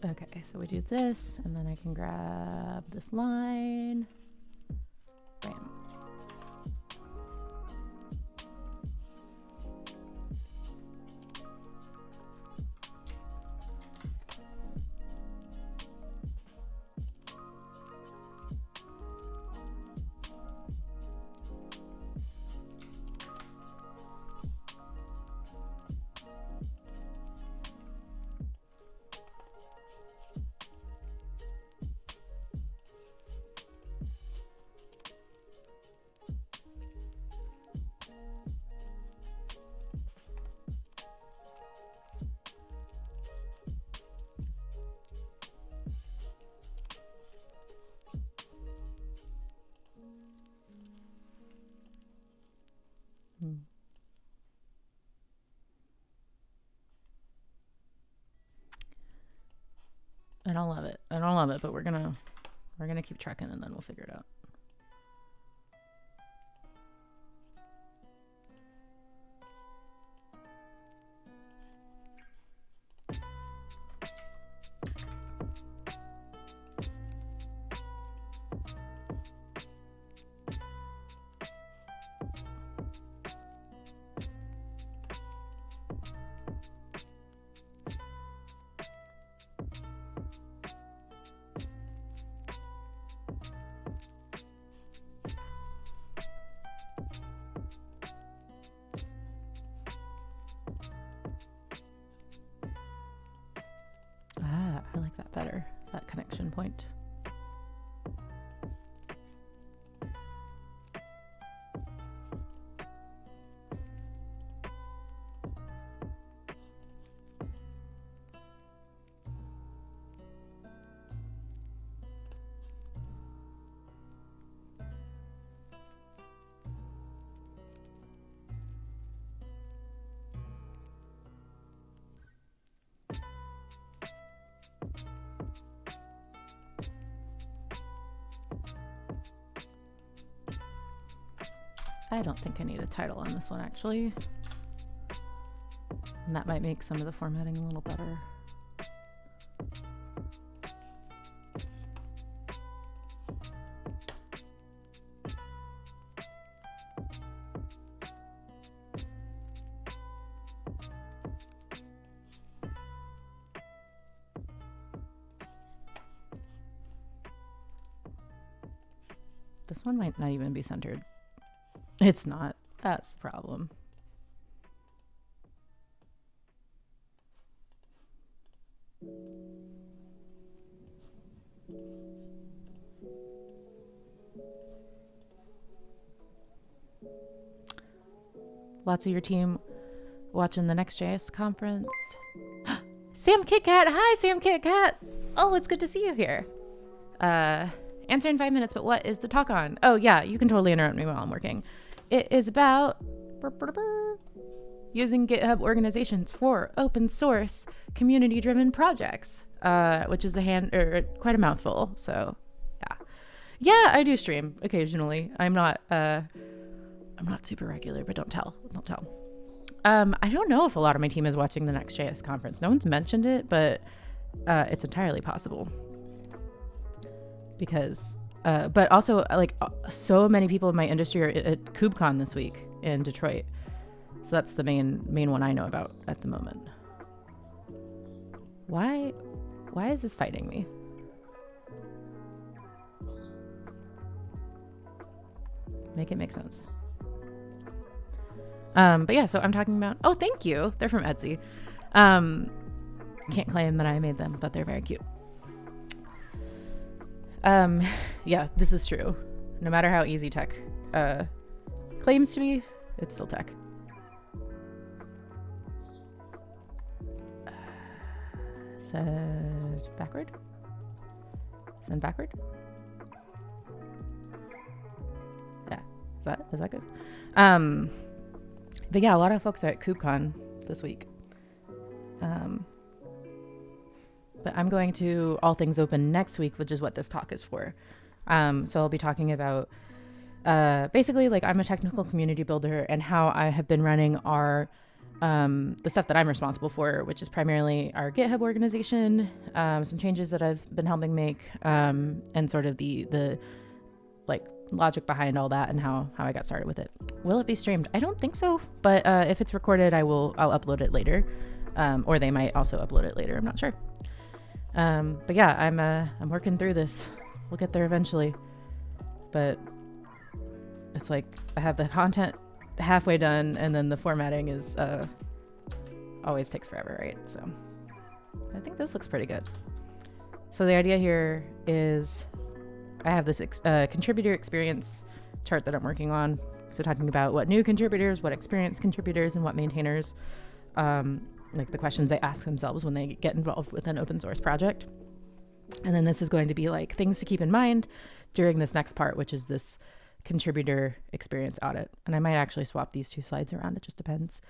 Okay, so we do this, and then I can grab this line. Bam. I don't love it. I don't love it, but we're gonna keep trekking and then we'll figure it out. I like that better, that connection point. I don't think I need a title on this one, actually. And that might make some of the formatting a little better. This one might not even be centered. It's not. That's the problem. Lots of your team watching the Next.js conference. Sam KitKat. Hi, Sam KitKat. Oh, it's good to see you here. Answer in 5 minutes, but what is the talk on? Oh, yeah, you can totally interrupt me while I'm working. It is about using GitHub organizations for open source community-driven projects, which is quite a mouthful. So, yeah, I do stream occasionally. I'm not super regular, but don't tell. I don't know if a lot of my team is watching the Next.js conference. No one's mentioned it, but it's entirely possible. Because, but also, like, so many people in my industry are at KubeCon this week in Detroit. So that's the main one I know about at the moment. Why is this fighting me? Make it make sense. But yeah, so I'm talking about, oh, thank you. They're from Etsy. Can't claim that I made them, but they're very cute. Yeah, this is true. No matter how easy tech claims to be, it's still tech. Send backward. Yeah, is that good? But yeah, a lot of folks are at KubeCon this week. but I'm going to All Things Open next week, which is what this talk is for. So I'll be talking about basically, like, I'm a technical community builder, and how I have been running our the stuff that I'm responsible for, which is primarily our GitHub organization, some changes that I've been helping make, and sort of the like logic behind all that and how I got started with it. Will it be streamed? I don't think so, but if it's recorded, I'll upload it later, or they might also upload it later. I'm not sure. But yeah, I'm working through this. We'll get there eventually, but it's like I have the content halfway done, and then the formatting is always takes forever, right? So I think this looks pretty good. So the idea here is I have this contributor experience chart that I'm working on. So talking about what new contributors, what experienced contributors, and what maintainers, like the questions they ask themselves when they get involved with an open source project. And then this is going to be like things to keep in mind during this next part, which is this contributor experience audit. And I might actually swap these two slides around. It just depends.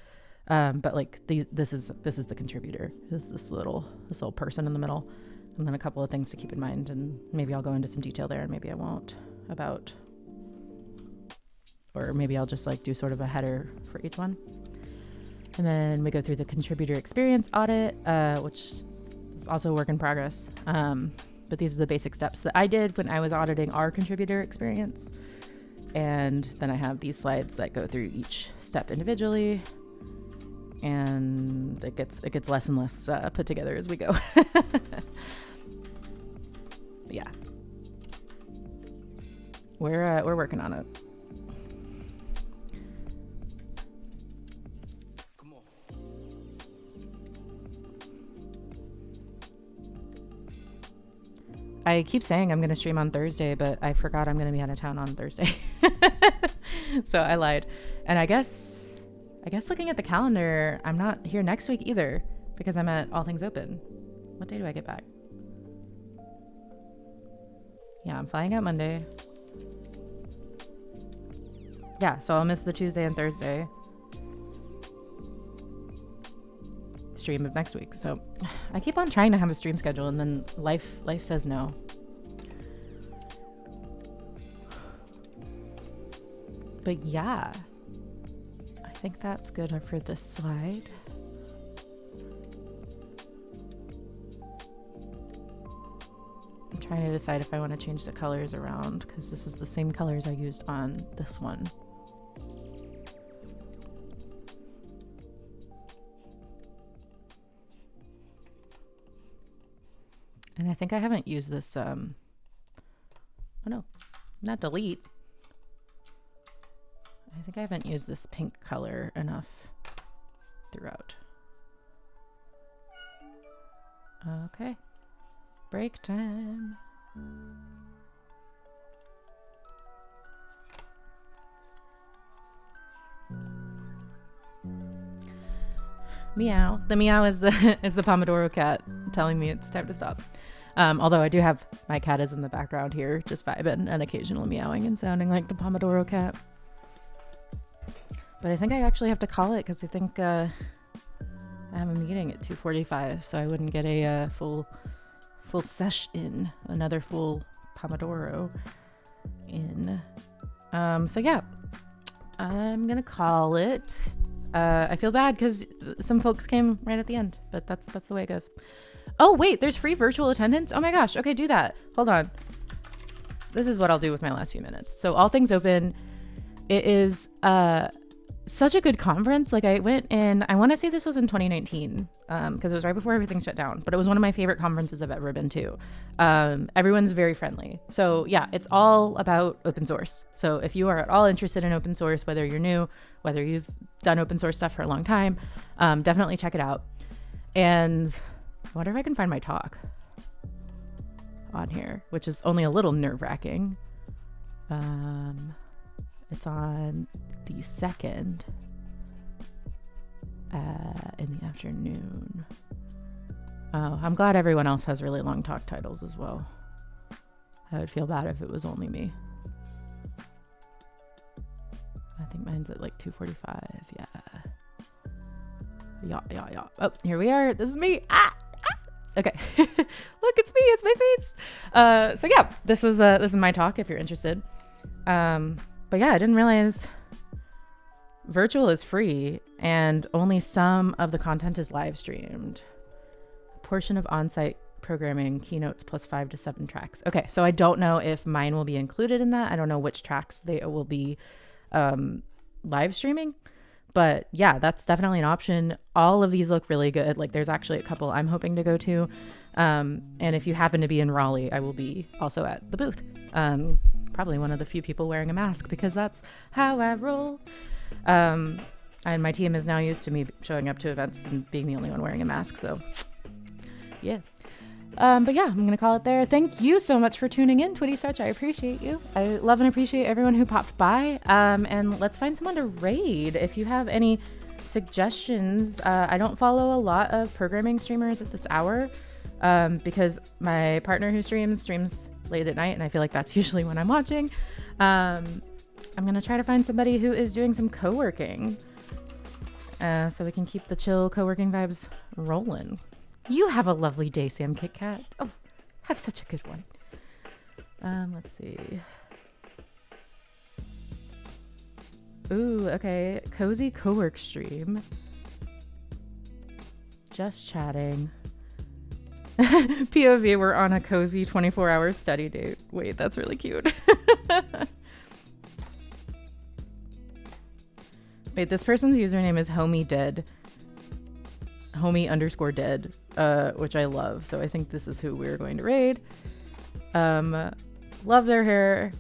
But like this is the contributor. This little person in the middle. And then a couple of things to keep in mind, and maybe I'll go into some detail there, and maybe I won't, or maybe I'll just like do sort of a header for each one. And then we go through the contributor experience audit, which is also a work in progress. But these are the basic steps that I did when I was auditing our contributor experience. And then I have these slides that go through each step individually, and it gets less and less put together as we go. Yeah, we're working on it. Come on. I keep saying I'm going to stream on Thursday, but I forgot I'm going to be out of town on Thursday. So I lied. And I guess looking at the calendar, I'm not here next week either, because I'm at All Things Open. What day do I get back? Yeah, I'm flying out Monday. Yeah, so I'll miss the Tuesday and Thursday stream of next week. So I keep on trying to have a stream schedule, and then life says no. But yeah, I think that's good for this slide. I'm trying to decide if I want to change the colors around, because this is the same colors I used on this one. And I think I haven't used this, oh no, not delete. I think I haven't used this pink color enough throughout. Okay, break time. Meow. The meow is the Pomodoro cat telling me it's time to stop. Although I do have my cat is in the background here, just vibing and occasionally meowing and sounding like the Pomodoro cat. But I think I actually have to call it, because I think I have a meeting at 2:45, so I wouldn't get a full sesh in, another full Pomodoro in. So yeah, I'm gonna call it. I feel bad because some folks came right at the end, but that's the way it goes. Oh wait, there's free virtual attendance. Oh my gosh. Okay, do that. Hold on. This is what I'll do with my last few minutes. So All Things Open, it is such a good conference. Like I went in, I want to say this was in 2019, because it was right before everything shut down, but it was one of my favorite conferences I've ever been to. Everyone's very friendly. So yeah, it's all about open source. So if you are at all interested in open source, whether you're new, whether you've done open source stuff for a long time, definitely check it out. And I wonder if I can find my talk on here, which is only a little nerve-wracking. It's on the 2nd in the afternoon. Oh, I'm glad everyone else has really long talk titles as well. I would feel bad if it was only me. I think mine's at like 2:45. Yeah. Oh, here we are. This is me. Okay. Look, it's me. It's my face. So yeah, this is my talk if you're interested. But yeah, I didn't realize virtual is free and only some of the content is live streamed. A portion of on-site programming keynotes plus 5 to 7 tracks. Okay, so I don't know if mine will be included in that. I don't know which tracks they will be live streaming. But yeah, that's definitely an option. All of these look really good. Like there's actually a couple I'm hoping to go to. And if you happen to be in Raleigh, I will be also at the booth. Probably one of the few people wearing a mask because that's how I roll. And my team is now used to me showing up to events and being the only one wearing a mask. So yeah. But yeah, I'm going to call it there. Thank you so much for tuning in, Twitty Search. I appreciate you. I love and appreciate everyone who popped by. And let's find someone to raid. If you have any suggestions, I don't follow a lot of programming streamers at this hour because my partner who streams late at night, and I feel like that's usually when I'm watching. I'm going to try to find somebody who is doing some co-working so we can keep the chill co-working vibes rolling. You have a lovely day, Sam Kit Kat. Oh, have such a good one. Let's see. Ooh, okay. Cozy co-work stream. Just chatting. POV, we're on a cozy 24-hour study date. Wait, that's really cute. Wait, this person's username is homie_dead, which I love. So I think this is who we're going to raid. Love their hair.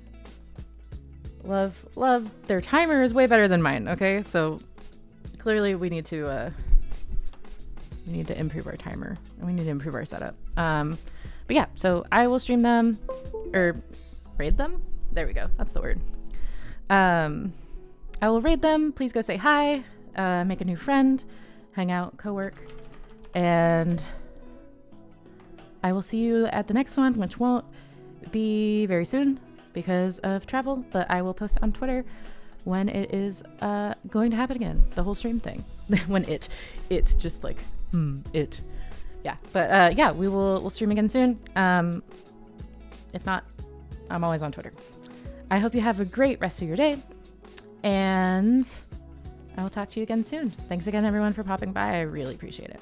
Love their timer is way better than mine. Okay, so clearly we need to improve our timer and we need to improve our setup. But yeah, so I will stream them or raid them. There we go. That's the word. I will raid them. Please go say hi, make a new friend, hang out, co-work, and I will see you at the next one, which won't be very soon because of travel, but I will post it on Twitter when it is going to happen again, the whole stream thing. When it's just like, yeah. But yeah, we'll stream again soon. If not, I'm always on Twitter. I hope you have a great rest of your day, and I will talk to you again soon. Thanks again, everyone, for popping by. I really appreciate it.